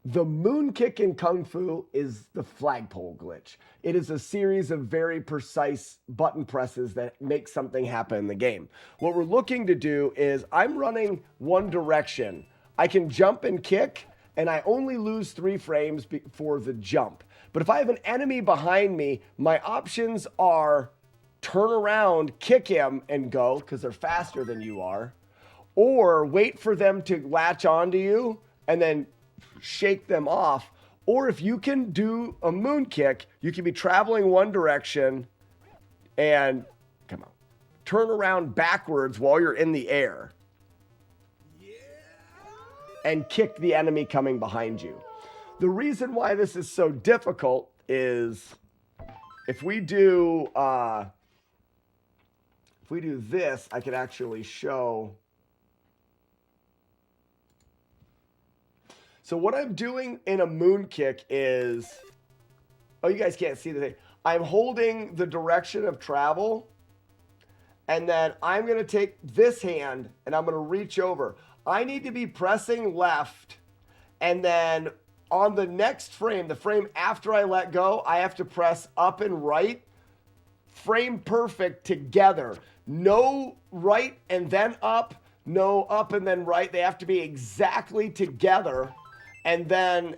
The moon kick in Kung Fu is the flagpole glitch. It is a series of very precise button presses that make something happen in the game. What we're looking to do is I'm running one direction. I can jump and kick, and I only lose 3 frames for the jump. But if I have an enemy behind me, my options are turn around, kick him, and go, because they're faster than you are, or wait for them to latch onto you and then shake them off. Or if you can do a moon kick, you can be traveling one direction and turn around backwards while you're in the air and kick the enemy coming behind you. The reason why this is so difficult is if we do this, I could actually show. So what I'm doing in a moon kick is, oh, you guys can't see the thing. I'm holding the direction of travel, and then I'm going to take this hand, and I'm going to reach over. I need to be pressing left, and then on the next frame, the frame after I let go, I have to press up and right, frame perfect together. No right and then up, no up and then right. They have to be exactly together. And then,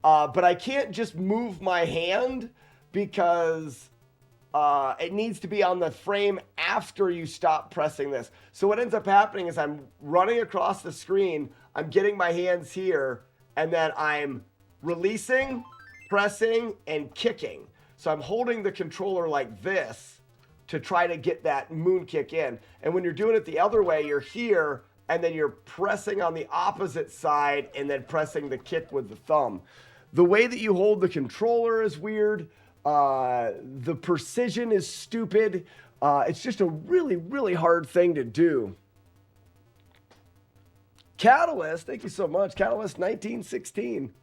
but I can't just move my hand because it needs to be on the frame after you stop pressing this. So what ends up happening is I'm running across the screen, I'm getting my hands here, and then I'm releasing, pressing, and kicking. So I'm holding the controller like this to try to get that moon kick in. And when you're doing it the other way, you're here, and then you're pressing on the opposite side and then pressing the kick with the thumb. The way that you hold the controller is weird. The precision is stupid. It's just a really, really hard thing to do. Catalyst, thank you so much. Catalyst 1916.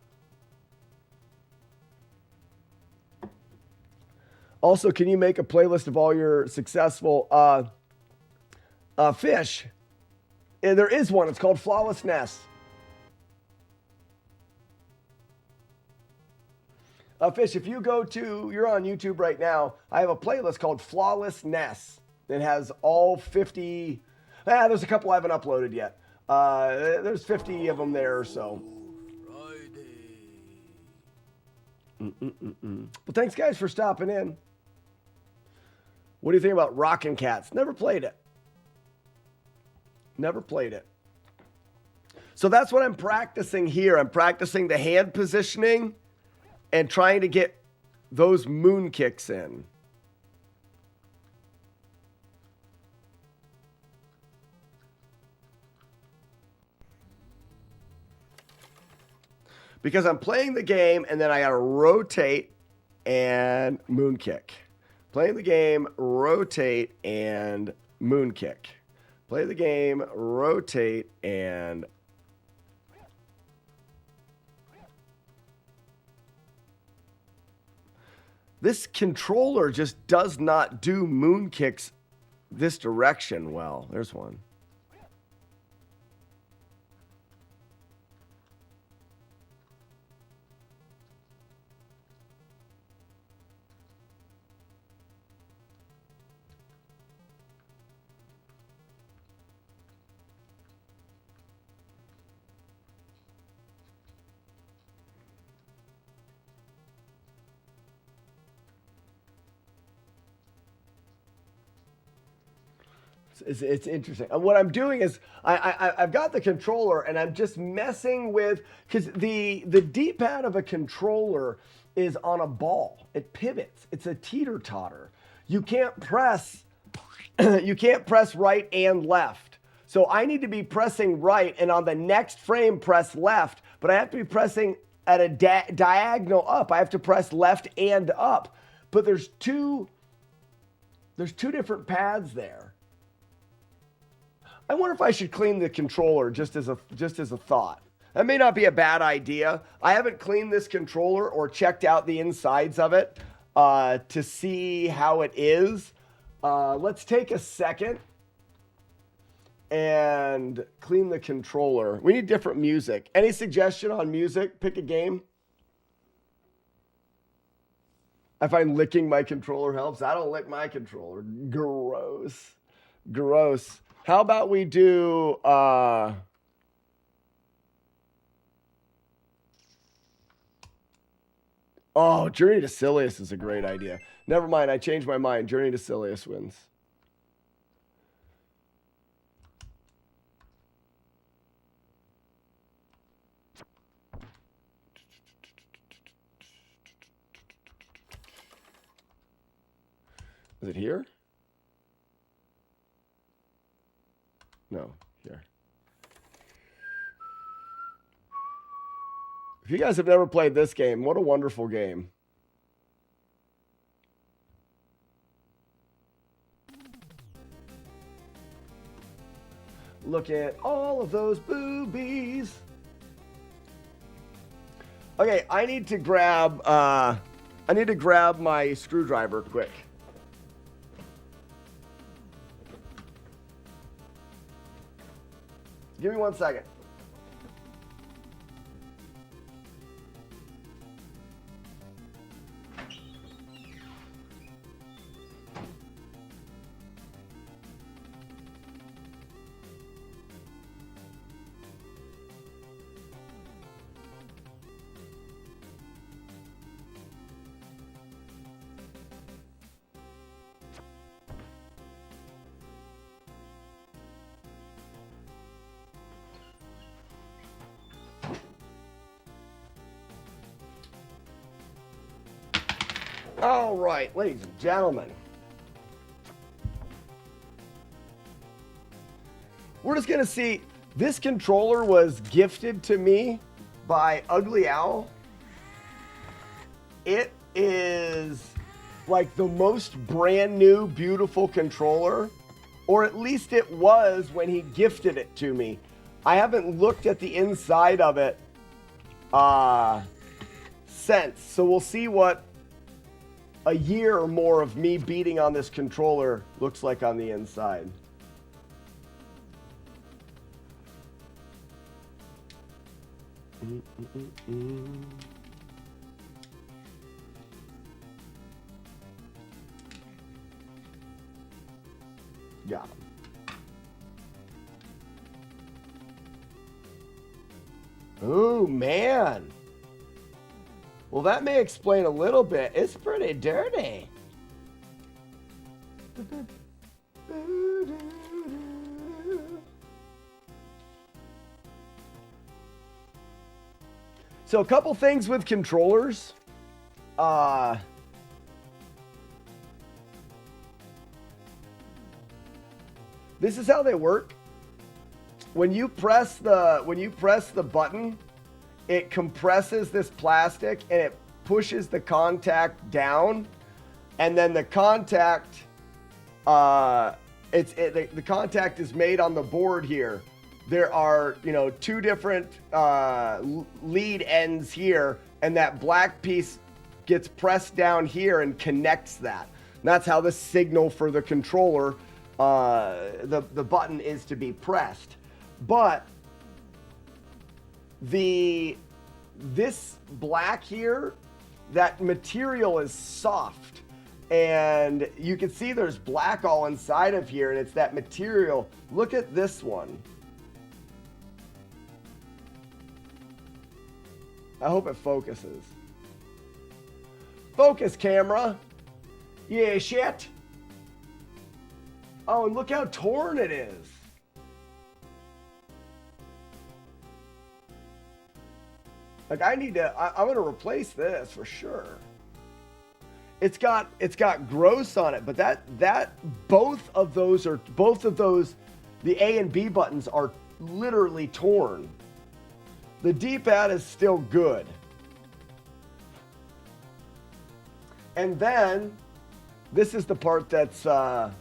Also, can you make a playlist of all your successful fish? There is one. It's called FlawlessNES. Fish, if you go to, you're on YouTube right now, I have a playlist called FlawlessNES. It has all 50, there's a couple I haven't uploaded yet. There's 50 of them there or so. Well, thanks guys for stopping in. What do you think about Rockin' Cats? Never played it. Never played it. So that's what I'm practicing here. I'm practicing the hand positioning and trying to get those moon kicks in. Because I'm playing the game and then I gotta rotate and moon kick. Playing the game, rotate and moon kick. Play the game, rotate and this controller just does not do moon kicks this direction well. There's one. It's interesting. And what I'm doing is I've got the controller and I'm just messing with, because the D-pad of a controller is on a ball. It pivots. It's a teeter-totter. You can't press right and left. So I need to be pressing right and on the next frame press left, but I have to be pressing at a diagonal up. I have to press left and up. But there's two different paths there. I wonder if I should clean the controller just as a thought. That may not be a bad idea. I haven't cleaned this controller or checked out the insides of it to see how it is. Let's take a second and clean the controller. We need different music. Any suggestion on music? Pick a game. I find licking my controller helps. I don't lick my controller. Gross. Gross. How about we do... Oh, Journey to Silius is a great idea. Never mind, I changed my mind. Journey to Silius wins. Is it here? No, here. If you guys have never played this game, what a wonderful game. Look at all of those boobies. Okay, I need to grab my screwdriver quick. Give me 1 second. All right, ladies and gentlemen. We're just going to see, this controller was gifted to me by Ugly Owl. It is like the most brand new, beautiful controller, or at least it was when he gifted it to me. I haven't looked at the inside of it since, so we'll see what a year or more of me beating on this controller looks like on the inside. Got him. Oh, man. Well, that may explain a little bit. It's pretty dirty. So a couple things with controllers. This is how they work. When you press the button, it compresses this plastic and it pushes the contact down, and then the contact, the contact is made on the board here. There are, two different lead ends here, and that black piece gets pressed down here and connects that. And that's how the signal for the controller, the button is to be pressed. But this black here, that material is soft, and you can see there's black all inside of here, and it's that material. Look at this one. I hope it focuses. Focus, camera. Yeah, shit. Oh, and look how torn it is. Like, I'm going to replace this for sure. It's got gross on it, but both of those, the A and B buttons are literally torn. The D-pad is still good. And then, this is the part that's good.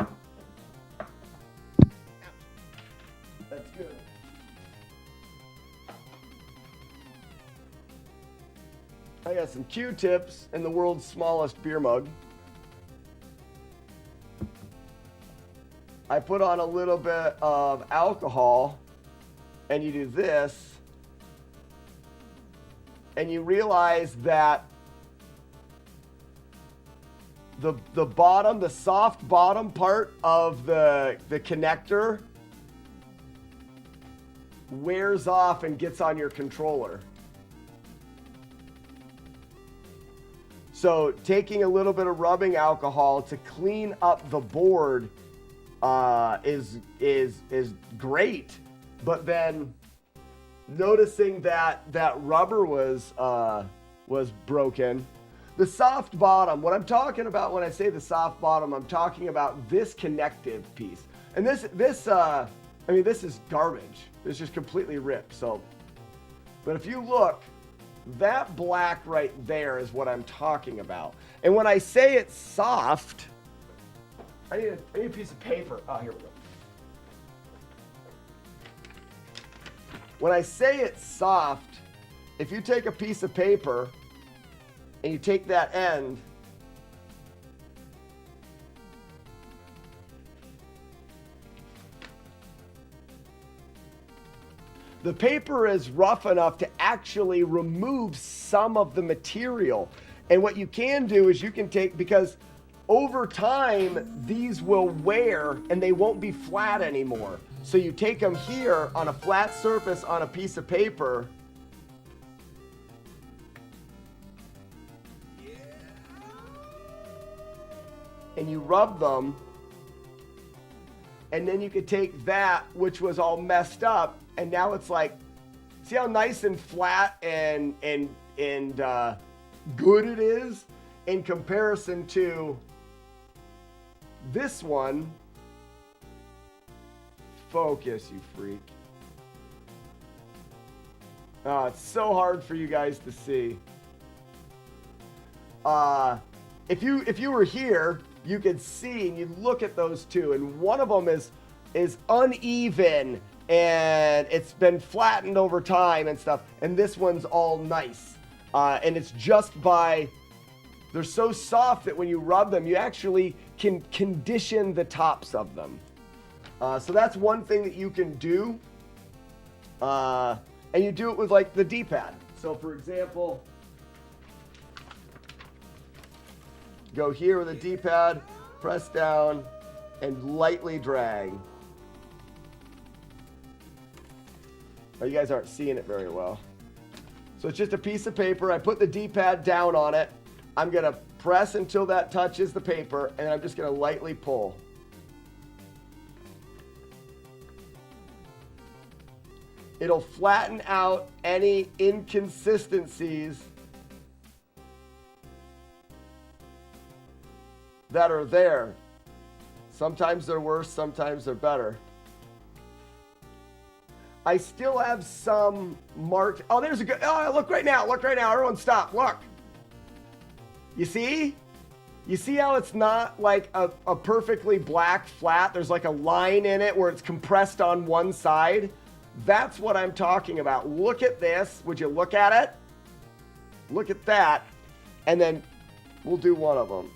I got some Q-tips in the world's smallest beer mug. I put on a little bit of alcohol, and you do this, and you realize that the bottom, the soft bottom part of the connector wears off and gets on your controller. So taking a little bit of rubbing alcohol to clean up the board is great, but then noticing that rubber was broken. The soft bottom, what I'm talking about when I say the soft bottom, I'm talking about this connective piece. And this is garbage. It's just completely ripped. So, but if you look, that black right there is what I'm talking about. And when I say it's soft, I need a piece of paper. Oh, here we go. When I say it's soft, if you take a piece of paper and you take that end, the paper is rough enough to actually remove some of the material. And what you can do is you can take, because over time, these will wear and they won't be flat anymore. So you take them here on a flat surface on a piece of paper. And you rub them. And then you could take that, which was all messed up, and now it's like, see how nice and flat and good it is in comparison to this one. Focus, you freak. Oh, it's so hard for you guys to see. If you were here, you could see and you look at those two, and one of them is uneven and it's been flattened over time and stuff, and this one's all nice, and it's just by, they're so soft that when you rub them, you actually can condition the tops of them. So that's one thing that you can do, and you do it with like the D-pad. So for example, go here with a D-pad, press down, and lightly drag. Oh, you guys aren't seeing it very well. So it's just a piece of paper. I put the D-pad down on it. I'm going to press until that touches the paper, and I'm just going to lightly pull. It'll flatten out any inconsistencies that are there. Sometimes they're worse, sometimes they're better. I still have some marked. Oh, there's a good. Oh, look right now. Look right now. Everyone stop. Look. You see? You see how it's not like a perfectly black flat? There's like a line in it where it's compressed on one side. That's what I'm talking about. Look at this. Would you look at it? Look at that. And then we'll do one of them.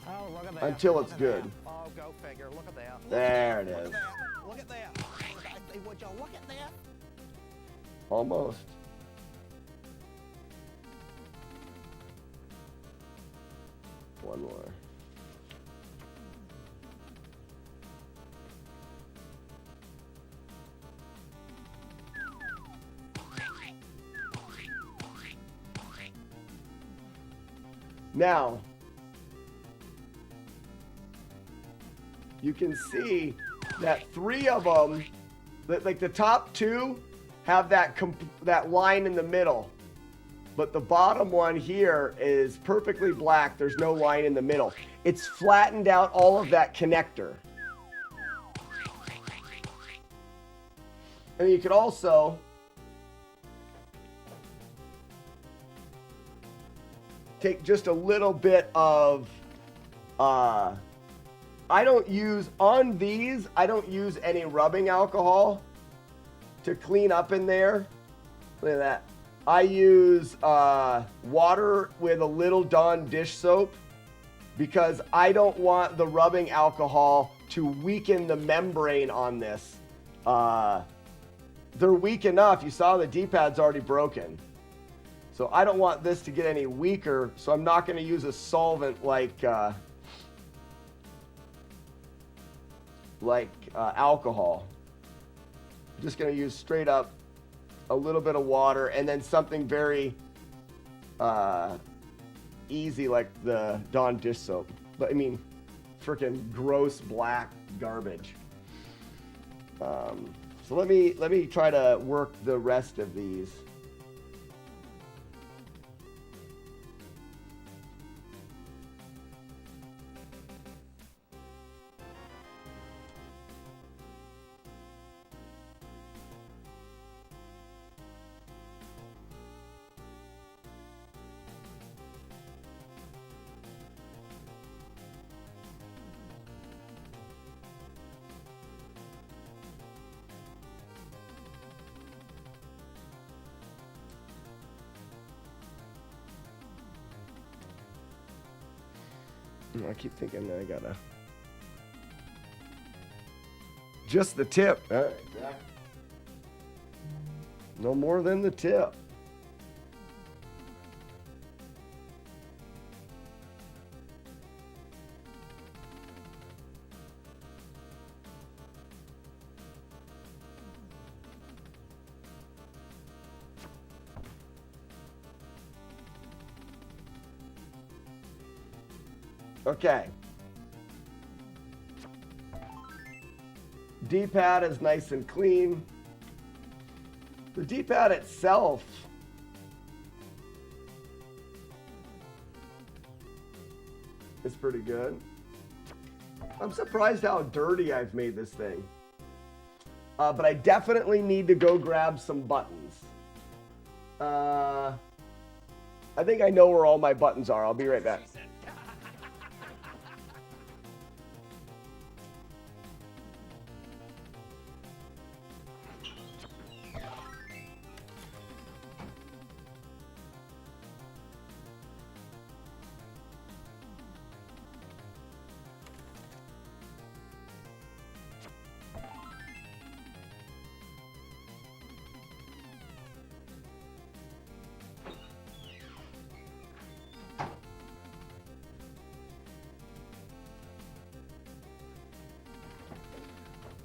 Oh, look at that. Until it's good. Oh, go figure. Look at that. There it is. Look at that. Would you look at that? Almost. One more. Now, you can see that three of them, like the top two, have that line in the middle. But the bottom one here is perfectly black. There's no line in the middle. It's flattened out all of that connector. And you could also take just a little bit of, I don't use, on these, I don't use any rubbing alcohol to clean up in there. Look at that. I use water with a little Dawn dish soap because I don't want the rubbing alcohol to weaken the membrane on this. They're weak enough. You saw the D-pad's already broken. So I don't want this to get any weaker, so I'm not going to use a solvent like alcohol. I'm just going to use straight up a little bit of water and then something very easy like the Dawn dish soap. But I mean, freaking gross black garbage. So let me try to work the rest of these. I keep thinking I gotta. Just the tip. All right, exactly. No more than the tip. Okay. D-pad is nice and clean. The D-pad itself is pretty good. I'm surprised how dirty I've made this thing. But I definitely need to go grab some buttons. I think I know where all my buttons are. I'll be right back.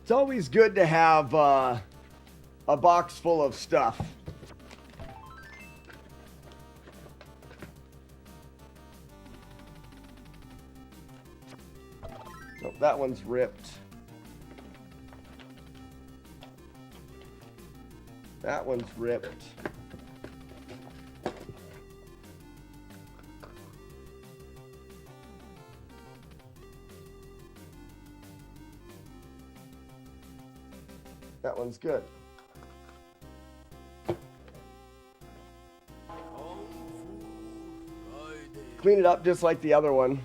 It's always good to have a box full of stuff. Oh, that one's ripped. That one's ripped. That one's good. Clean it up just like the other one.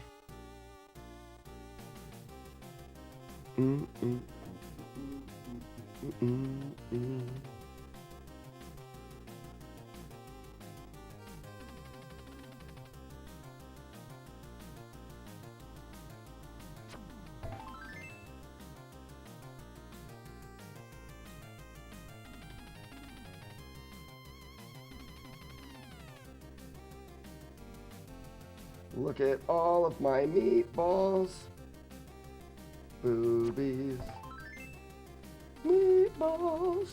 Look at all of my meatballs. Boobies. Meatballs.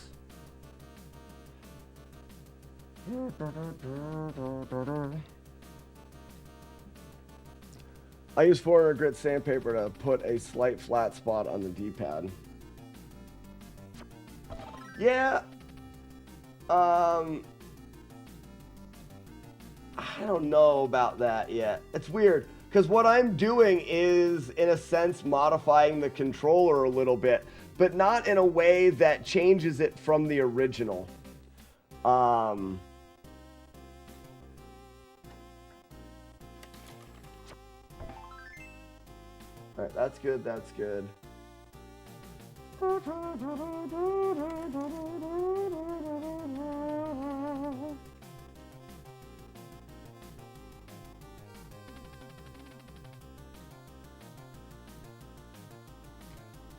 I use 400 grit sandpaper to put a slight flat spot on the D-pad. Yeah. I don't know about that yet. It's weird because what I'm doing is, in a sense, modifying the controller a little bit, but not in a way that changes it from the original. All right, that's good. That's good.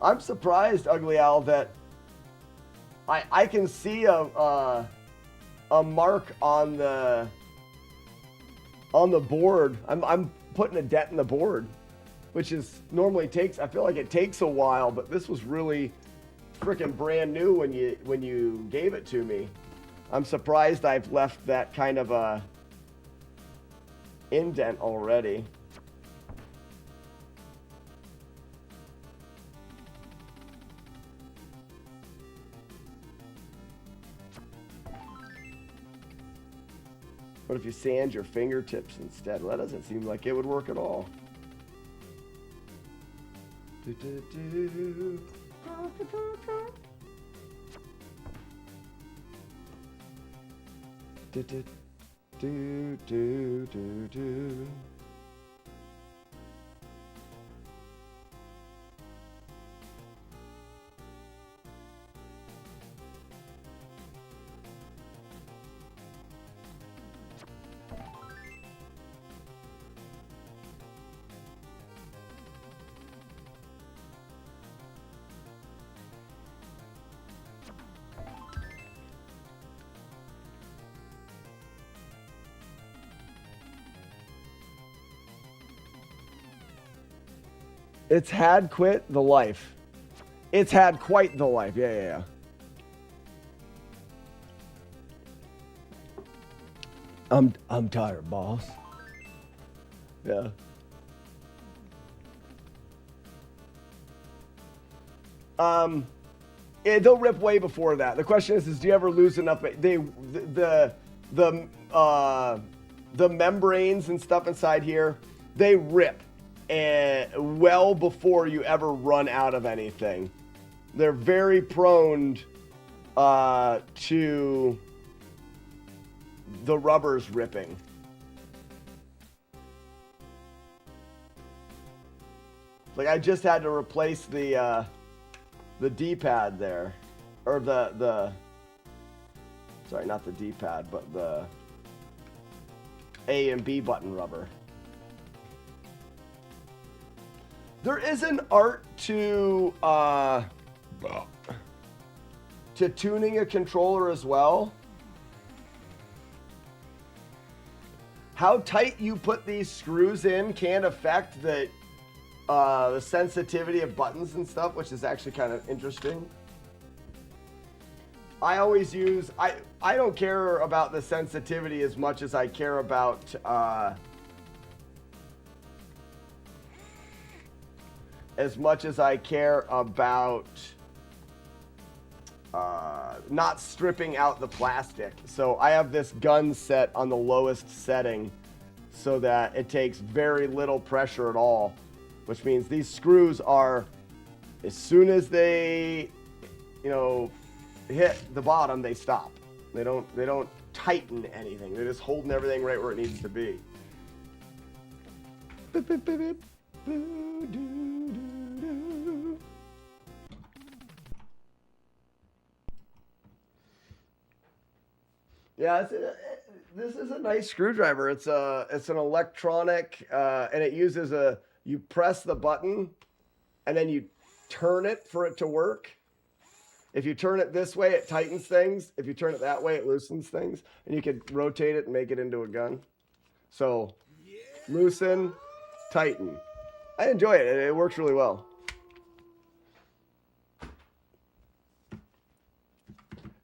I'm surprised, Ugly Owl, that I can see a mark on the board. I'm putting a dent in the board, which is normally takes. I feel like it takes a while, but this was really freaking brand new when you gave it to me. I'm surprised I've left that kind of a indent already. What if you sand your fingertips instead? Well, that doesn't seem like it would work at all. It's had quit the life. It's had quite the life. Yeah. I'm tired, boss. Yeah. They'll rip way before that. The question is do you ever lose enough? The membranes and stuff inside here, they rip. And well before you ever run out of anything. They're very prone to the rubbers ripping. Like I just had to replace the D-pad there, or the sorry, not the D-pad, but the A and B button rubber. There is an art to tuning a controller as well. How tight you put these screws in can affect the sensitivity of buttons and stuff, which is actually kind of interesting. I always use, I don't care about the sensitivity as much as I care about not stripping out the plastic. So I have this gun set on the lowest setting so that it takes very little pressure at all, which means these screws are, as soon as they, hit the bottom, they stop. They don't tighten anything. They're just holding everything right where it needs to be. Beep, beep, beep, beep. Yeah, this is a nice screwdriver. It's an electronic, and it uses you press the button, and then you turn it for it to work. If you turn it this way, it tightens things. If you turn it that way, it loosens things, and you can rotate it and make it into a gun. So, loosen, tighten. I enjoy it. It works really well.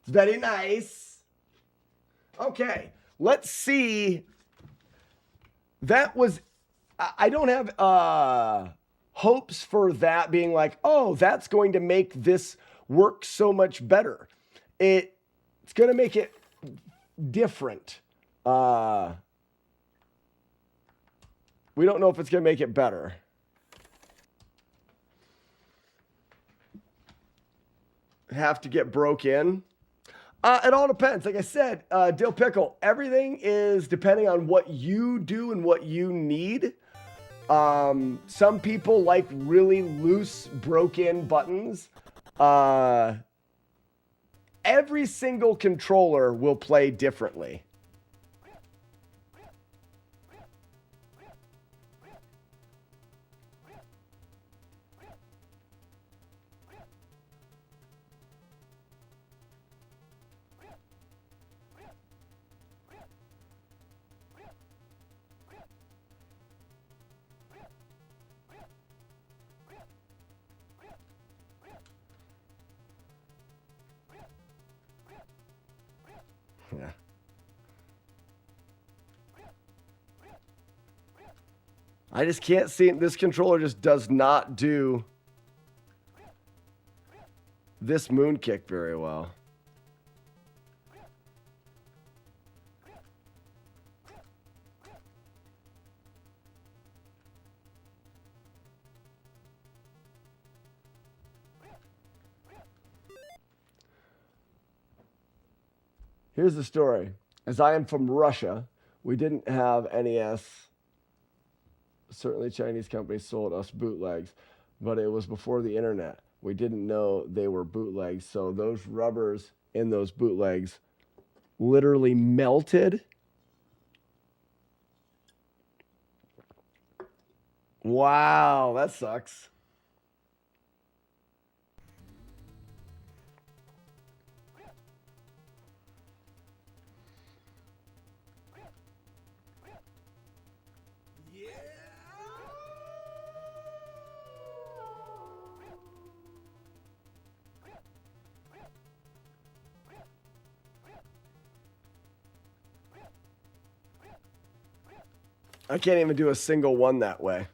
It's very nice. Okay, let's see. That was, I don't have hopes for that being like, oh, that's going to make this work so much better. It's going to make it different. We don't know if it's going to make it better. Have to get broke in. It all depends. Like I said, Dill Pickle, everything is depending on what you do and what you need. Some people like really loose, broken buttons. Every single controller will play differently. Yeah. I just can't see it. This controller just does not do this moon kick very well. Here's the story. As I am from Russia, we didn't have NES. Certainly Chinese companies sold us bootlegs, but it was before the internet. We didn't know they were bootlegs, so those rubbers in those bootlegs literally melted. Wow, that sucks. I can't even do a single one that way.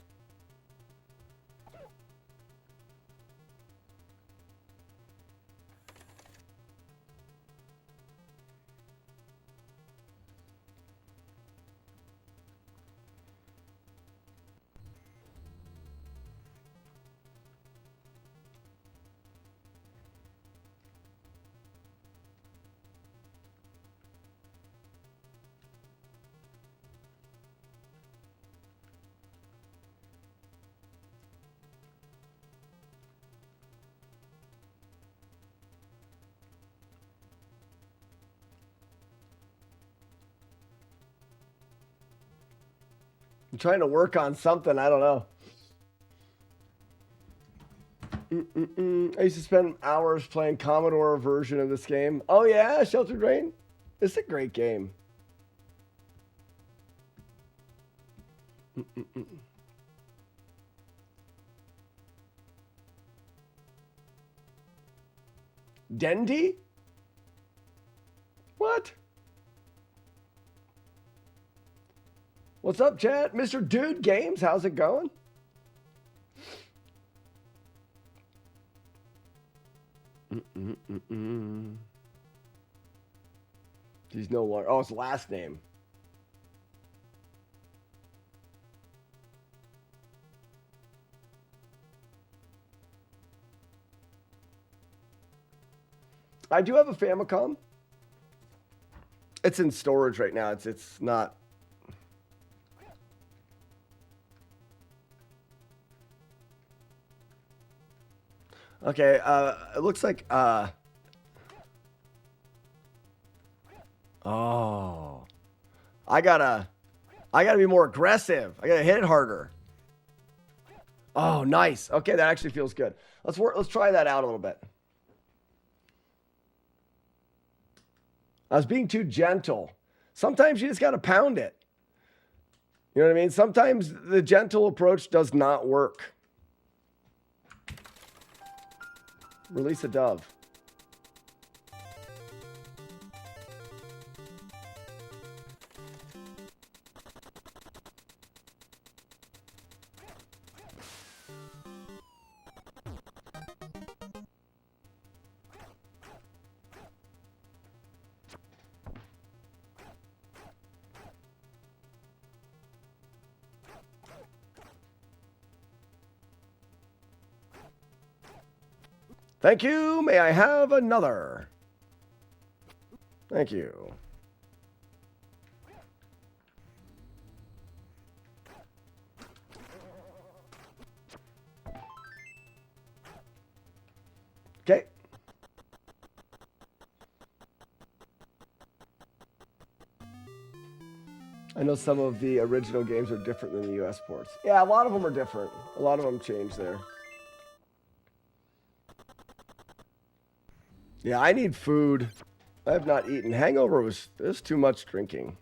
I'm trying to work on something. I don't know. I used to spend hours playing Commodore version of this game. Oh, yeah? Sheltered Rain? It's a great game. Dendy? What? What's up, chat? Mr. Dude Games, how's it going? He's no longer. Oh, it's last name. I do have a Famicom. It's in storage right now. It's not. Okay, it looks like, oh, I gotta be more aggressive. I gotta hit it harder. Oh, nice. Okay, that actually feels good. Let's try that out a little bit. I was being too gentle. Sometimes you just gotta pound it. You know what I mean? Sometimes the gentle approach does not work. Release a dove. Thank you. May I have another? Thank you. Okay. I know some of the original games are different than the US ports. Yeah, a lot of them are different. A lot of them changed there. Yeah, I need food. I have not eaten. Hangover was too much drinking.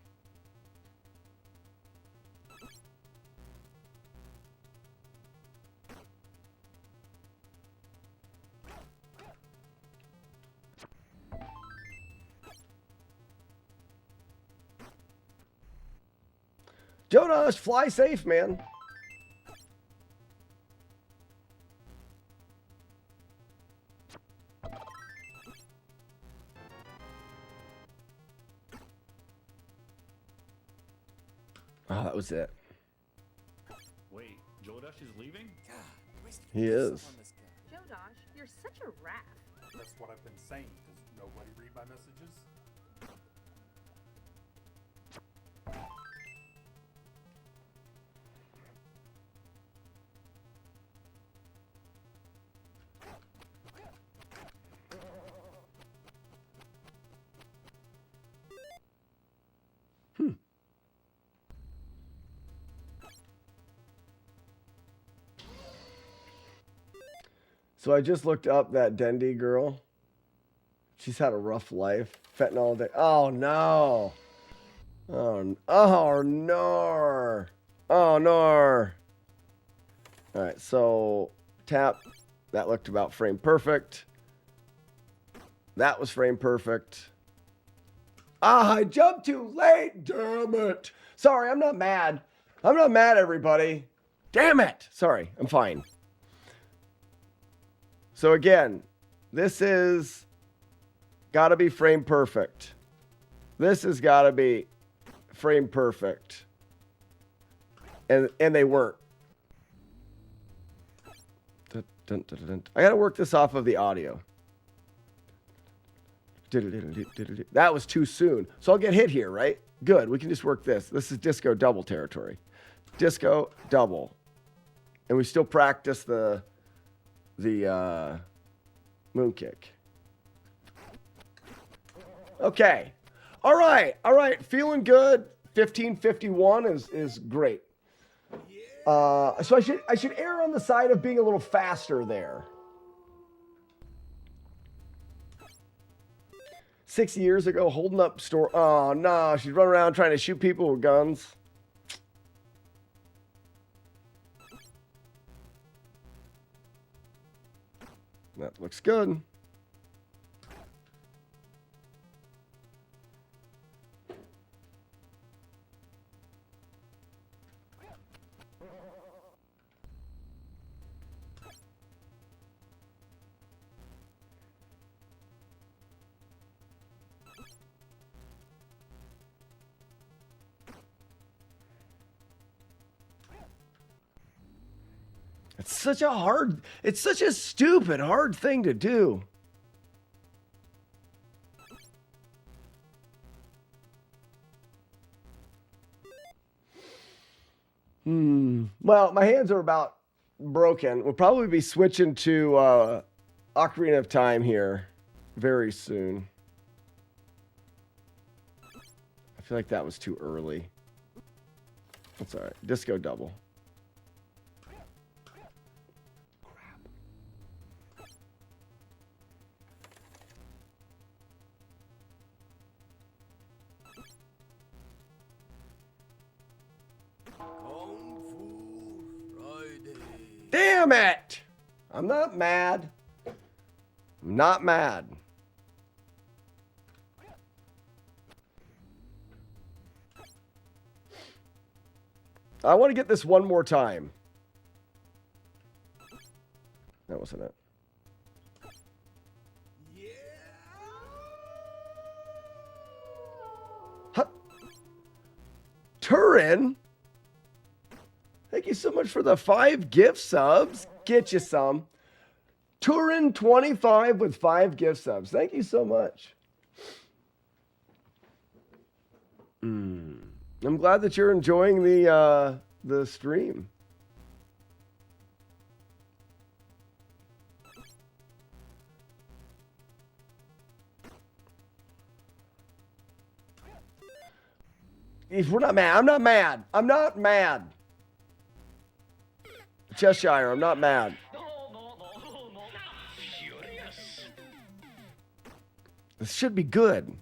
Jonas, fly safe, man. Oh, that was it. Wait, Jodash is leaving? He is. Jodosh, you're such a rat. That's what I've been saying. Does nobody read my messages? So I just looked up that Dendi girl. She's had a rough life. Fentanyl day. Oh no. Oh no. Oh no. All right, so tap. That looked about frame perfect. That was frame perfect. Ah, I jumped too late. Damn it. Sorry, I'm not mad. I'm not mad, everybody. Damn it. Sorry, I'm fine. So again, this is got to be frame perfect. This has got to be frame perfect. And they weren't. Dun, dun, dun, dun. I got to work this off of the audio. That was too soon. So I'll get hit here, right? Good. We can just work this. This is disco double territory. Disco double. And we still practice the moon kick. Okay. All right. Feeling good. 1551 is great. So I should err on the side of being a little faster there. 6 years ago, holding up store. Oh no, she's running around trying to shoot people with guns. That looks good. It's such a stupid, hard thing to do. Well, my hands are about broken. We'll probably be switching to Ocarina of Time here very soon. I feel like that was too early. That's all right. Disco double. Damn it! I'm not mad. I'm not mad. I want to get this one more time. That wasn't it. Huh. Turin? Thank you so much for the 5 gift subs. Get you some. Turin 25 with 5 gift subs. Thank you so much. I'm glad that you're enjoying the stream. If we're not mad, I'm not mad. I'm not mad. Cheshire, I'm not mad. This should be good.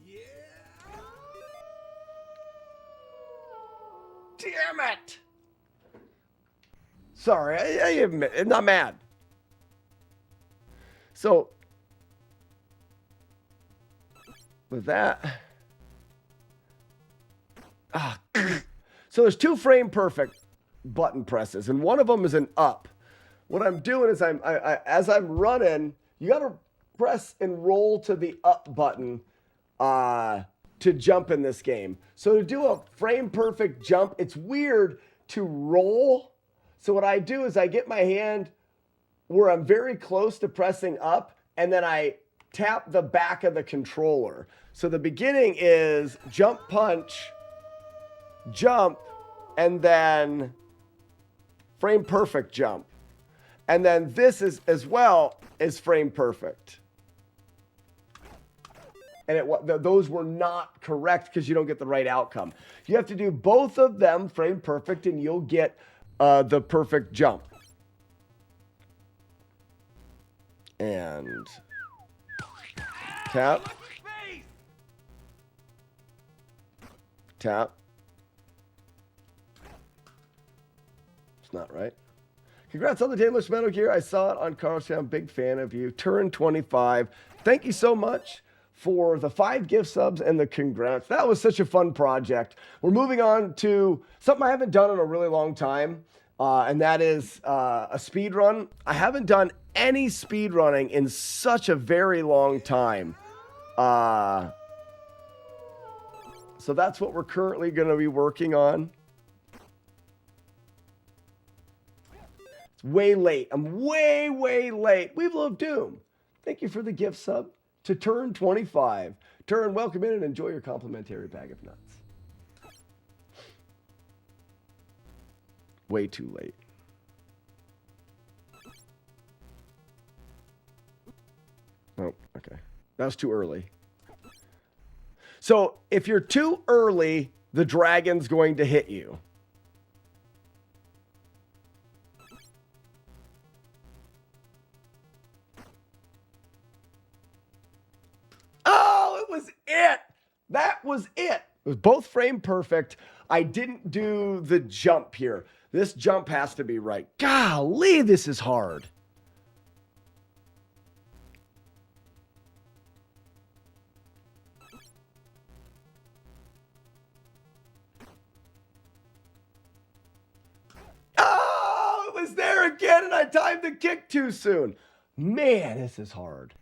Damn it! Sorry, I admit, I'm not mad. So, with that, so there's 2 frame perfect button presses, and one of them is an up. What I'm doing is as I'm running, you got to press and roll to the up button to jump in this game. So to do a frame perfect jump, it's weird to roll. So what I do is I get my hand where I'm very close to pressing up, and then I tap the back of the controller. So the beginning is jump, punch, jump, and then frame perfect jump. And then this is as well is frame perfect. And those were not correct because you don't get the right outcome. You have to do both of them frame perfect, and you'll get the perfect jump. And tap. Tap. It's not right. Congrats on the Tameless Metal Gear. I saw it on Carlstown. Big fan of you. Turn 25. Thank you so much for the 5 gift subs and the congrats. That was such a fun project. We're moving on to something I haven't done in a really long time, and that is a speed run. I haven't done any speed running in such a very long time. So that's what we're currently going to be working on. It's way late. I'm way, way late. We've loved Doom. Thank you for the gift sub to Turn 25. Turn, welcome in and enjoy your complimentary bag of nuts. Way too late. Oh, okay. That was too early. So if you're too early, the dragon's going to hit you. Oh, it was it. That was it. It was both frame perfect. I didn't do the jump here. This jump has to be right. Golly, this is hard. Oh, it was there again, and I timed the kick too soon. Man, this is hard.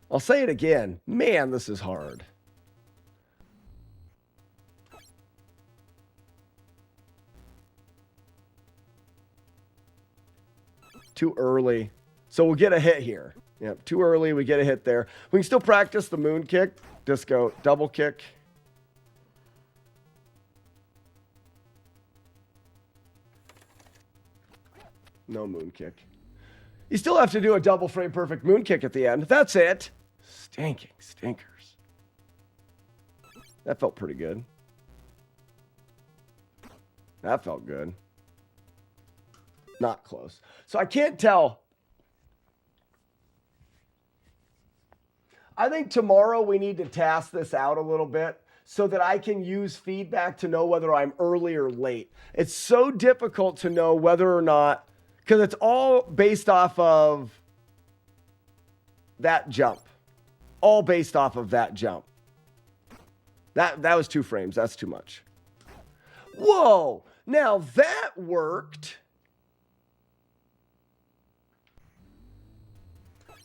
I'll say it again. Man, this is hard. Too early. So we'll get a hit here. Yep, too early. We get a hit there. We can still practice the moon kick. Disco double kick. No moon kick. You still have to do a double frame perfect moon kick at the end. That's it. Stinking stinkers. That felt pretty good. That felt good. Not close. So I can't tell. I think tomorrow we need to task this out a little bit so that I can use feedback to know whether I'm early or late. It's so difficult to know whether or not, because it's all based off of that jump. All based off of that jump. That was 2 frames. That's too much. Whoa! Now that worked.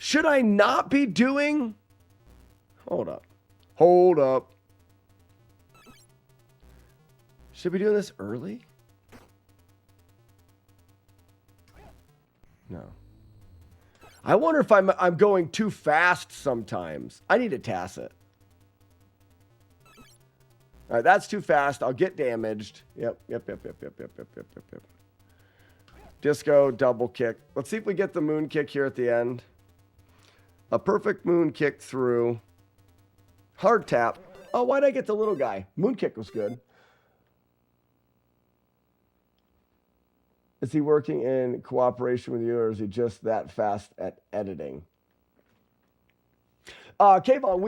Should I not be doing? Hold up. Hold up. Should we be doing this early? No. I wonder if I'm going too fast sometimes. I need to task it. All right, that's too fast. I'll get damaged. Yep. Disco, double kick. Let's see if we get the moon kick here at the end. A perfect moon kick through. Hard tap. Oh, why'd I get the little guy? Moonkick was good. Is he working in cooperation with you, or is he just that fast at editing? Kayvon,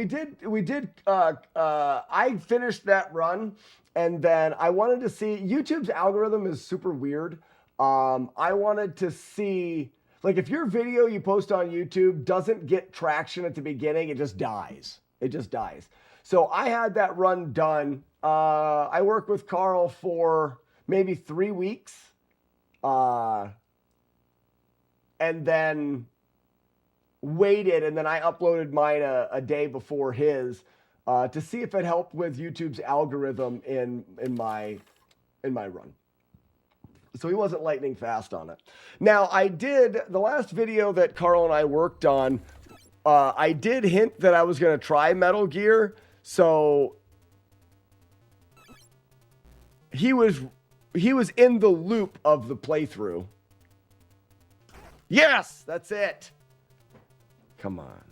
I finished that run, and then I wanted to see, YouTube's algorithm is super weird. I wanted to see, like, if your video you post on YouTube doesn't get traction at the beginning, it just dies. It just dies. So I had that run done. I worked with Carl for maybe 3 weeks. And then waited, and then I uploaded mine a day before his to see if it helped with YouTube's algorithm in my run. So he wasn't lightning fast on it. Now, I did, the last video that Carl and I worked on, I did hint that I was going to try Metal Gear, so he was in the loop of the playthrough. Yes, that's it. Come on.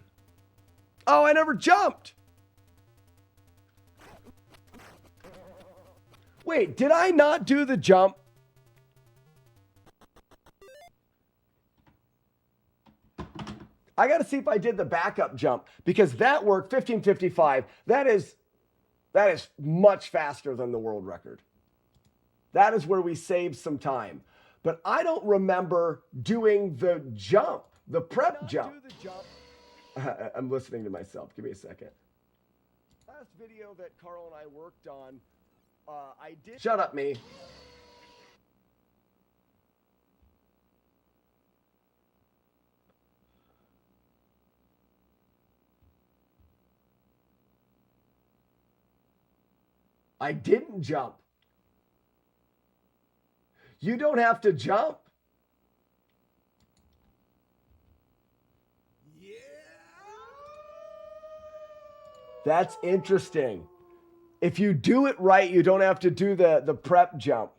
Oh, I never jumped. Wait, did I not do the jump? I got to see if I did the backup jump, because that worked. 15:55. That is much faster than the world record. That is where we saved some time. But I don't remember doing the jump, the prep jump. I'm listening to myself. Give me a second. Last video that Carl and I worked on, I did. Shut up, me. I didn't jump. You don't have to jump. Yeah. That's interesting. If you do it right, you don't have to do the prep jump.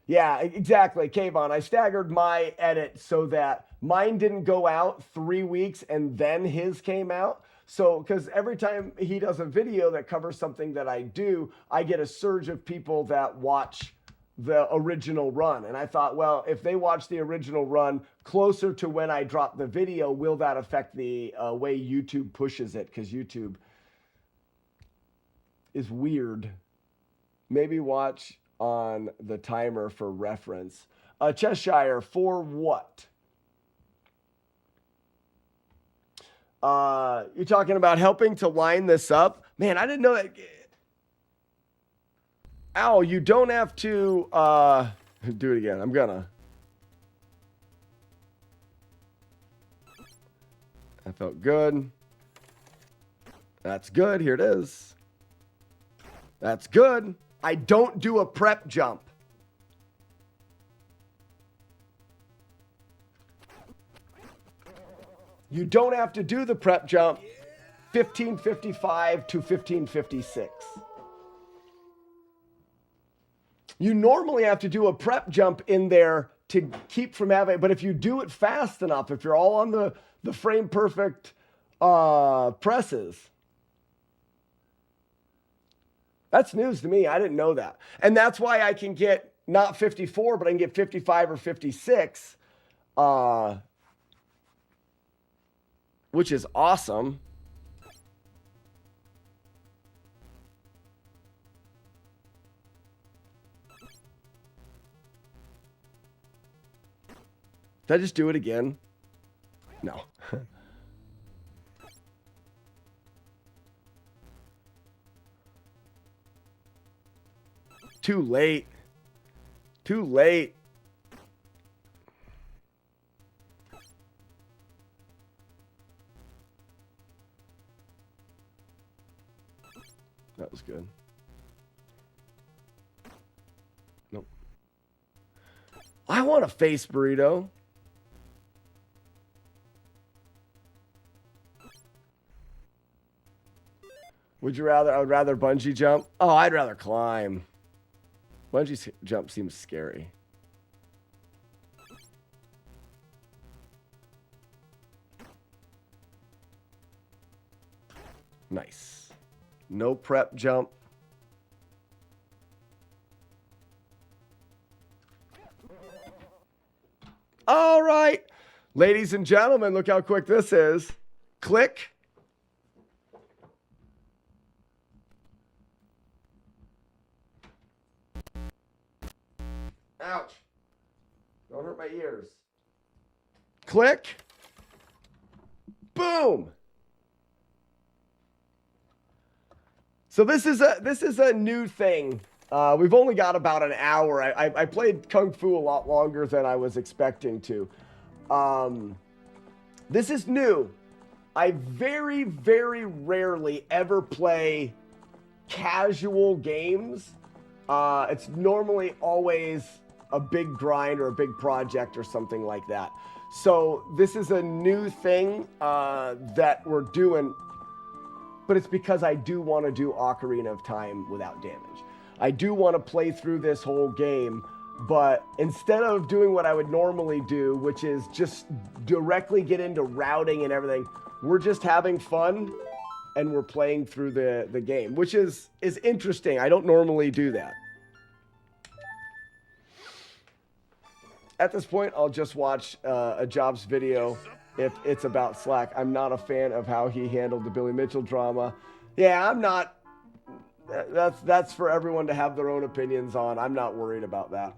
Yeah, exactly, Kayvon. I staggered my edit so that mine didn't go out 3 weeks and then his came out. So, because every time he does a video that covers something that I do, I get a surge of people that watch the original run. And I thought, well, if they watch the original run closer to when I drop the video, will that affect the way YouTube pushes it? Because YouTube is weird. Maybe watch on the timer for reference. Cheshire, for what? You're talking about helping to line this up? Man, I didn't know that. Ow, you don't have to do it again. I'm gonna. That felt good. That's good. Here it is. That's good. I don't do a prep jump. You don't have to do the prep jump. 15:55 to 15:56. You normally have to do a prep jump in there to keep from having, but if you do it fast enough, if you're all on the frame perfect presses, that's news to me. I didn't know that. And that's why I can get not 54, but I can get 55 or 56, which is awesome. Did I just do it again? No. Too late. Too late. That was good. Nope. I want a face burrito. Would you rather? I would rather bungee jump. Oh, I'd rather climb. Bungee jump seems scary. Nice. No prep jump. All right. Ladies and gentlemen, look how quick this is. Click. Ouch. Don't hurt my ears. Click. Boom. So this is a new thing. We've only got about an hour. I played Kung Fu a lot longer than I was expecting to. This is new. I very, very rarely ever play casual games. It's normally always a big grind or a big project or something like that. So this is a new thing that we're doing, but it's because I do want to do Ocarina of Time without damage. I do want to play through this whole game, but instead of doing what I would normally do, which is just directly get into routing and everything, we're just having fun and we're playing through the game, which is interesting. I don't normally do that. At this point, I'll just watch a Jobs video if it's about Slack. I'm not a fan of how he handled the Billy Mitchell drama. Yeah, I'm not. That's for everyone to have their own opinions on. I'm not worried about that.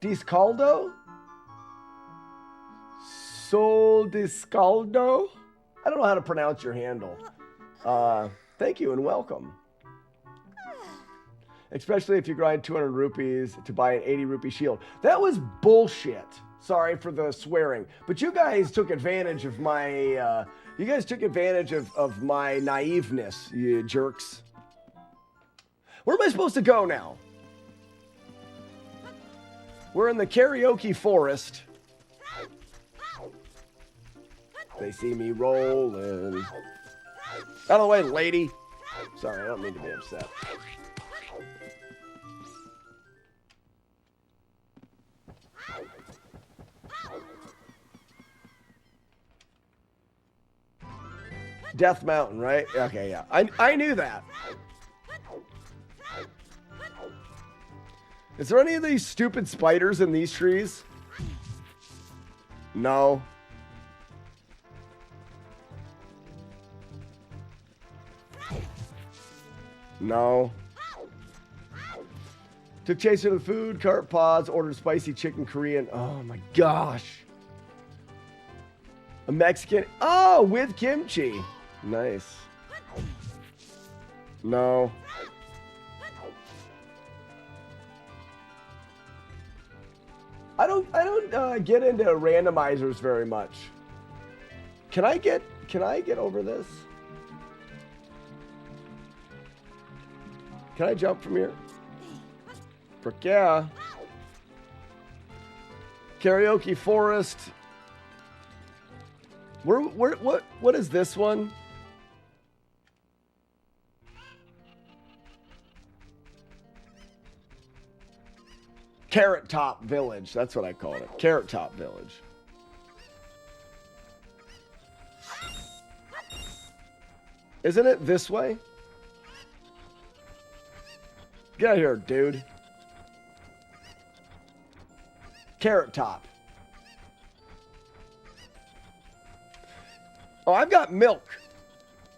Discaldo? Sol Discaldo? I don't know how to pronounce your handle. Thank you and welcome. Especially if you grind 200 rupees to buy an 80 rupee shield. That was bullshit. Sorry for the swearing. But you guys took advantage of my, of my naiveness, you jerks. Where am I supposed to go now? We're in the karaoke forest. They see me rolling. Out of the way, lady. Sorry, I don't mean to be upset. Death Mountain, right? Okay, yeah. I knew that. Is there any of these stupid spiders in these trees? No. No. Took Chaser to the food cart, pause, ordered spicy chicken Korean. Oh my gosh. A Mexican. Oh, with kimchi. Nice. No. I don't get into randomizers very much. Can I get over this? Can I jump from here? Frick yeah. Karaoke Forest. What is this one? Carrot Top Village. That's what I call it. Carrot Top Village. Isn't it this way? Get out of here, dude. Carrot Top. Oh, I've got milk.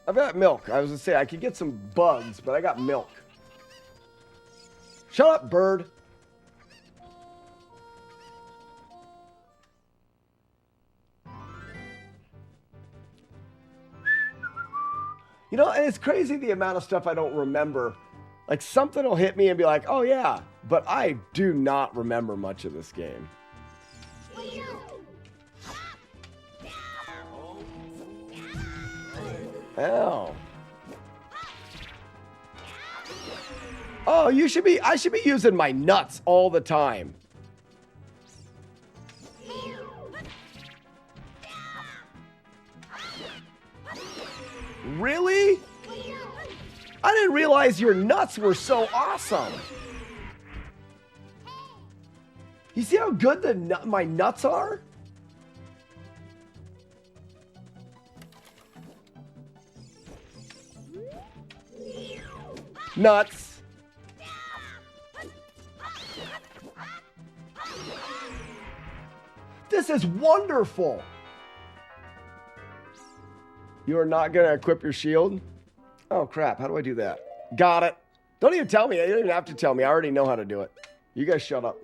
I've got milk. I was going to say, I could get some bugs, but I got milk. Shut up, bird. You know, and it's crazy the amount of stuff I don't remember. Like, something will hit me and be like, oh, yeah. But I do not remember much of this game. Ow. Oh, I should be using my nuts all the time. Really? I didn't realize your nuts were so awesome. You see how good my nuts are? Nuts. This is wonderful. You are not going to equip your shield? Oh, crap. How do I do that? Got it. Don't even tell me. You don't even have to tell me. I already know how to do it. You guys shut up.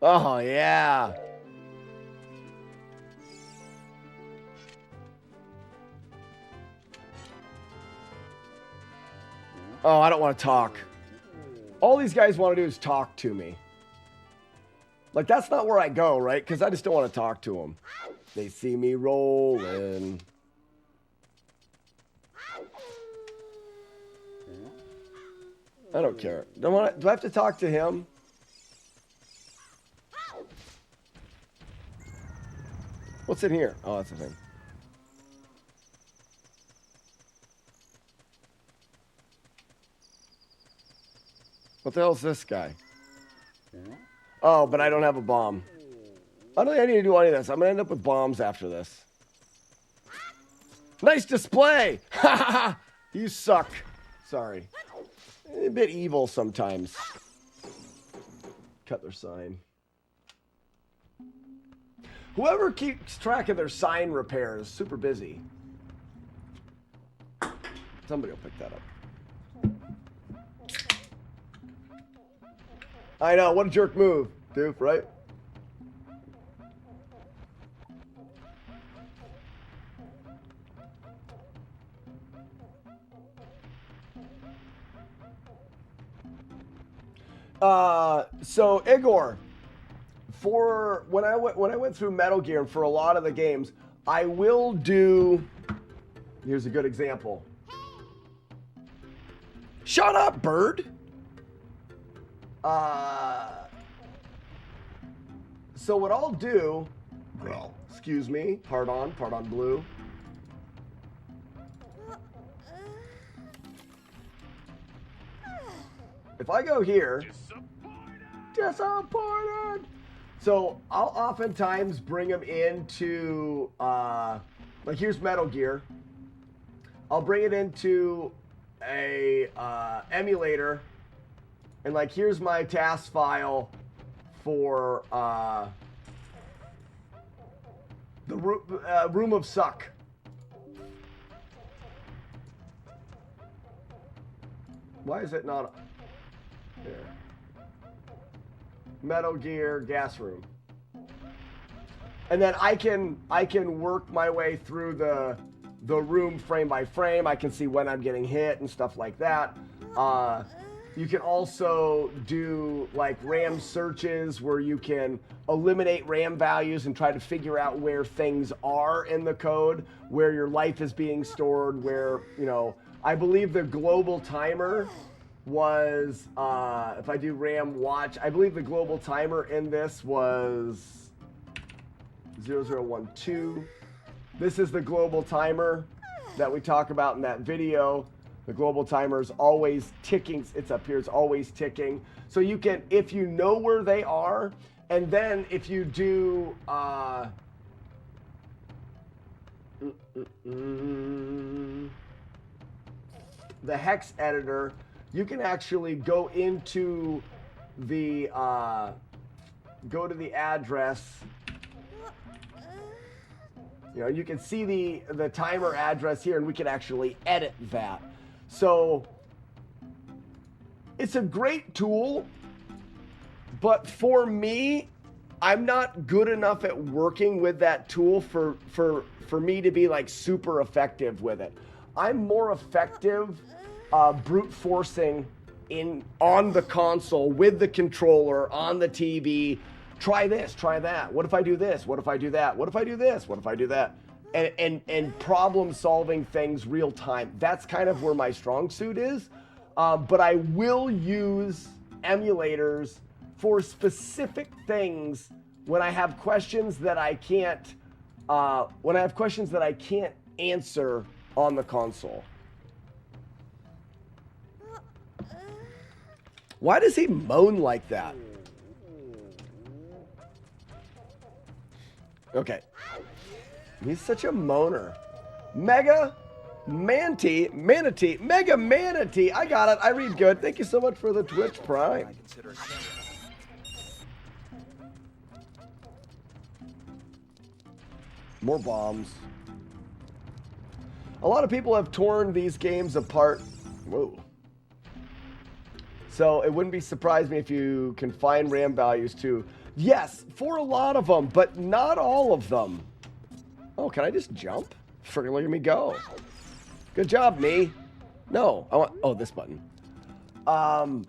Oh, yeah. Oh, I don't want to talk. All these guys want to do is talk to me. Like, that's not where I go, right? Because I just don't want to talk to them. They see me rolling. I don't care. Do I have to talk to him? What's in here? Oh, that's the thing. What the hell is this guy? Oh, but I don't have a bomb. I don't think I need to do any of this. I'm going to end up with bombs after this. Nice display! Ha ha ha! You suck. Sorry. A bit evil sometimes. Cut their sign. Whoever keeps track of their sign repairs is super busy. Somebody will pick that up. I know, what a jerk move, Doof, right? So Igor, for when I went through Metal Gear and for a lot of the games, I will do. Here's a good example. Shut up, bird. So what I'll do, excuse me, pardon blue. If I go here, disappointed. So I'll oftentimes bring them into, like here's Metal Gear. I'll bring it into a emulator, and like here's my task file for the Room of Suck. Why is it not there? Metal Gear gas room. And then I can work my way through the room frame by frame. I can see when I'm getting hit and stuff like that. You can also do like RAM searches where you can eliminate RAM values and try to figure out where things are in the code, where your life is being stored, where, you know, I believe the global timer was, if I do RAM watch, I believe the global timer in this was 0012. This is the global timer that we talk about in that video. The global timer is always ticking. It's up here. It's always ticking. So you can, if you know where they are, and then if you do the hex editor, you can actually go into the go to the address. You know, you can see the timer address here, and we can actually edit that. So it's a great tool, but for me, I'm not good enough at working with that tool for me to be like super effective with it. I'm more effective brute forcing on the console with the controller on the TV. Try this, try that. What if I do this? What if I do that? What if I do this? What if I do that? And problem solving things real time. That's kind of where my strong suit is. But I will use emulators for specific things when I have questions that I can't answer on the console. Why does he moan like that? Okay. He's such a moaner. Mega Manatee. Mega Manatee. I got it. I read good. Thank you so much for the Twitch Prime. More bombs. A lot of people have torn these games apart. Whoa. So it wouldn't be surprised me if you can find RAM values too. Yes, for a lot of them, but not all of them. Oh, can I just jump? Freaking look at me go. Good job, me. No, I want, oh, this button. But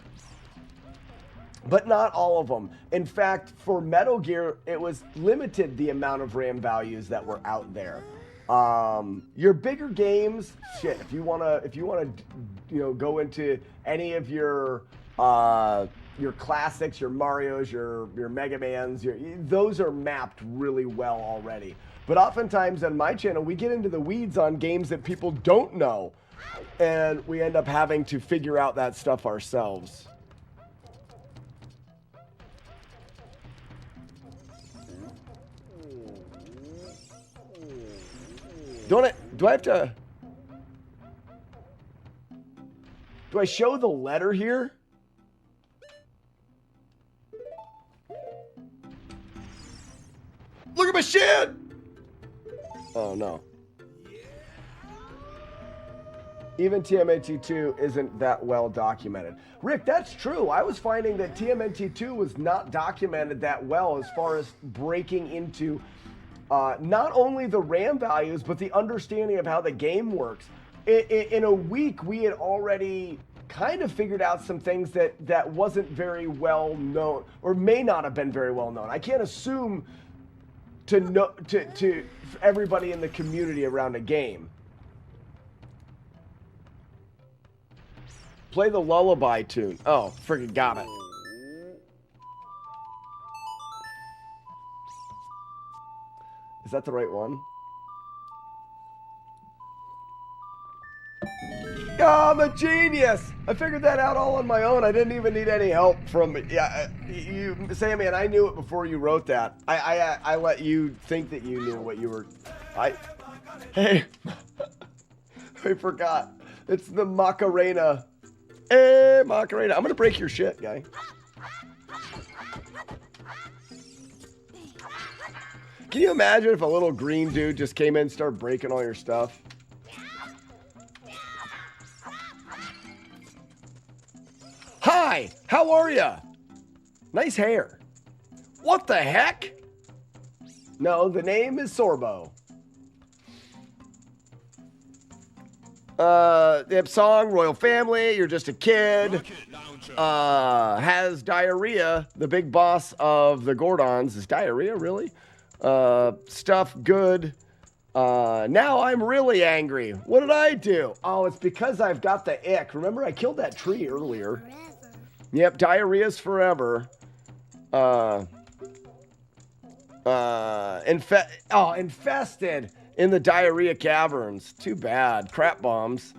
not all of them. In fact, for Metal Gear, it was limited the amount of RAM values that were out there. Your bigger games, shit. If you wanna, you know, go into any of your classics, your Mario's, your Mega Man's, those are mapped really well already. But oftentimes on my channel, we get into the weeds on games that people don't know, and we end up having to figure out that stuff ourselves. Do I have to... Do I show the letter here? Look at my shit! Oh, no. Even TMNT2 isn't that well documented. Rick, that's true. I was finding that TMNT2 was not documented that well as far as breaking into not only the RAM values, but the understanding of how the game works. In a week, we had already kind of figured out some things that wasn't very well known, or may not have been very well known. I can't assume to know to everybody in the community around a game. Play the lullaby tune. Oh, friggin' got it. Is that the right one? Oh, I'm a genius! I figured that out all on my own. I didn't even need any help from you, Sammy, and I knew it before you wrote that. I let you think that you knew what you were. Hey, I forgot. It's the Macarena. Hey, Macarena. I'm gonna break your shit, guy. Can you imagine if a little green dude just came in and started breaking all your stuff? Hi, how are ya? Nice hair. What the heck? No, the name is Sorbo. Hip song, royal family, you're just a kid. Has diarrhea. The big boss of the Gordons. Is diarrhea, really? Stuff good. Now I'm really angry. What did I do? Oh, it's because I've got the ick. Remember, I killed that tree earlier. Yep, diarrhea's forever. Infested in the diarrhea caverns. Too bad. Crap bombs.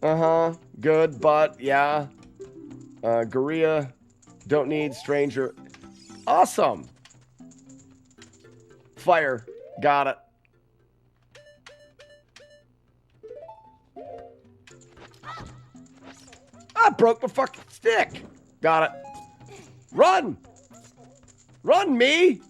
Good, but yeah. Gorilla. Don't need stranger. Awesome. Fire. Got it. I broke my fucking stick. Got it. Run! Run, me!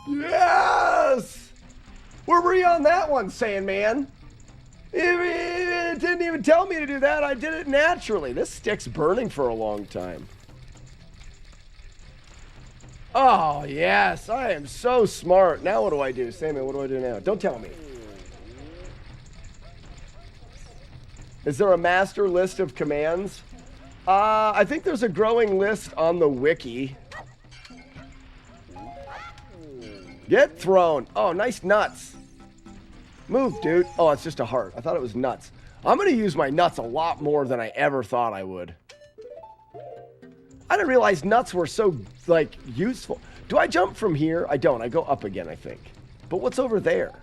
Yes! Where were you on that one, Sandman? It didn't even tell me to do that. I did it naturally. This stick's burning for a long time. Oh, yes. I am so smart. Now what do I do? Samuel, what do I do now? Don't tell me. Is there a master list of commands? I think there's a growing list on the wiki. Get thrown. Oh, nice nuts. Move, dude. Oh, it's just a heart. I thought it was nuts. I'm going to use my nuts a lot more than I ever thought I would. I didn't realize nuts were so, like, useful. Do I jump from here? I don't. I go up again, I think. But what's over there?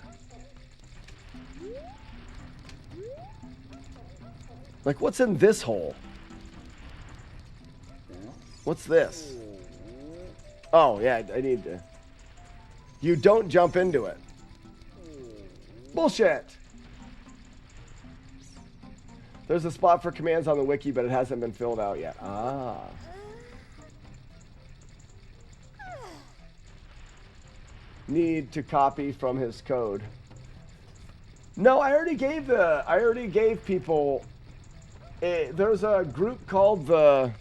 Like, what's in this hole? What's this? Oh, yeah, I need to. You don't jump into it. Bullshit. There's a spot for commands on the wiki, but it hasn't been filled out yet. Ah. Need to copy from his code. No, I already gave people. There's a group called the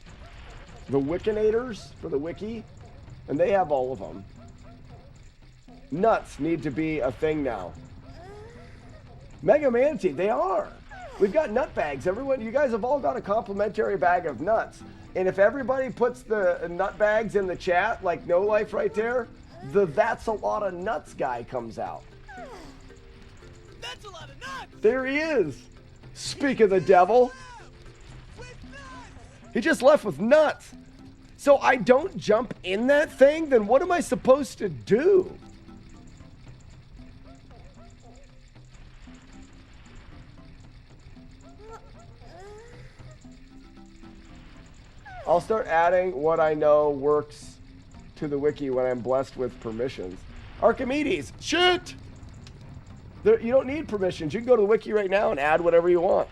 Wikinators for the wiki, and they have all of them. Nuts need to be a thing now. Mega Manatee, they are. We've got nut bags. Everyone, you guys have all got a complimentary bag of nuts. And if everybody puts the nut bags in the chat, like No Life right there, the That's a Lot of Nuts guy comes out. That's a lot of nuts! There he is. Speak of the devil. He just left with nuts. So I don't jump in that thing? Then what am I supposed to do? I'll start adding what I know works to the wiki when I'm blessed with permissions. Archimedes, shit! You don't need permissions. You can go to the wiki right now and add whatever you want.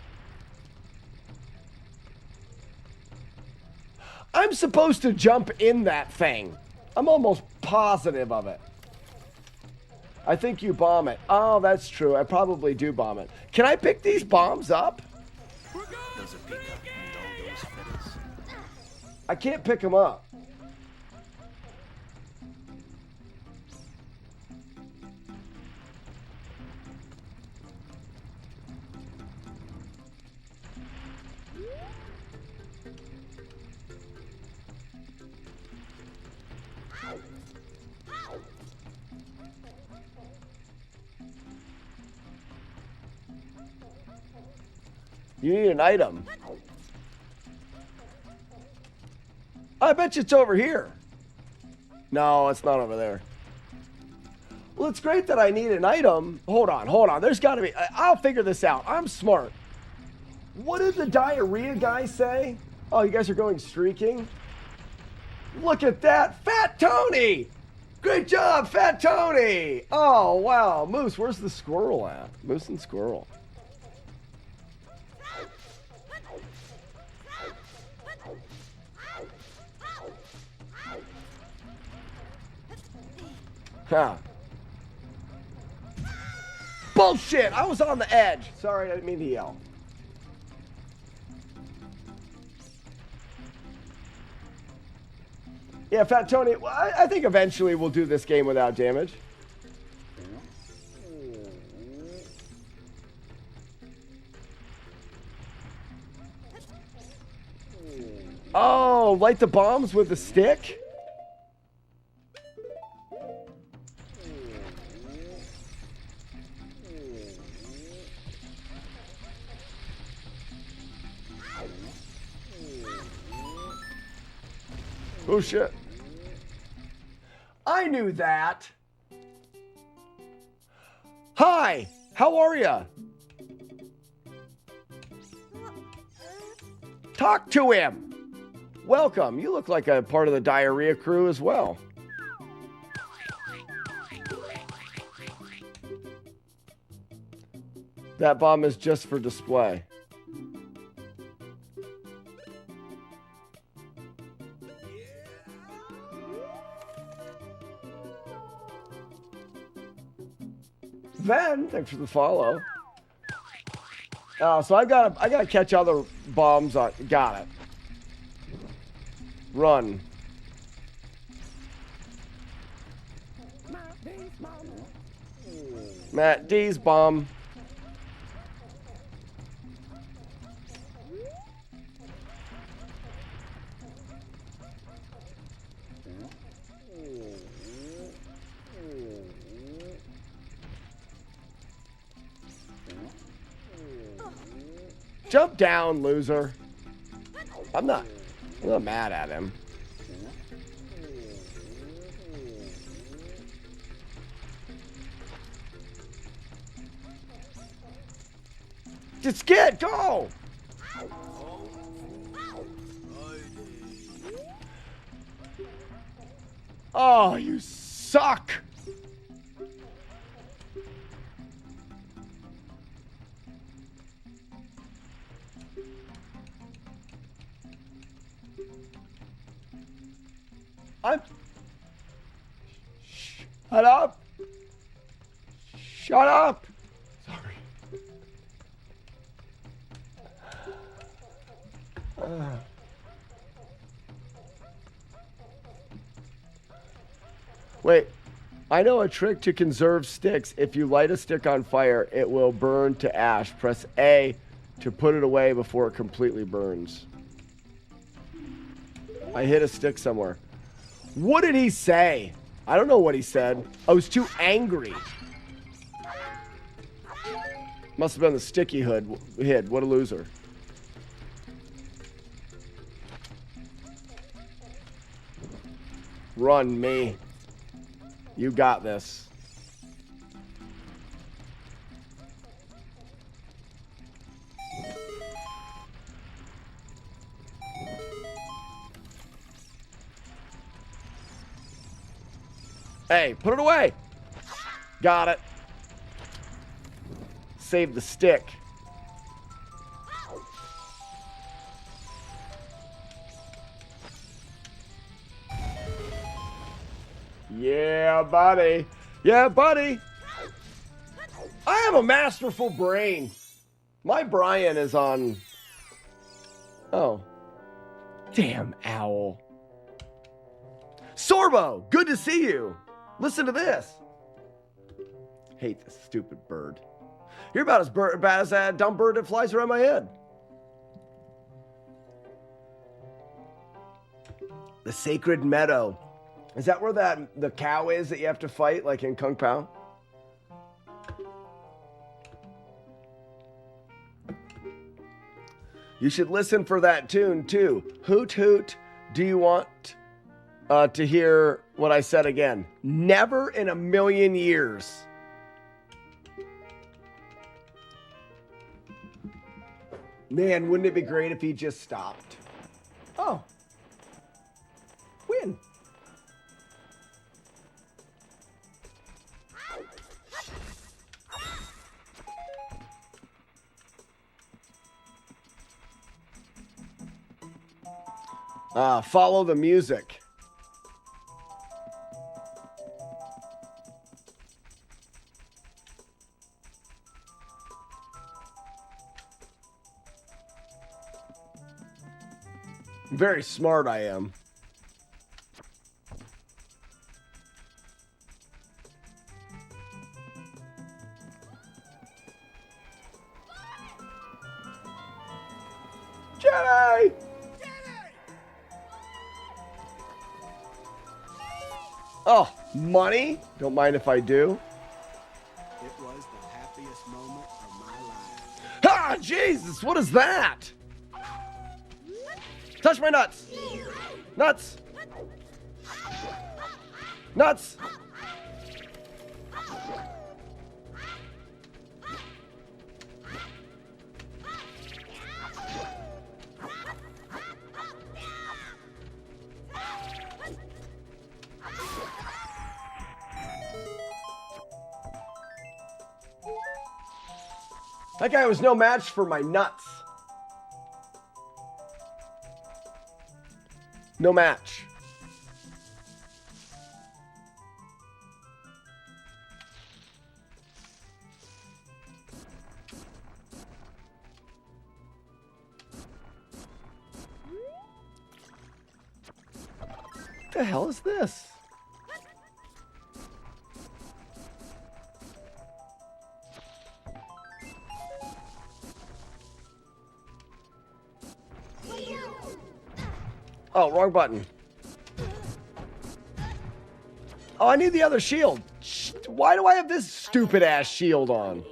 I'm supposed to jump in that thing. I'm almost positive of it. I think you bomb it. Oh, that's true. I probably do bomb it. Can I pick these bombs up? I can't pick them up. You need an item. I bet you it's over here. No, it's not over there. Well, it's great that I need an item. Hold on. There's got to be. I'll figure this out. I'm smart. What did the diarrhea guy say? Oh, you guys are going streaking? Look at that. Fat Tony! Great job, Fat Tony! Oh, wow. Moose, where's the squirrel at? Moose and squirrel. Huh. Bullshit! I was on the edge. Sorry, I didn't mean to yell. Yeah, Fat Tony, well, I think eventually we'll do this game without damage. Oh, light the bombs with a stick? Oh shit. I knew that. Hi, how are ya? Talk to him. Welcome. You look like a part of the diarrhea crew as well. That bomb is just for display. Ven, thanks for the follow. So I gotta catch other bombs on. Got it. Run. Matt D's bomb. Jump down, loser. I'm not mad at him. Just get, go! Oh, you suck! Shut up! Shut up! Sorry. Wait, I know a trick to conserve sticks. If you light a stick on fire, it will burn to ash. Press A to put it away before it completely burns. I hit a stick somewhere. What did he say? I don't know what he said. I was too angry. Must have been the sticky hood hid. What a loser. Run, me. You got this. Hey, put it away. Got it. Save the stick. Yeah, buddy. Yeah, buddy. I have a masterful brain. My Brian is on... Oh. Damn owl. Sorbo, good to see you. Listen to this. Hate this stupid bird. You're about as bad as that dumb bird that flies around my head. The Sacred Meadow. Is that where the cow is that you have to fight, like in Kung Pao? You should listen for that tune, too. Hoot, hoot. Do you want to hear what I said again? Never in a million years. Man, wouldn't it be great if he just stopped? Oh. Win. Follow the music. Very smart I am. Jenny! Oh, money? Don't mind if I do. It was the happiest moment of my life. Ah, Jesus, what is that? Touch my nuts. Nuts. Nuts. That guy was no match for my nuts. No match. What the hell is this? Oh, wrong button. Oh, I need the other shield. Why do I have this stupid ass shield on?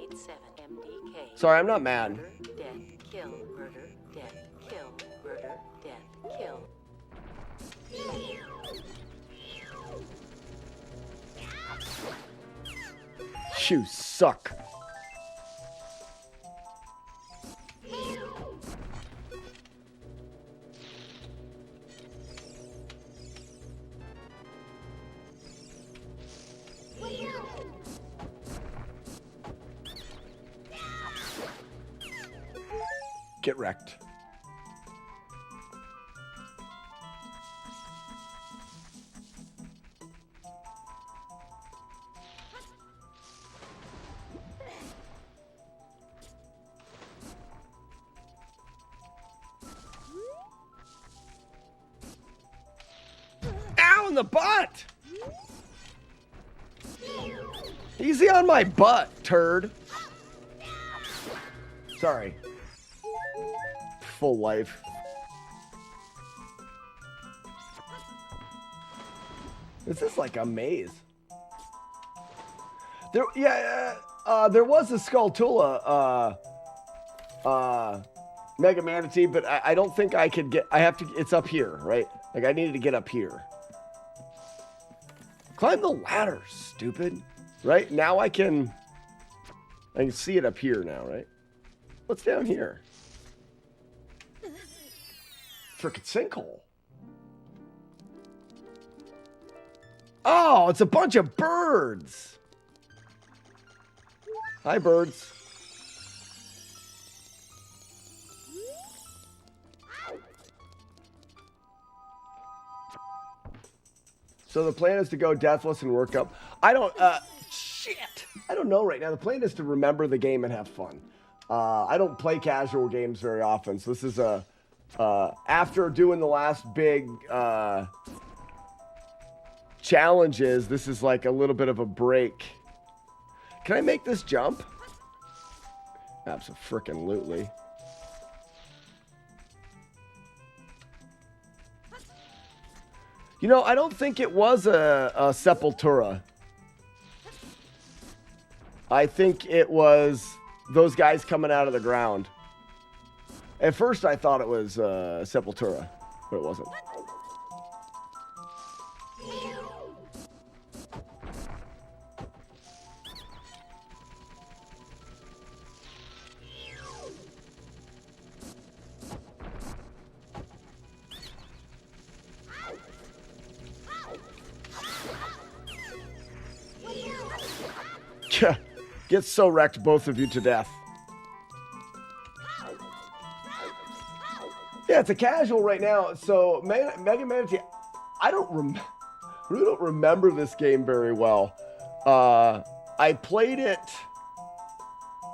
Sorry, I'm not mad. You suck. Get wrecked. Ow in the butt! Easy on my butt, turd. Sorry. Full life. This is like a maze. There was a Skulltula Mega Manatee, but I don't think I could get. I have to. It's up here, right? Like I needed to get up here. Climb the ladder, stupid. Right now I can see it up here now, right? What's down here? Frickin' sinkhole. Oh, it's a bunch of birds. Hi, birds. So the plan is to go deathless and work up. I don't, shit. I don't know right now. The plan is to remember the game and have fun. I don't play casual games very often. So this is after doing the last big challenges, this is like a little bit of a break. Can I make this jump? Abso-frickin-lutely. You know, I don't think it was a Sepultura. I think it was those guys coming out of the ground. At first, I thought it was Sepultura, but it wasn't. Get so wrecked, both of you, to death. Yeah, it's a casual right now. So Mega Manatee, I really don't remember this game very well. I played it.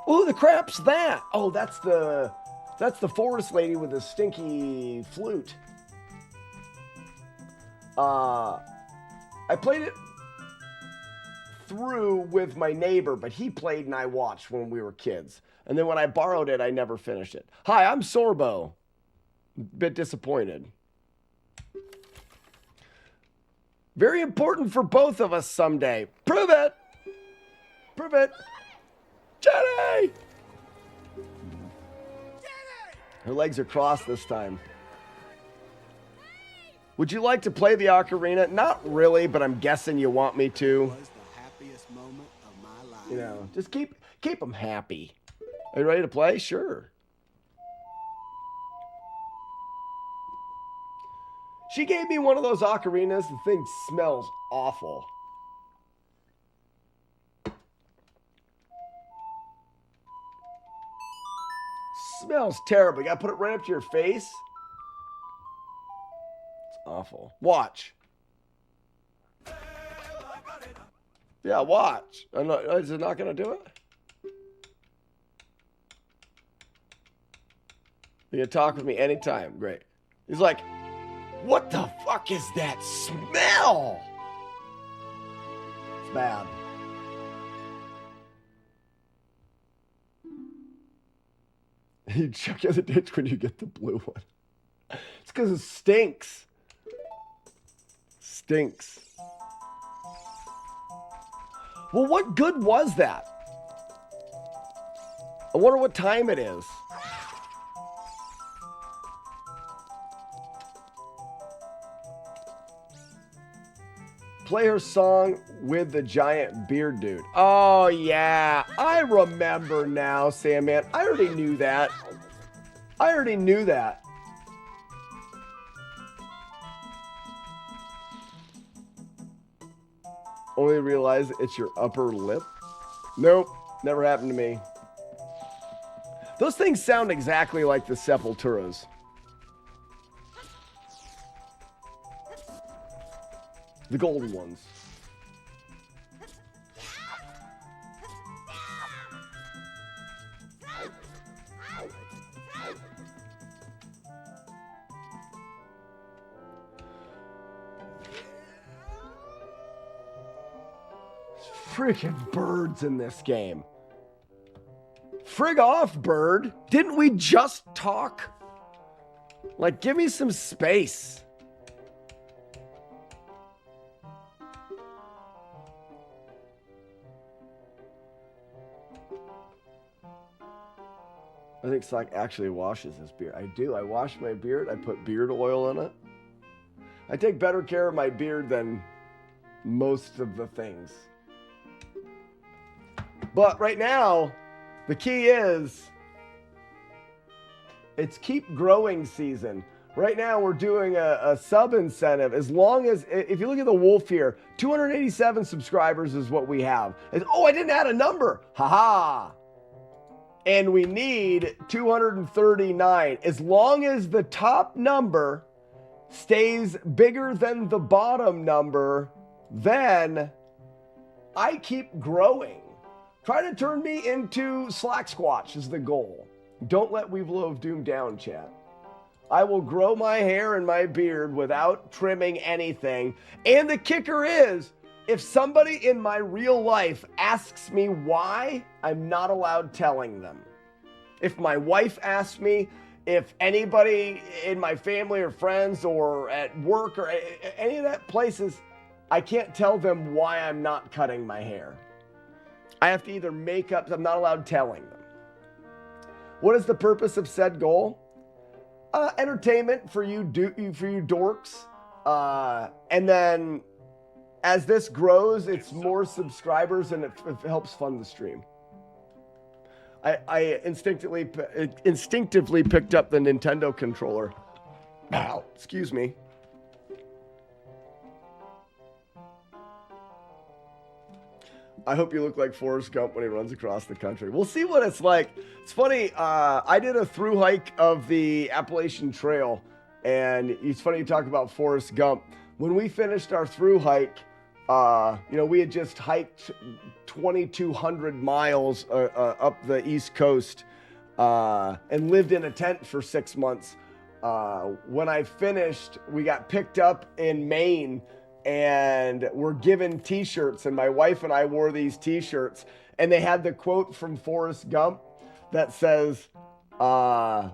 Oh, the crap's that? Oh, that's the forest lady with the stinky flute. I played it through with my neighbor, but he played and I watched when we were kids. And then when I borrowed it, I never finished it. Hi, I'm Sorbo. Bit disappointed. Very important for both of us someday. Prove it. Prove it. Jenny! Her legs are crossed this time. Would you like to play the ocarina? Not really, but I'm guessing you want me to. Moment of my life. You know, just keep them happy. Are you ready to play? Sure. She gave me one of those ocarinas. The thing smells awful. Smells terrible. You gotta put it right up to your face. It's awful. Watch. Yeah, watch. Is it not going to do it? You can talk with me anytime. Great. He's like, what the fuck is that smell? It's bad. You chuck it in the ditch when you get the blue one. It's because it stinks. Stinks. Well, what good was that? I wonder what time it is. Play her song with the giant beard dude. Oh, yeah. I remember now, Sandman. I already knew that. I already knew that. Only realize it's your upper lip? Nope, never happened to me. Those things sound exactly like the Sepulturas. The golden ones. Freaking birds in this game. Frig off, bird. Didn't we just talk? Like, give me some space. I think Slack actually washes his beard. I do. I wash my beard. I put beard oil in it. I take better care of my beard than most of the things. But right now, the key is it's keep growing season. Right now, we're doing a sub incentive. As long as, if you look at the wolf here, 287 subscribers is what we have. Oh, I didn't add a number. Haha. And we need 239. As long as the top number stays bigger than the bottom number, then I keep growing. Try to turn me into Slack Squatch is the goal. Don't let Weevil of Doom down, chat. I will grow my hair and my beard without trimming anything. And the kicker is, if somebody in my real life asks me why, I'm not allowed telling them. If my wife asks me, if anybody in my family or friends or at work or any of that places, I can't tell them why I'm not cutting my hair. I have to either make up, I'm not allowed telling them. What is the purpose of said goal? Entertainment for you dorks. And then as this grows, it's more subscribers and it helps fund the stream. I instinctively picked up the Nintendo controller. Ow, excuse me. I hope you look like Forrest Gump when he runs across the country. We'll see what it's like. It's funny, I did a through hike of the Appalachian Trail, and it's funny you talk about Forrest Gump. When we finished our through hike, we had just hiked 2,200 miles up the East Coast and lived in a tent for 6 months. When I finished, we got picked up in Maine and were given t-shirts, and my wife and I wore these t-shirts, and they had the quote from Forrest Gump that says, I'm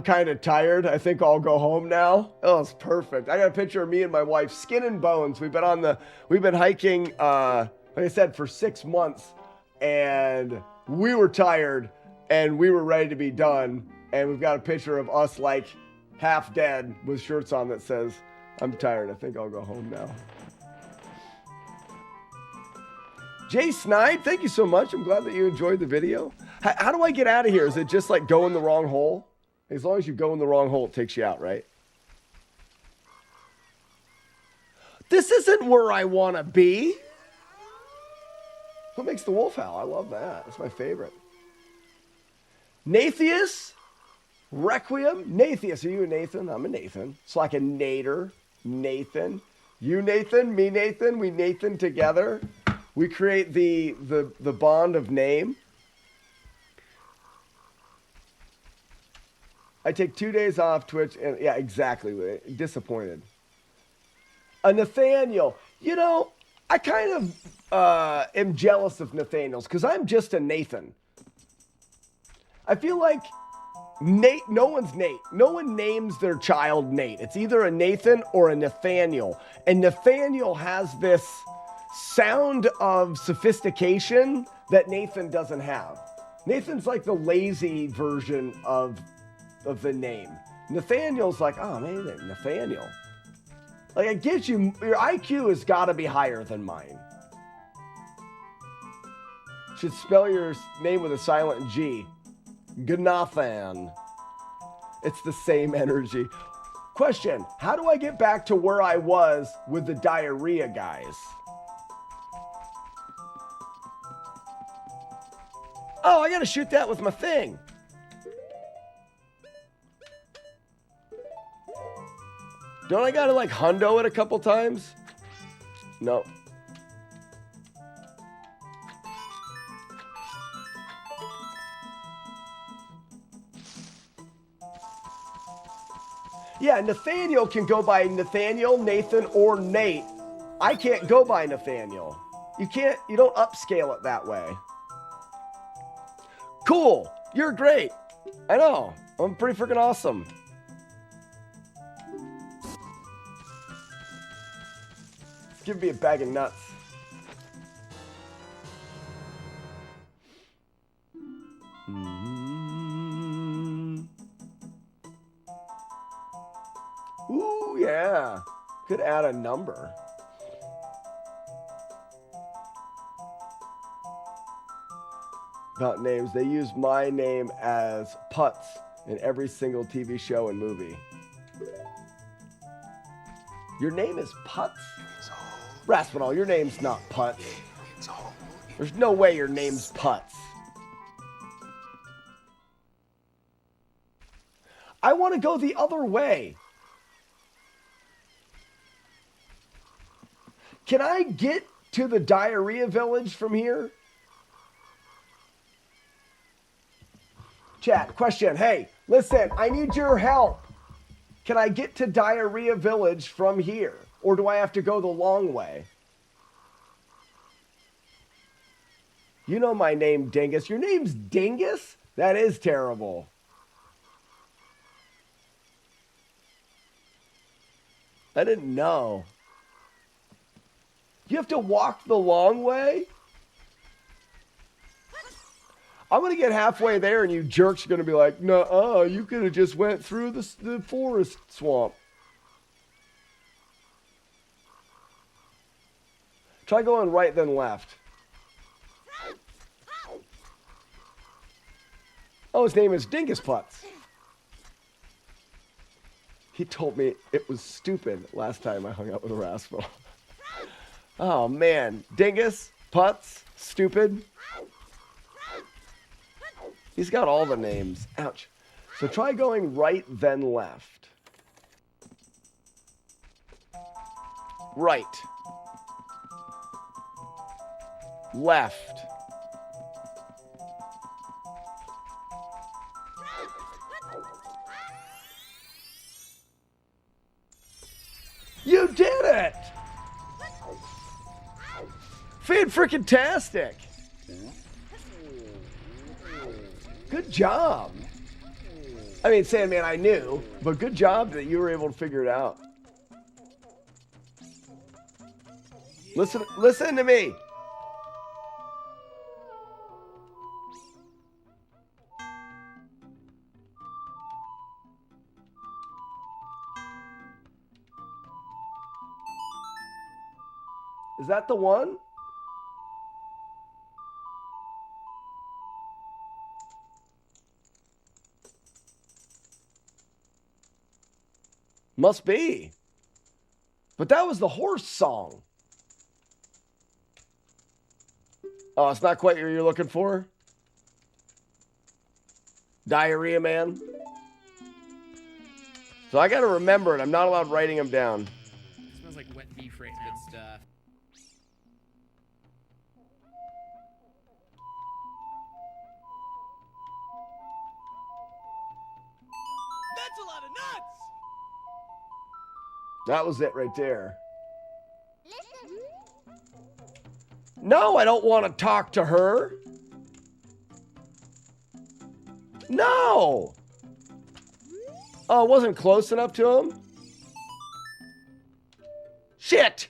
kind of tired. I think I'll go home now. Oh, it's perfect. I got a picture of me and my wife, skin and bones. We've been hiking, like I said, for 6 months, and we were tired and we were ready to be done. And we've got a picture of us like half dead with shirts on that says, I'm tired. I think I'll go home now. Jay Snide, thank you so much. I'm glad that you enjoyed the video. How do I get out of here? Is it just like go in the wrong hole? As long as you go in the wrong hole, it takes you out, right? This isn't where I want to be. What makes the wolf howl? I love that. That's my favorite. Nathius? Requiem? Nathius. Are you a Nathan? I'm a Nathan. It's like a Nader. Nathan. You Nathan, me Nathan, we Nathan together. We create the bond of name. I take 2 days off Twitch, and yeah, exactly. Disappointed. A Nathaniel. You know, I kind of am jealous of Nathaniels because I'm just a Nathan. I feel like Nate, no one's Nate. No one names their child Nate. It's either a Nathan or a Nathaniel. And Nathaniel has this sound of sophistication that Nathan doesn't have. Nathan's like the lazy version of the name. Nathaniel's like, oh man, Nathaniel. Like, it gives you, your IQ has got to be higher than mine. Should spell your name with a silent G. Gnathan. It's the same energy. Question, how do I get back to where I was with the diarrhea guys? Oh, I gotta shoot that with my thing. Don't I gotta like hundo it a couple times? No. Yeah, Nathaniel can go by Nathaniel, Nathan, or Nate. I can't go by Nathaniel. You don't upscale it that way. Cool. You're great. I know. I'm pretty freaking awesome. Give me a bag of nuts. Ooh, yeah. Could add a number. About names, they use my name as Putz in every single TV show and movie. Your name is Putz? Raspinall, your name's not Putz. There's no way your name's Putz. I want to go the other way. Can I get to the diarrhea village from here? Chat, question. Hey, listen, I need your help. Can I get to diarrhea village from here? Or do I have to go the long way? You know my name, Dingus. Your name's Dingus? That is terrible. I didn't know. You have to walk the long way? I'm going to get halfway there and you jerks are going to be like, "Nuh-uh, you could have just went through the forest swamp." Try going right then left. Oh, his name is Dingus Putz. He told me it was stupid last time I hung out with a Raspel. Oh, man. Dingus, Putz, stupid. He's got all the names. Ouch. So try going right, then left. Right. Left. You did it! Fan-frickin-tastic! Good job. I mean, Sandman, I knew, but good job that you were able to figure it out. Listen to me. Is that the one? Must be. But that was the horse song. Oh, it's not quite what you're looking for? Diarrhea Man? So I gotta remember it. I'm not allowed writing them down. It smells like wet beef right now. Good stuff. That's a lot of nuts! That was it right there. No, I don't want to talk to her. No. Oh, it wasn't close enough to him? Shit.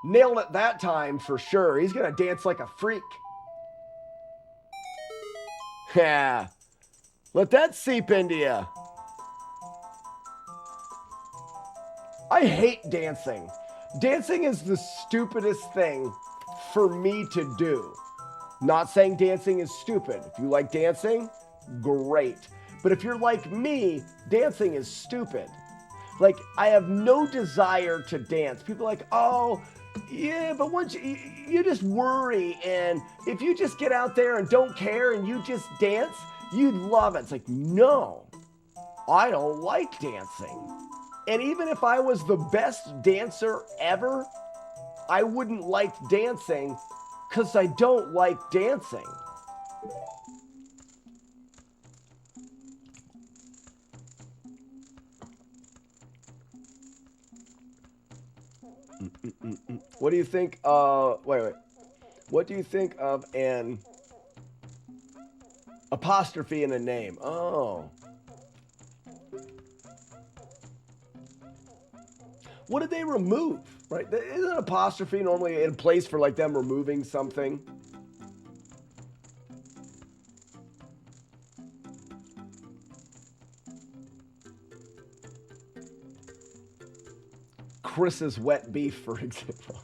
Nailed it that time for sure. He's going to dance like a freak. Yeah. Let that seep into you. I hate dancing. Dancing is the stupidest thing for me to do. Not saying dancing is stupid. If you like dancing, great. But if you're like me, dancing is stupid. Like, I have no desire to dance. People are like, oh, Yeah, but once you just worry, and if you just get out there and don't care and you just dance, you'd love it. It's like, no, I don't like dancing. And even if I was the best dancer ever, I wouldn't like dancing because I don't like dancing. What do you think? Wait. What do you think of an apostrophe in a name? Oh. What did they remove? Right? Isn't an apostrophe normally in place for like them removing something? Chris's wet beef, for example.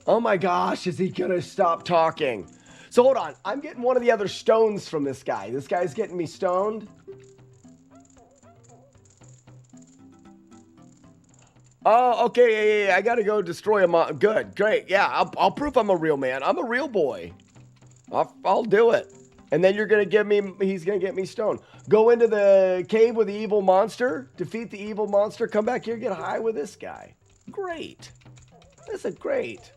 Oh my gosh, is he gonna stop talking? So hold on, I'm getting one of the other stones from this guy. This guy's getting me stoned. Oh, okay, yeah. I gotta go destroy a good, great, yeah. I'll prove I'm a real man. I'm a real boy. I'll do it. And then you're gonna he's gonna get me stoned. Go into the cave with the evil monster, defeat the evil monster, come back here, get high with this guy. Great. This is great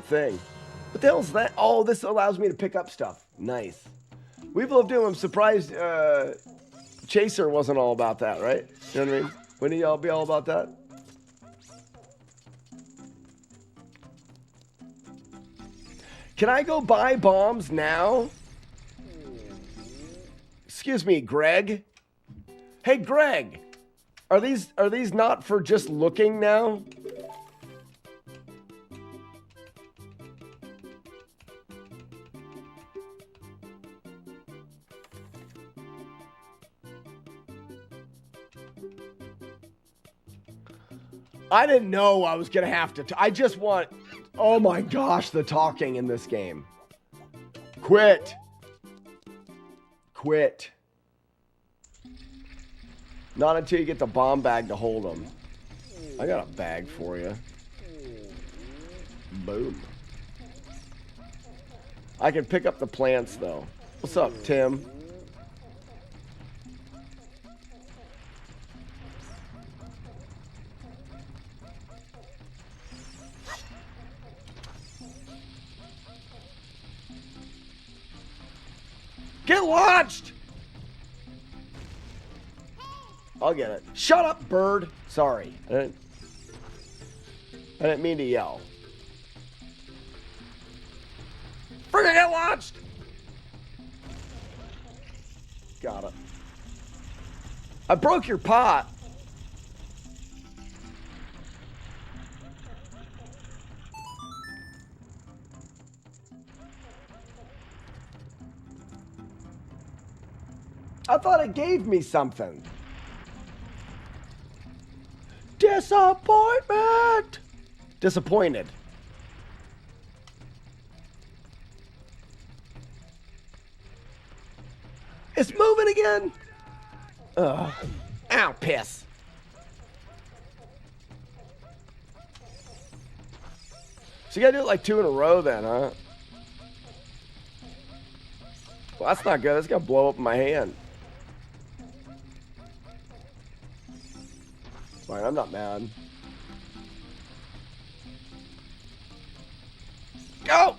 thing. What the hell's that? Oh, this allows me to pick up stuff. Nice. We've loved him. I'm surprised Chaser wasn't all about that, right? You know what I mean? Wouldn't y'all be all about that? Can I go buy bombs now? Excuse me, Greg. Hey, Greg. Are these not for just looking now? I didn't know I was gonna have to. I just want. Oh my gosh, the talking in this game. Quit. Not until you get the bomb bag to hold them. I got a bag for you. Boom. I can pick up the plants though. What's up, Tim? Get launched! I'll get it. Shut up, bird. Sorry. I didn't mean to yell. Freaking get launched! Got it. I broke your pot. I thought it gave me something. Disappointment! Disappointed. It's moving again. Ugh. Ow, piss. So you gotta do it like 2 in a row then, huh? Well, that's not good. That's gonna blow up in my hand. Fine, I'm not mad. Go!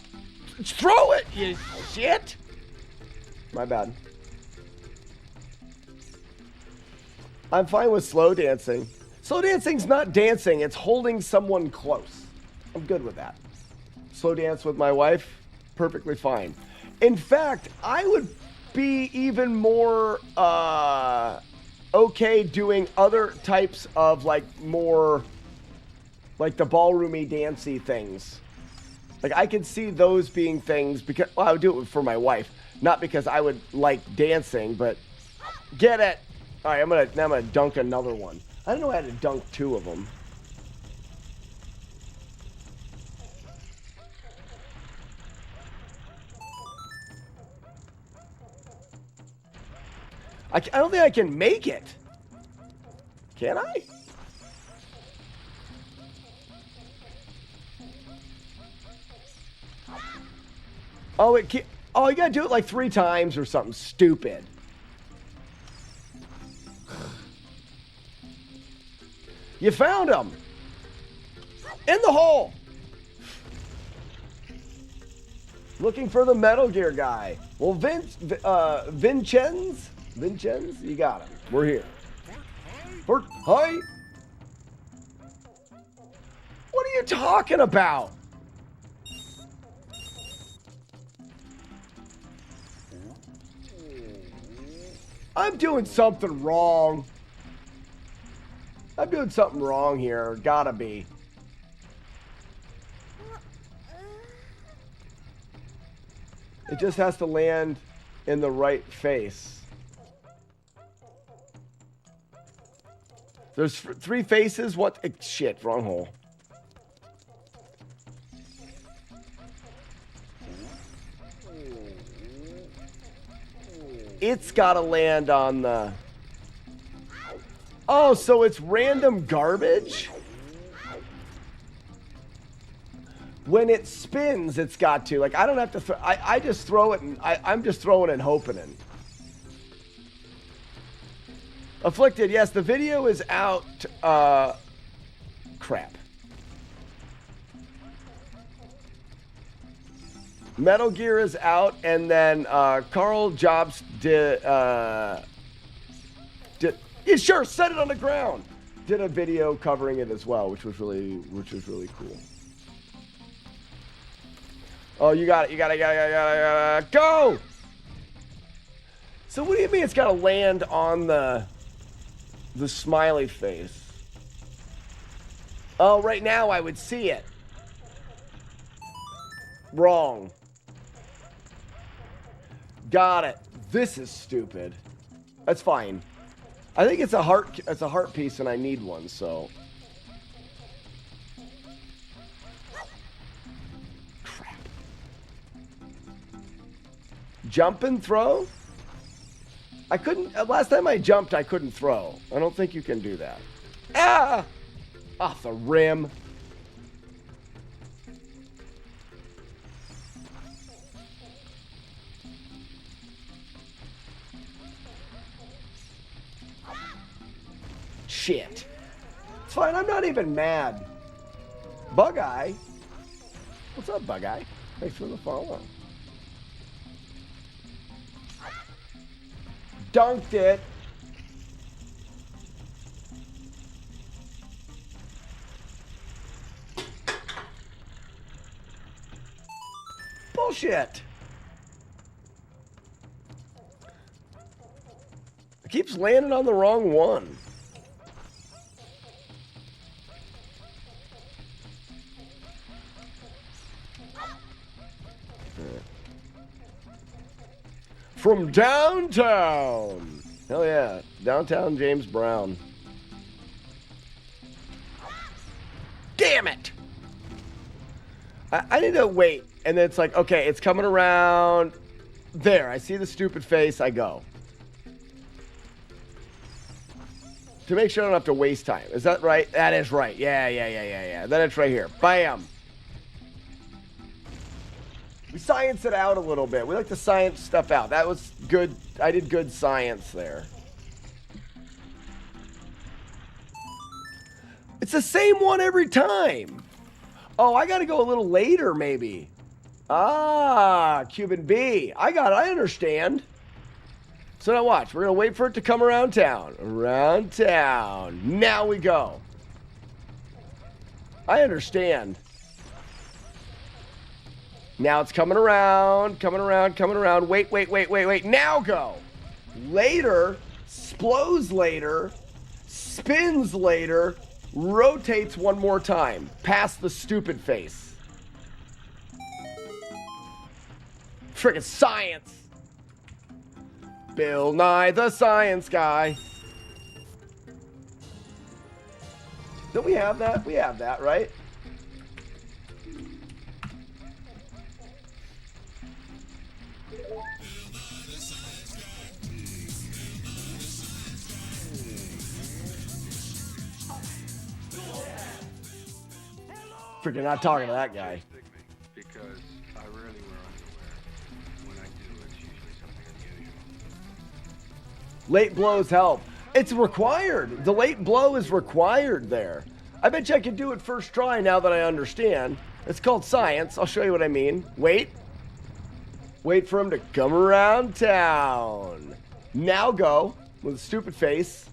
Throw it, you shit! My bad. I'm fine with slow dancing. Slow dancing's not dancing, it's holding someone close. I'm good with that. Slow dance with my wife, perfectly fine. In fact, I would be even more okay doing other types of like more like the ballroomy dancey things. Like I could see those being things because I would do it for my wife, not because I would like dancing, but get it. All right, now I'm gonna dunk another one. I didn't know I had to dunk 2 of them. I don't think I can make it. Can I? Oh, it can't. Oh, you gotta do it like 3 times or something stupid. You found him. In the hole. Looking for the Metal Gear guy. Well, Vincenz, you got him. We're here. Hi. What are you talking about? I'm doing something wrong. I'm doing something wrong here. Gotta be. It just has to land in the right face. There's 3 faces. What? Shit, wrong hole. It's gotta land on the... Oh, so it's random garbage? When it spins, it's got to. Like, I don't have to throw... I just throw it, and I'm just throwing and hoping it. Afflicted, yes, the video is out. Crap. Metal Gear is out, and then Carl Jobs did... yeah, sure, set it on the ground. Did a video covering it as well, which was really cool. Oh, you got it. Go! So what do you mean it's got to land on the smiley face? Oh, right now I would see it. Wrong. Got it. This is stupid. That's fine. I think it's a heart piece, and I need one, so. Crap. Jump and throw? I couldn't. Last time I jumped, I couldn't throw. I don't think you can do that. Ah! Off the rim. Shit. It's fine, I'm not even mad. Bug-Eye. What's up, Bug-Eye? Thanks for the follow. Dunked it. Bullshit. It keeps landing on the wrong one. From downtown. Hell yeah. Downtown James Brown. Damn it. I need to wait. And then it's like, okay, it's coming around. There, I see the stupid face. I go. To make sure I don't have to waste time. Is that right? That is right. Yeah. Then it's right here. Bam. We science it out a little bit. We like to science stuff out. That was good. I did good science there. It's the same one every time. Oh, I got to go a little later, maybe. Ah, Cuban B. I got it. I understand. So now watch. We're going to wait for it to come around town. Around town. Now we go. I understand. Now it's coming around. Wait. Now go. Later. Splows later. Spins later. Rotates one more time. Past the stupid face. Frickin' science. Bill Nye the Science Guy. Don't we have that? We have that, right? Freaking not talking to that guy. Because I rarely wear underwear. When I do, it's usually something unusual. Late blows help. It's required. The late blow is required there. I bet you I could do it first try now that I understand. It's called science. I'll show you what I mean. Wait. Wait for him to come around town. Now go with a stupid face.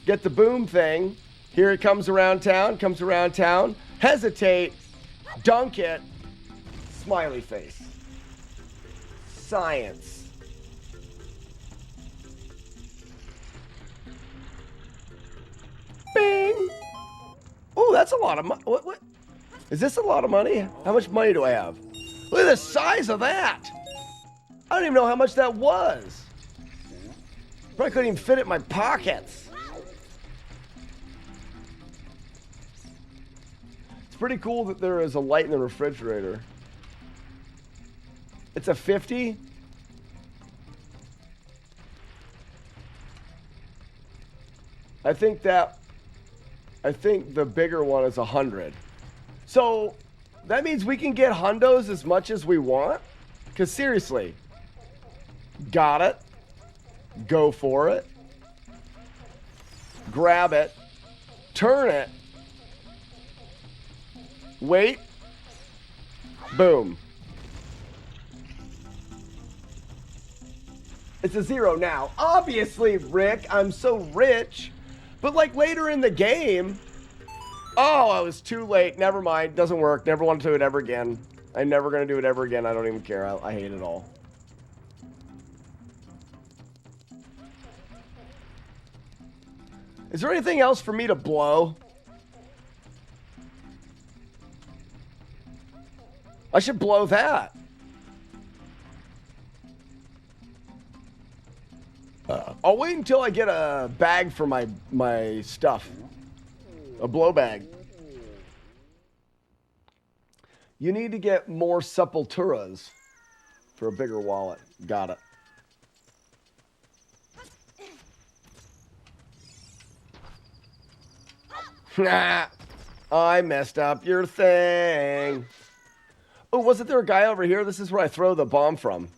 Get the boom thing. Here it comes around town, hesitate, dunk it, smiley face. Science. Bing. Oh, that's a lot of money. What? Is this a lot of money? How much money do I have? Look at the size of that. I don't even know how much that was. Probably couldn't even fit it in my pockets. Pretty cool that there is a light in the refrigerator. It's a 50. I think the bigger one is 100. So that means we can get hundos as much as we want. Because seriously, got it. Go for it. Grab it. Turn it. Wait. Boom. It's a 0 now. Obviously, Rick, I'm so rich. But like later in the game. Oh, I was too late. Never mind. Doesn't work. Never want to do it ever again. I'm never going to do it ever again. I don't even care. I hate it all. Is there anything else for me to blow? I should blow that. I'll wait until I get a bag for my stuff. A blow bag. You need to get more Sepulturas for a bigger wallet. Got it. I messed up your thing. Oh, wasn't there a guy over here? This is where I throw the bomb from.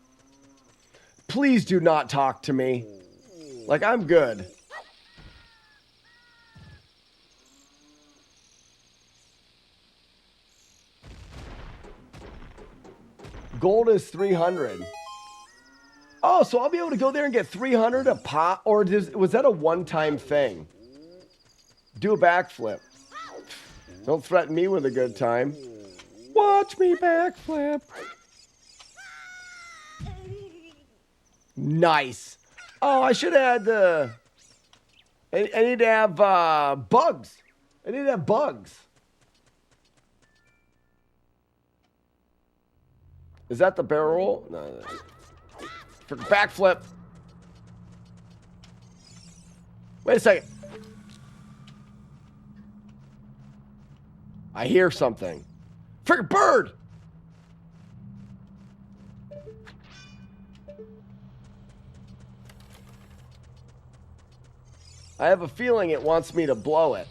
Please do not talk to me. Like, I'm good. Gold is 300. Oh, so I'll be able to go there and get 300 a pop? Or was that a one-time thing? Do a backflip. Don't threaten me with a good time. Watch me backflip. Nice. Oh, I should have had the... I need to have bugs. I need to have bugs. Is that the barrel roll? No. For backflip. Wait a second. I hear something. Friggin' bird! I have a feeling it wants me to blow it.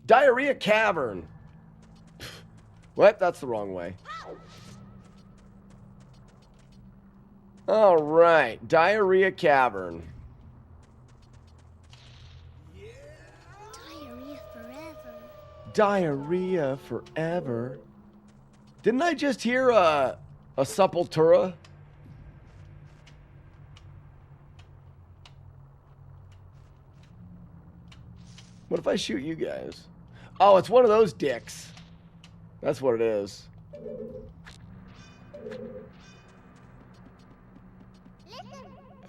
Diarrhea Cavern. What? That's the wrong way. All right. Diarrhea Cavern. Diarrhea forever. Diarrhea forever. Didn't I just hear a Sepultura? What if I shoot you guys? Oh, it's one of those dicks. That's what it is.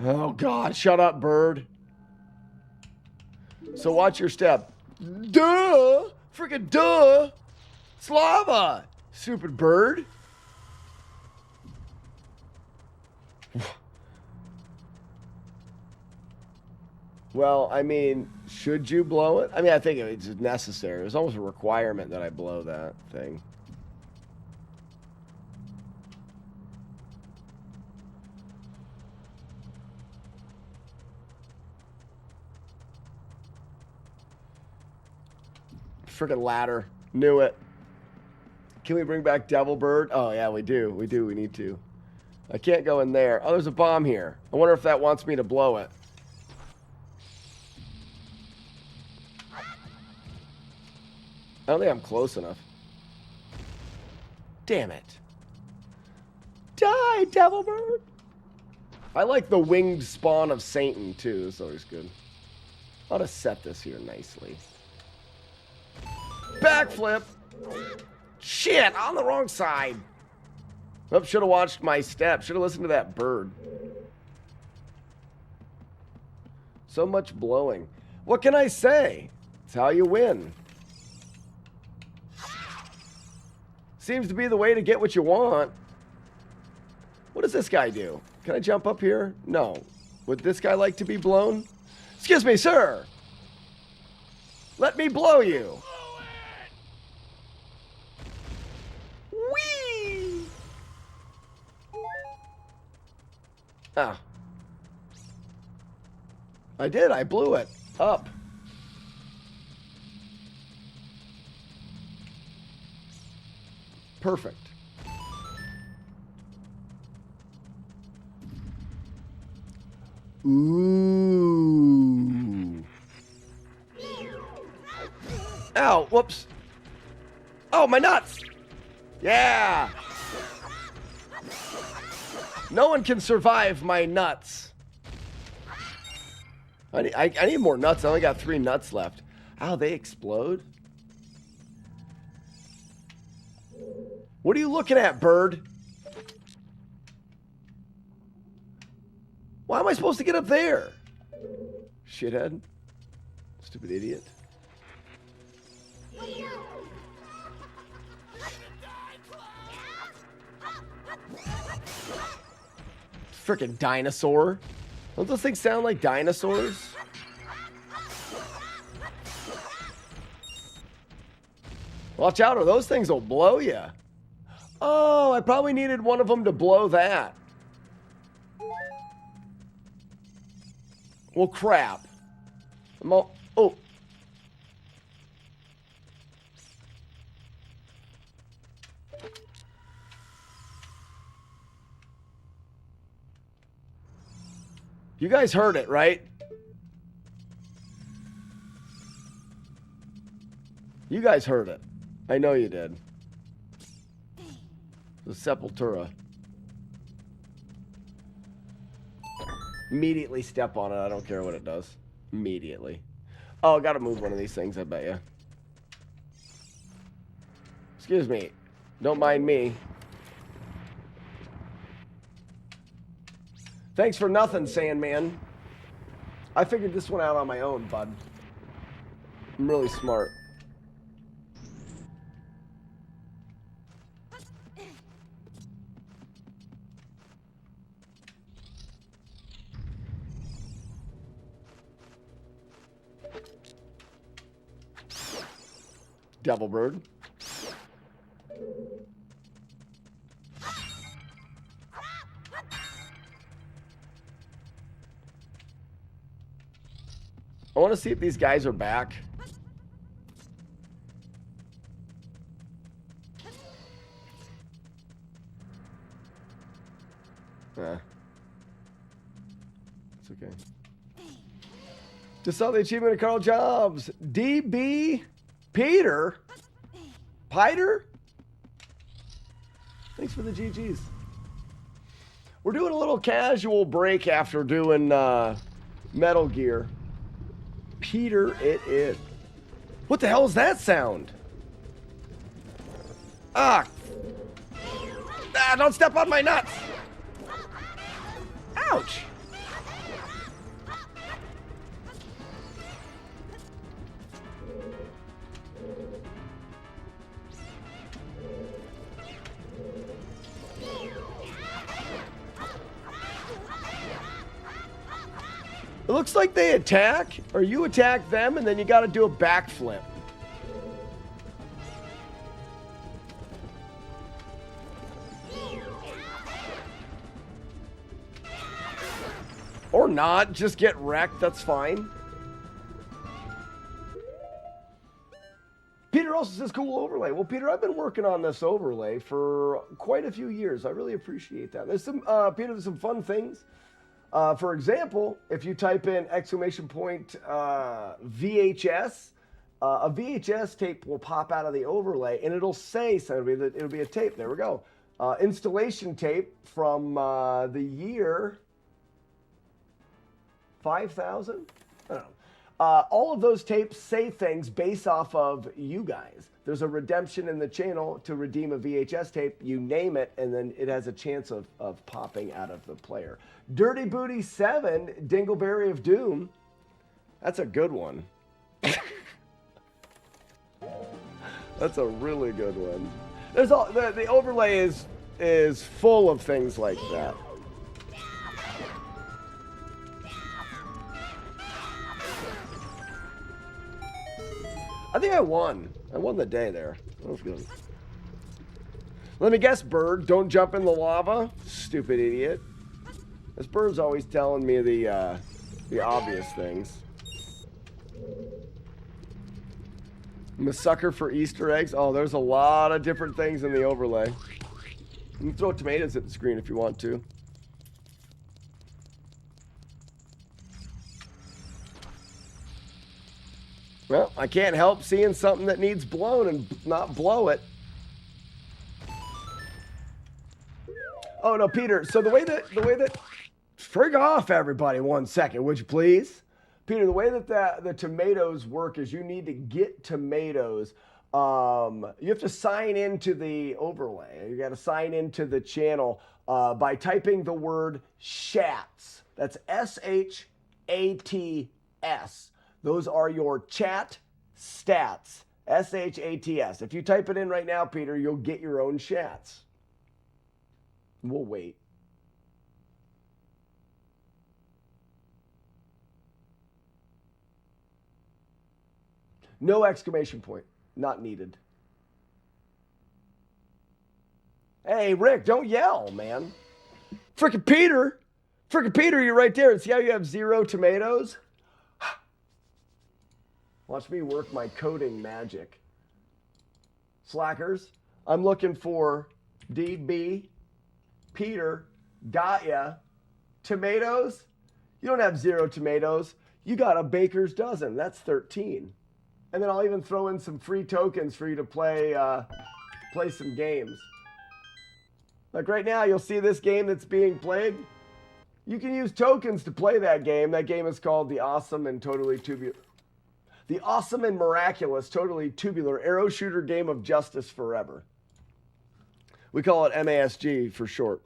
Oh, God. Shut up, bird. So watch your step. Duh! Freaking duh! Slava! Stupid bird. Well, I mean, should you blow it? I mean, I think it's necessary. It's almost a requirement that I blow that thing. Freaking ladder. Knew it. Can we bring back Devil Bird? Oh, yeah, we do. We do. We need to. I can't go in there. Oh, there's a bomb here. I wonder if that wants me to blow it. I don't think I'm close enough. Damn it. Die, Devil Bird! I like the winged spawn of Satan, too. That's always good. I'll just set this here nicely. Backflip! Shit, on the wrong side. Oh, should have watched my step. Should have listened to that bird. So much blowing. What can I say? It's how you win. Seems to be the way to get what you want. What does this guy do? Can I jump up here? No. Would this guy like to be blown? Excuse me, sir. Let me blow you. Whee! Ah. I did. I blew it up. Perfect. Ooh. Ow, whoops. Oh, my nuts. Yeah. No one can survive my nuts. I need more nuts. I only got 3 nuts left. Ow, they explode? What are you looking at, bird? Why am I supposed to get up there? Shithead. Stupid idiot. Frickin' dinosaur. Don't those things sound like dinosaurs? Watch out, or those things will blow you. Oh, I probably needed one of them to blow that. Well, crap. Oh. You guys heard it, right? You guys heard it. I know you did. The Sepultura. Immediately step on it. I don't care what it does. Immediately. Oh, I gotta move one of these things, I bet you. Excuse me. Don't mind me. Thanks for nothing, Sandman. I figured this one out on my own, bud. I'm really smart. Devil Bird. I want to see if these guys are back. It's okay. Just saw the achievement of Carl Jobs. DB Peter? Thanks for the GGs. We're doing a little casual break after doing Metal Gear. Peter it is. What the hell is that sound? Ah! Don't step on my nuts! Ouch! It looks like they attack, or you attack them, and then you got to do a backflip. Or not, just get wrecked, that's fine. Peter also says, cool overlay. Well, Peter, I've been working on this overlay for quite a few years. I really appreciate that. There's some, Peter, there's some fun things. For example, if you type in VHS, a VHS tape will pop out of the overlay, and it'll say, so it'll be a tape. There we go. Installation tape from the year 5000? I don't know. All of those tapes say things based off of you guys. There's a redemption in the channel to redeem a VHS tape. You name it, and then it has a chance of popping out of the player. Dirty Booty 7, Dingleberry of Doom. That's a good one. That's a really good one. There's all the overlay is full of things like that. I think I won. I won the day there. That was good. Let me guess, Bird. Don't jump in the lava. Stupid idiot. This Bird's always telling me the obvious things. I'm a sucker for Easter eggs. Oh, there's a lot of different things in the overlay. You can throw tomatoes at the screen if you want to. Well, I can't help seeing something that needs blown and not blow it. Oh no, Peter. So the way that frig off, everybody. 1 second, would you please, Peter? The way that the tomatoes work is you need to get tomatoes. You have to sign into the overlay. You got to sign into the channel by typing the word SHATS. That's SHATS. Those are your chat stats, SHATS. If you type it in right now, Peter, you'll get your own chats. We'll wait. No exclamation point. Not needed. Hey, Rick, don't yell, man. Frickin' Peter, you're right there. And see how you have 0 tomatoes? Watch me work my coding magic. Slackers, I'm looking for DB, Peter, got ya. Tomatoes? You don't have 0 tomatoes. You got a baker's dozen. That's 13. And then I'll even throw in some free tokens for you to play some games. Like right now, you'll see this game that's being played. You can use tokens to play that game. That game is called The Awesome and Miraculous, Totally Tubular Arrow Shooter Game of Justice Forever. We call it MASG for short.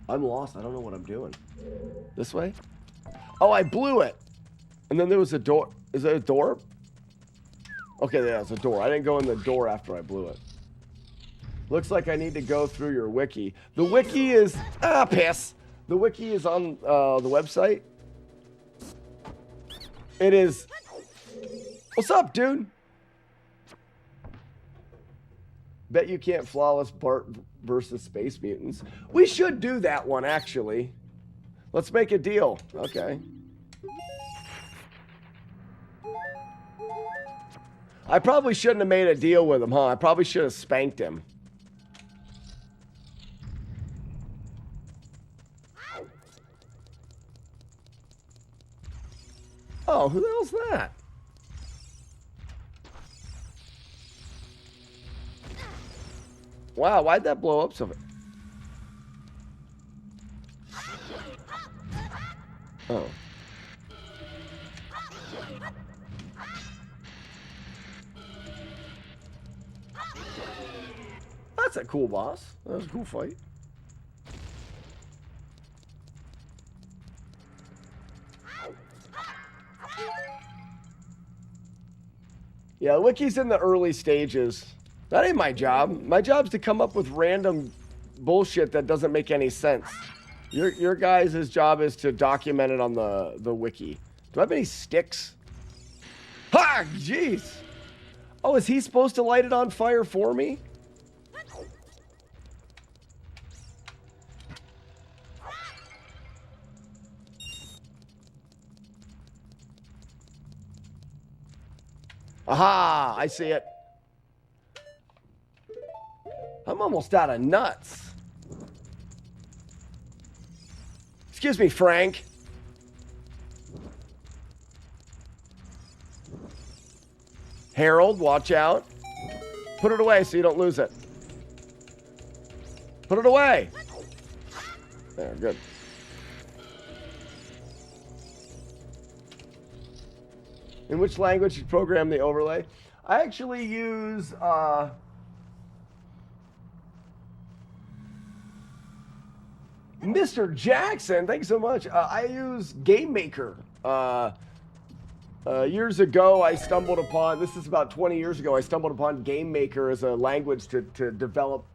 I'm lost. I don't know what I'm doing. This way? Oh, I blew it. And then there was a door. Is there a door? Okay, there's a door. I didn't go in the door after I blew it. Looks like I need to go through your wiki. The wiki is... piss. The wiki is on the website. It is... What's up, dude? Bet you can't flawless Bart versus Space Mutants. We should do that one, actually. Let's make a deal. Okay. I probably shouldn't have made a deal with him, huh? I probably should have spanked him. Oh, who the hell's that? Wow, why'd that blow up so fast? Oh. That's a cool boss. That was a cool fight. Yeah, the wiki's in the early stages. That ain't my job. My job's to come up with random bullshit that doesn't make any sense. Your guys' job is to document it on the wiki. Do I have any sticks? Ha! Jeez! Oh, is he supposed to light it on fire for me? Aha! I see it. I'm almost out of nuts. Excuse me, Frank. Harold, watch out. Put it away so you don't lose it. Put it away. There, good. In which language you program the overlay? I actually use Mr. Jackson, thanks so much. I use Game Maker. Years ago, I stumbled upon, this is about 20 years ago, I stumbled upon Game Maker as a language to develop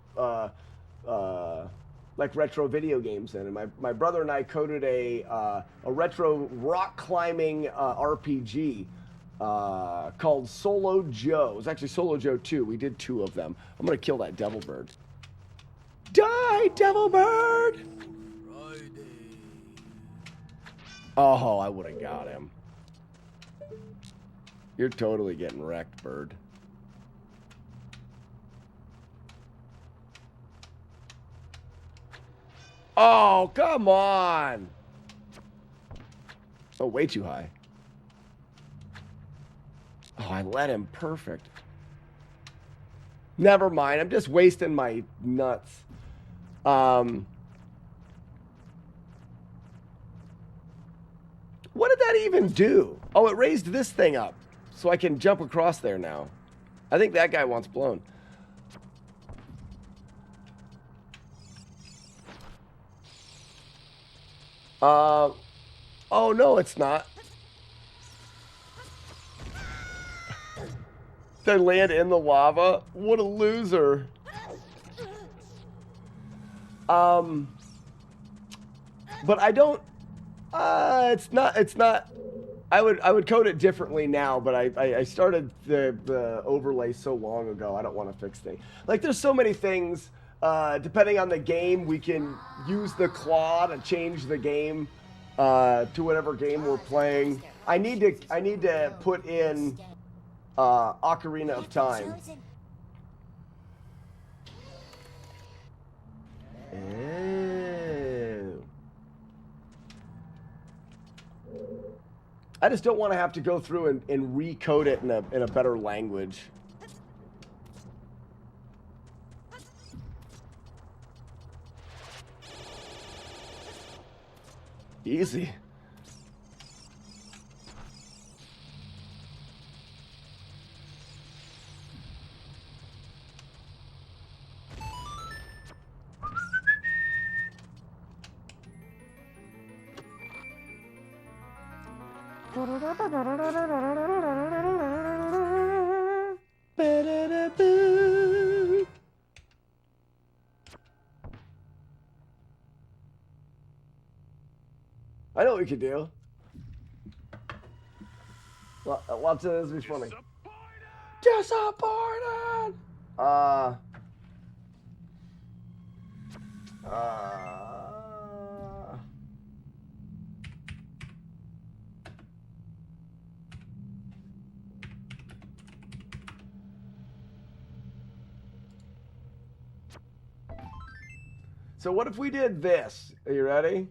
like retro video games in. And my brother and I coded a retro rock climbing RPG called Solo Joe. It was actually Solo Joe 2. We did 2 of them. I'm going to kill that devil bird. Die, devil bird! Oh, I would have got him. You're totally getting wrecked, bird. Oh, come on! Oh, way too high. Oh, I let him perfect. Never mind, I'm just wasting my nuts. What did that even do? Oh, it raised this thing up. So I can jump across there now. I think that guy wants blown. Oh, no, it's not. They land in the lava? What a loser. But I don't... it's not... I would code it differently now, but I started the overlay so long ago, I don't want to fix things. Like, there's so many things, depending on the game, we can use the claw to change the game to whatever game we're playing. I need to put in Ocarina of Time. I just don't want to have to go through and recode it in a better language. Easy. I know what we could do. Lots of this would be funny. Disappointed! So what if we did this? Are you ready?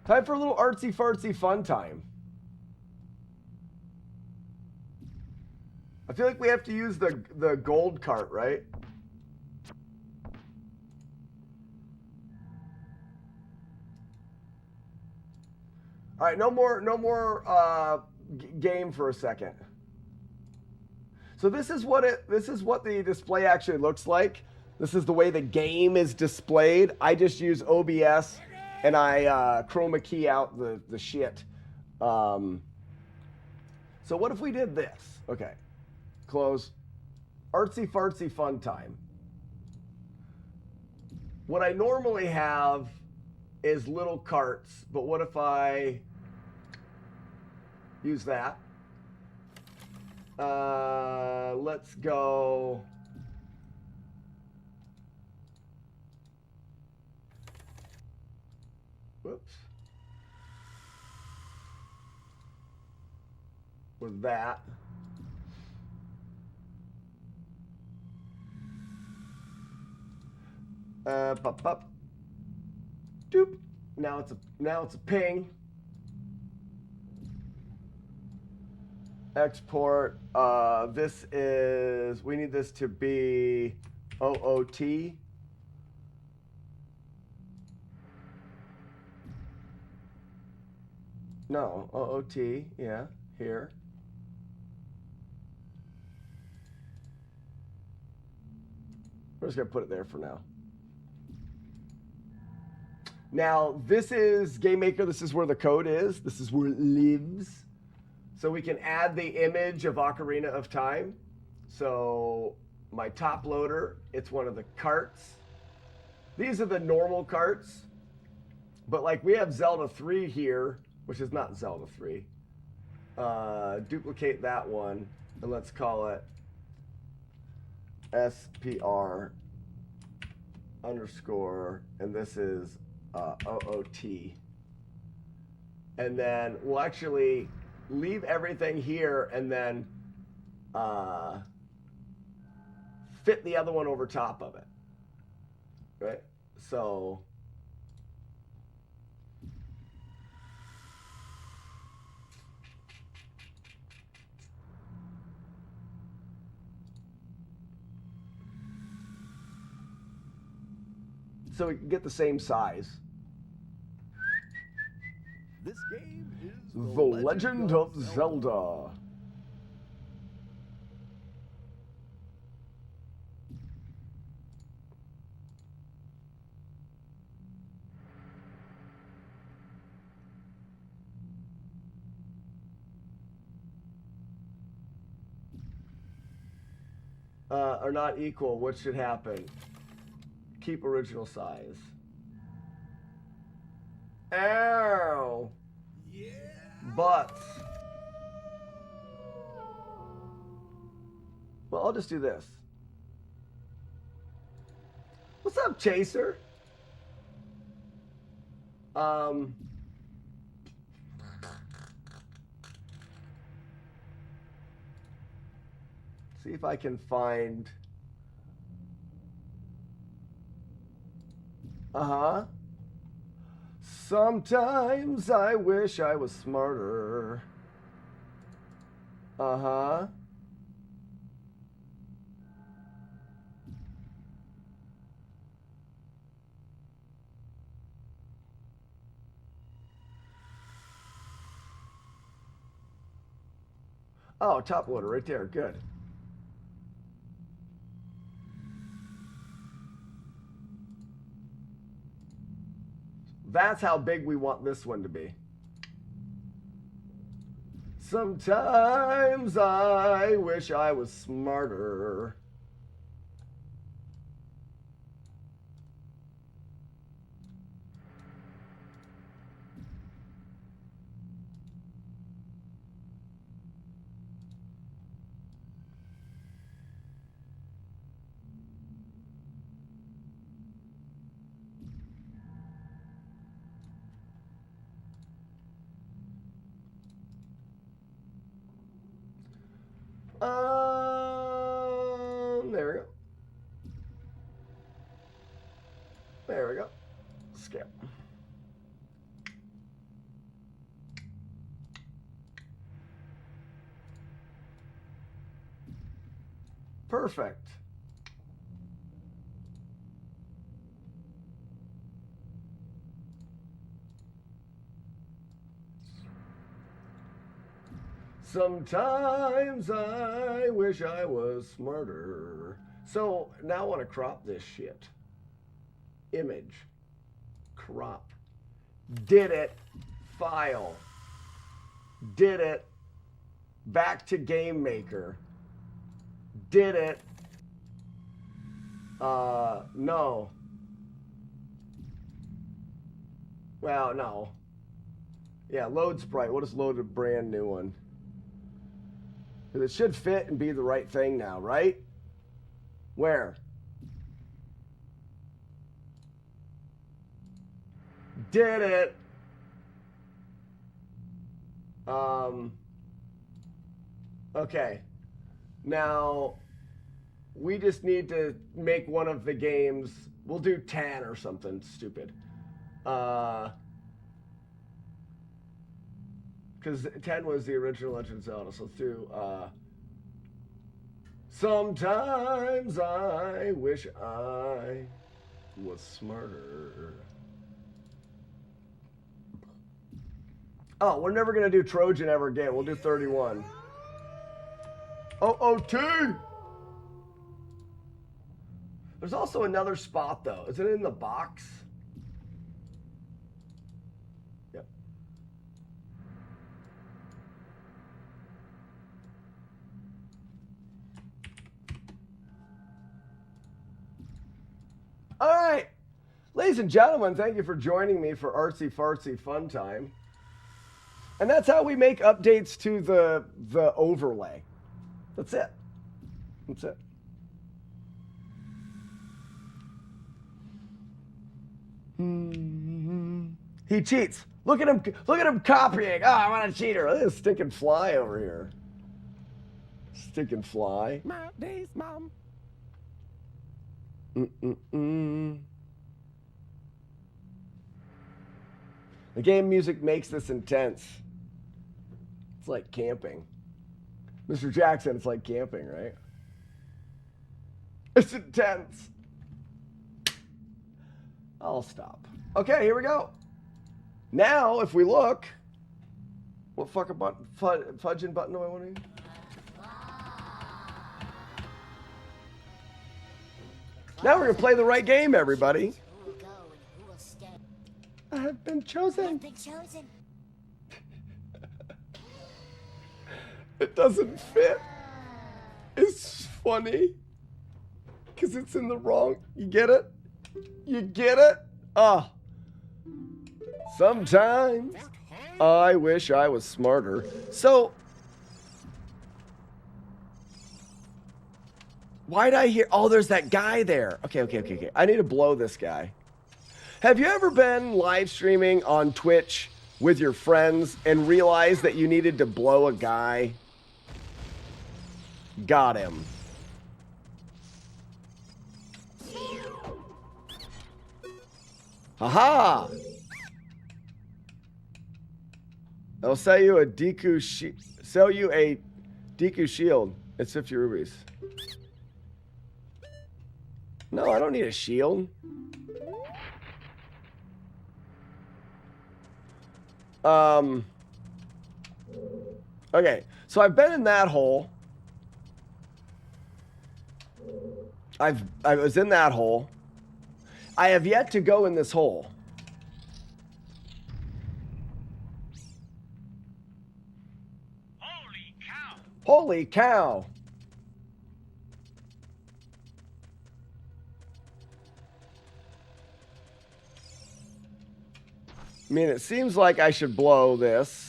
Time for a little artsy-fartsy fun time. I feel like we have to use the gold cart, right? All right, no more game for a second. So this is what the display actually looks like. This is the way the game is displayed. I just use OBS and I chroma key out the shit. So what if we did this? Okay, close. Artsy fartsy fun time. what I normally have is little carts, but what if I use that? Let's go. Whoops. With that. Pop, pop. Doop. Now it's a ping. Export. This is, we need this to be OOT. No, OOT, yeah, here. We're just gonna put it there for now. Now, this is Game Maker, this is where the code is. This is where it lives. So we can add the image of Ocarina of Time. So my top loader, it's one of the carts. These are the normal carts. But like we have Zelda 3 here, which is not Zelda 3. Duplicate that one, and let's call it SPR underscore, and this is OOT. And then we'll actually leave everything here and then fit the other one over top of it. Right? So we can get the same size. This game is The Legend of Zelda. Are not equal. What should happen? Keep original size. Ow! Yeah! But well, I'll just do this. What's up, Chaser? See if I can find. Sometimes I wish I was smarter. Oh, top loader right there. Good. That's how big we want this one to be. Sometimes I wish I was smarter. There we go. There we go. Skip. Perfect. Sometimes I wish I was smarter. So now I want to crop this shit. Image. Crop. Did it. File. Did it. Back to Game Maker. Did it. No. Well, no. Yeah, load sprite. We'll just load a brand new one. Because it should fit and be the right thing now, right? Where? Did it. Okay. Now, we just need to make one of the games. We'll do 10 or something stupid. Because 10 was the original Legend of Zelda. So let's do, sometimes I wish I was smarter. Oh, we're never going to do Trojan ever again. We'll do 31. OOT! There's also another spot, though. Is it in the box? Yep. All right. Ladies and gentlemen, thank you for joining me for Artsy Fartsy Fun Time. And that's how we make updates to the overlay. That's it. That's it. He cheats. Look at him. Look at him copying. Oh, I'm a cheater. Look at this stinking fly over here. Stinking fly. My days, Mom. The game music makes this intense. It's like camping. Mr. Jackson, it's like camping, right? It's intense. I'll stop. Okay, here we go. Now, if we look, what fucking button, fudging button do I want to use? Now we're going to play the right game, everybody. I have been chosen. It doesn't fit. It's funny. Because it's in the wrong. You get it? You get it? Ah. Sometimes I wish I was smarter. So, why'd I hear? Oh, there's that guy there. Okay. I need to blow this guy. Have you ever been live streaming on Twitch with your friends and realized that you needed to blow a guy? Got him. Haha! I'll sell you a Deku shield. It's 50 rubies. No, I don't need a shield. Okay, so I've been in that hole. I was in that hole. I have yet to go in this hole. Holy cow! Holy cow! I mean, it seems like I should blow this.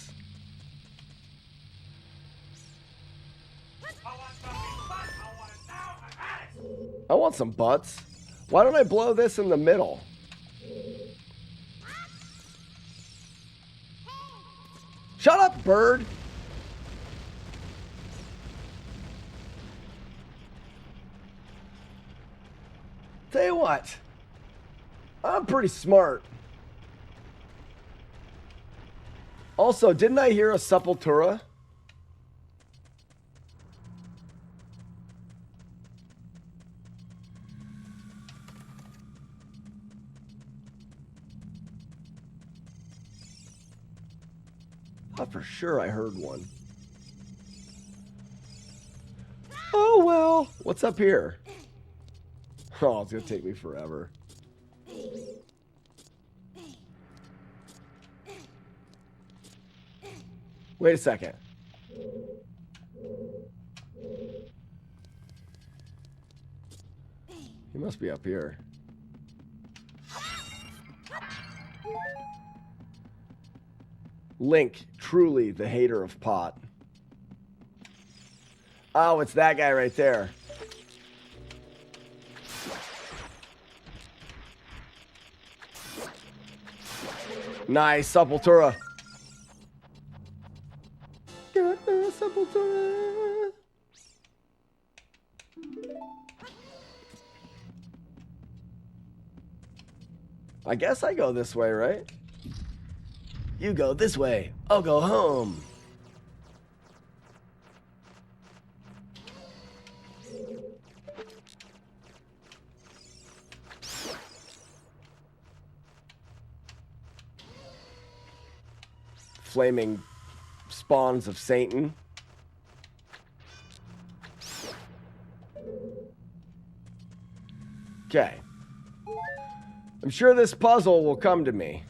I want some butts. Why don't I blow this in the middle? Shut up, bird! Tell you what, I'm pretty smart. Also, didn't I hear a Sepultura? Thought for sure I heard one. Oh well, what's up here? Oh, it's gonna take me forever. Wait a second. He must be up here. Link, truly the hater of pot. Oh, it's that guy right there. Nice, Sepultura. Sepultura. I guess I go this way, right? You go this way. I'll go home. Flaming spawns of Satan. Okay. I'm sure this puzzle will come to me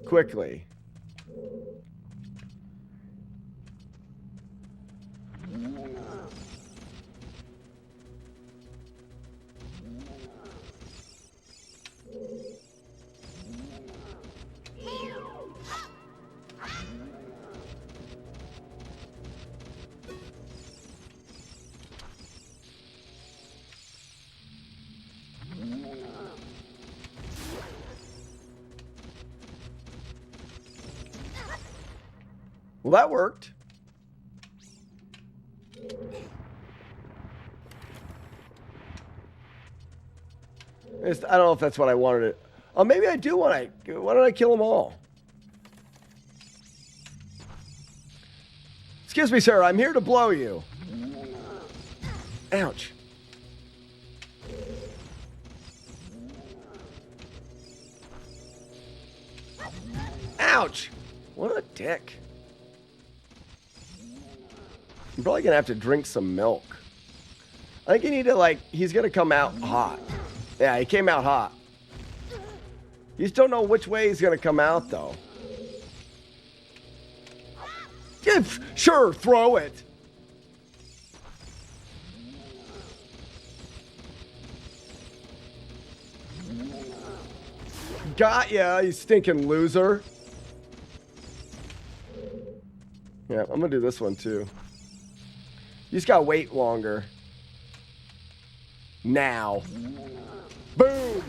quickly. Well, that worked. I don't know if that's what I wanted it. Oh, maybe I do want to. Why don't I kill them all? Excuse me, sir. I'm here to blow you. Ouch. Ouch. What a dick. I'm probably going to have to drink some milk. I think you need to, like, he's going to come out hot. Yeah, he came out hot. You just don't know which way he's going to come out, though. Yeah, sure, throw it. Got ya, you stinking loser. Yeah, I'm going to do this one, too. You just gotta wait longer. Now. Boom!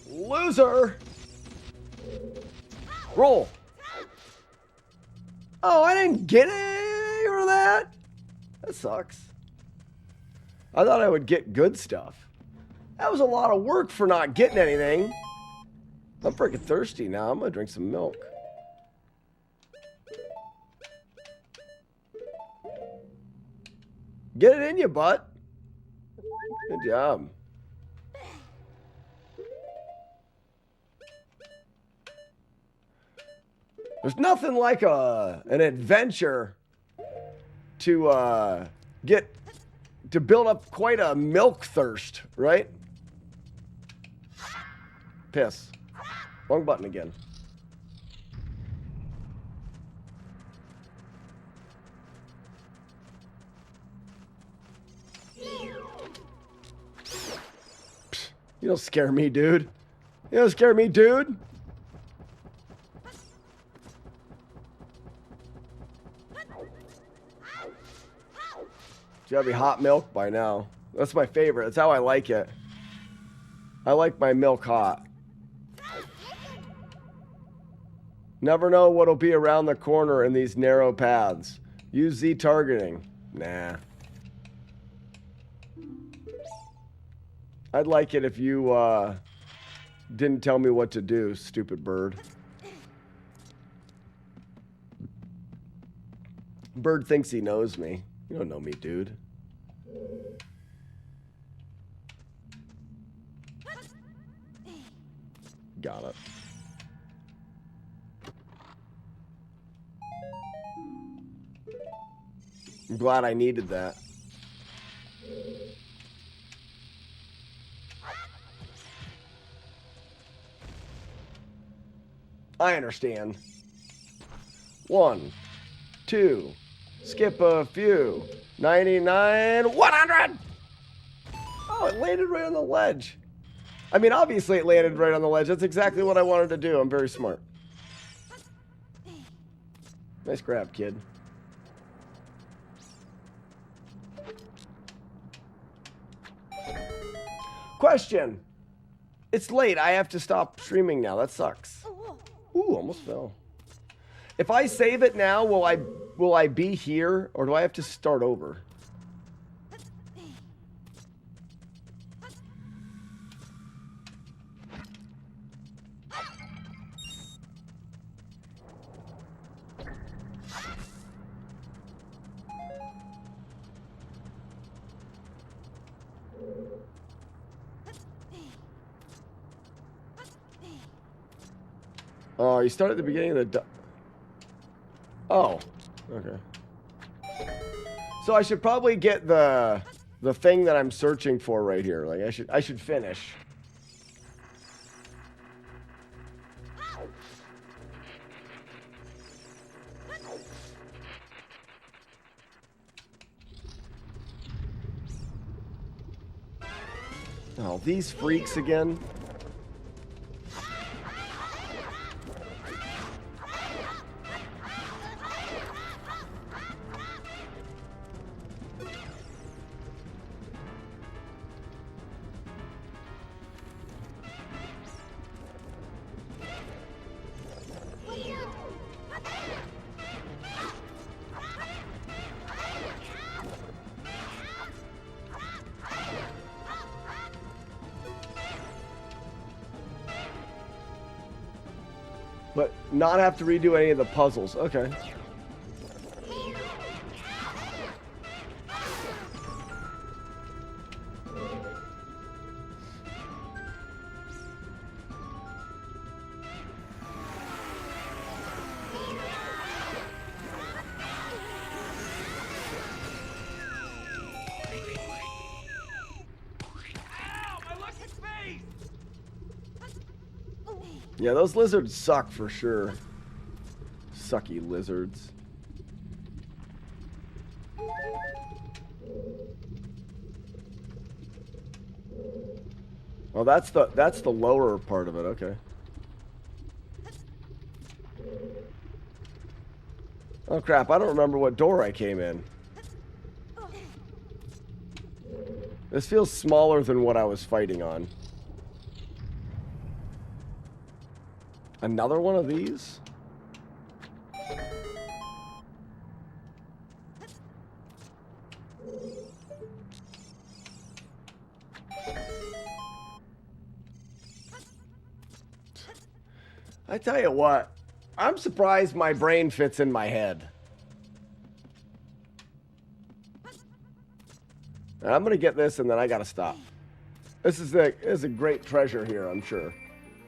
Loser! Roll! Oh, I didn't get any of that? That sucks. I thought I would get good stuff. That was a lot of work for not getting anything. I'm freaking thirsty now. I'm gonna drink some milk. Get it in you, butt. Good job. There's nothing like an adventure to build up quite a milk thirst, right? Piss. Wrong button again. You don't scare me, dude. You don't scare me, dude. It's gotta be hot milk by now. That's my favorite. That's how I like it. I like my milk hot. Never know what'll be around the corner in these narrow paths. Use Z targeting. Nah. I'd like it if you didn't tell me what to do, stupid bird. Bird thinks he knows me. You don't know me, dude. Got it. I'm glad I needed that. I understand. 1, 2, skip a few. 99, 100! Oh, it landed right on the ledge. I mean, obviously it landed right on the ledge. That's exactly what I wanted to do. I'm very smart. Nice grab, kid. Question. It's late. I have to stop streaming now. That sucks. Ooh, almost fell. If I save it now, will I be here, or do I have to start over? Oh, you start at the beginning of the... Oh, okay. So I should probably get the thing that I'm searching for right here. Like I should finish. Oh, these freaks again. But not have to redo any of the puzzles. Okay. Yeah, those lizards suck for sure. Sucky lizards. Oh, that's the lower part of it. Okay. Oh crap, I don't remember what door I came in. This feels smaller than what I was fighting on. Another one of these? I tell you what, I'm surprised my brain fits in my head. And I'm gonna get this and then I gotta stop. This is a great treasure here, I'm sure.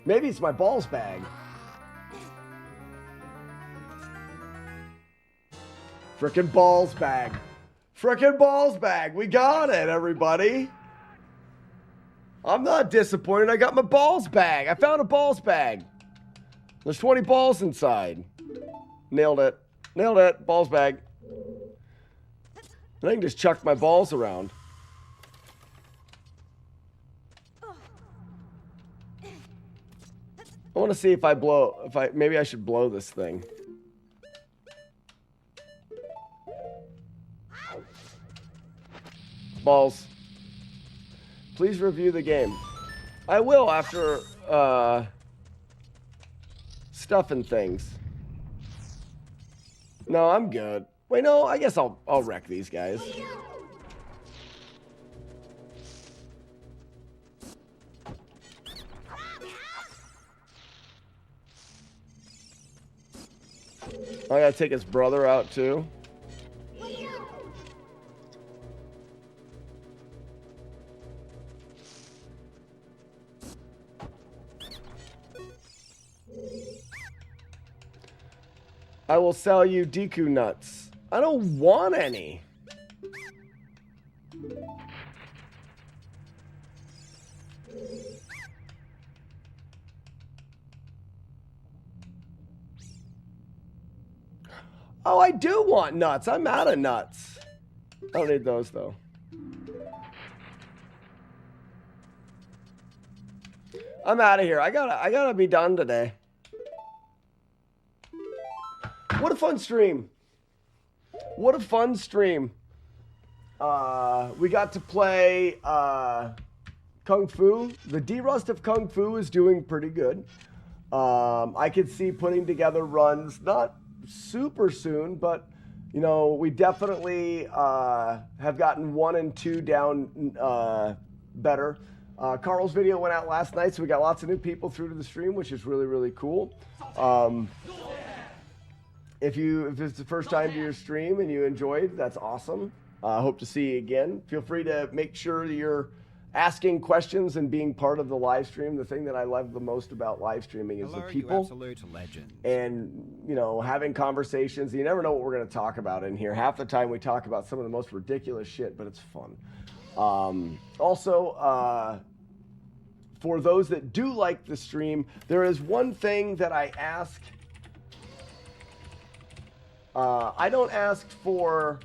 Maybe it's my balls bag. Frickin' balls bag. Frickin' balls bag. We got it, everybody. I'm not disappointed. I got my balls bag. I found a balls bag. There's 20 balls inside. Nailed it. Nailed it. Balls bag. And I can just chuck my balls around. I want to see if maybe I should blow this thing. Balls. Please review the game. I will after stuff and things. No, I'm good. Wait, no, I guess I'll wreck these guys. I gotta take his brother out too. I will sell you Deku nuts. I don't want any. Oh, I do want nuts. I'm out of nuts. I don't need those though. I'm out of here. I gotta be done today. What a fun stream. What a fun stream. We got to play Kung Fu. The D-Rust of Kung Fu is doing pretty good. I could see putting together runs, not super soon, but, you know, we definitely have gotten 1 and 2 down better. Carl's video went out last night, so we got lots of new people through to the stream, which is really, really cool. If it's the first time to your stream and you enjoyed, that's awesome. Hope to see you again. Feel free to make sure that you're asking questions and being part of the live stream. The thing that I love the most about live streaming is the people. You absolute legend. And, you know, having conversations. You never know what we're going to talk about in here. Half the time we talk about some of the most ridiculous shit, but it's fun. Also, for those that do like the stream, there is one thing that I ask. I don't ask for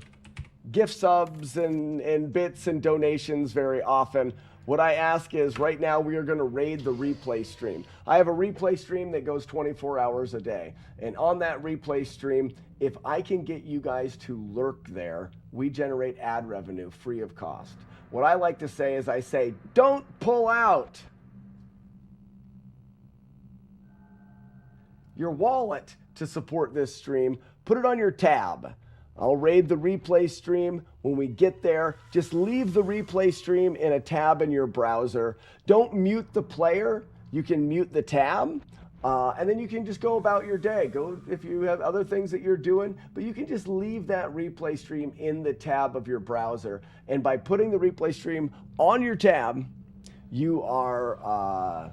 gift subs and bits and donations very often. What I ask is, right now we are going to raid the replay stream. I have a replay stream that goes 24 hours a day. And on that replay stream, if I can get you guys to lurk there, we generate ad revenue free of cost. What I like to say is I say, don't pull out your wallet to support this stream. Put it on your tab. I'll raid the replay stream. When we get there, just leave the replay stream in a tab in your browser. Don't mute the player. You can mute the tab. And then you can just go about your day. Go if you have other things that you're doing, but you can just leave that replay stream in the tab of your browser. And by putting the replay stream on your tab, you are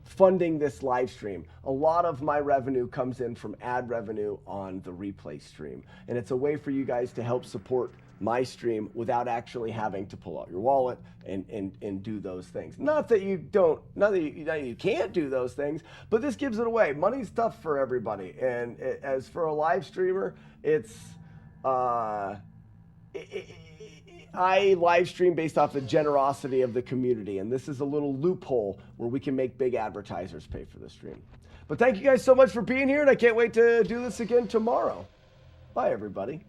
funding this live stream. A lot of my revenue comes in from ad revenue on the replay stream. And it's a way for you guys to help support my stream without actually having to pull out your wallet and do those things. Not that you can't do those things, but this gives it away. Money's tough for everybody. And as for a live streamer, it's, I live stream based off the generosity of the community, and this is a little loophole where we can make big advertisers pay for the stream. But thank you guys so much for being here, and I can't wait to do this again tomorrow. Bye, everybody.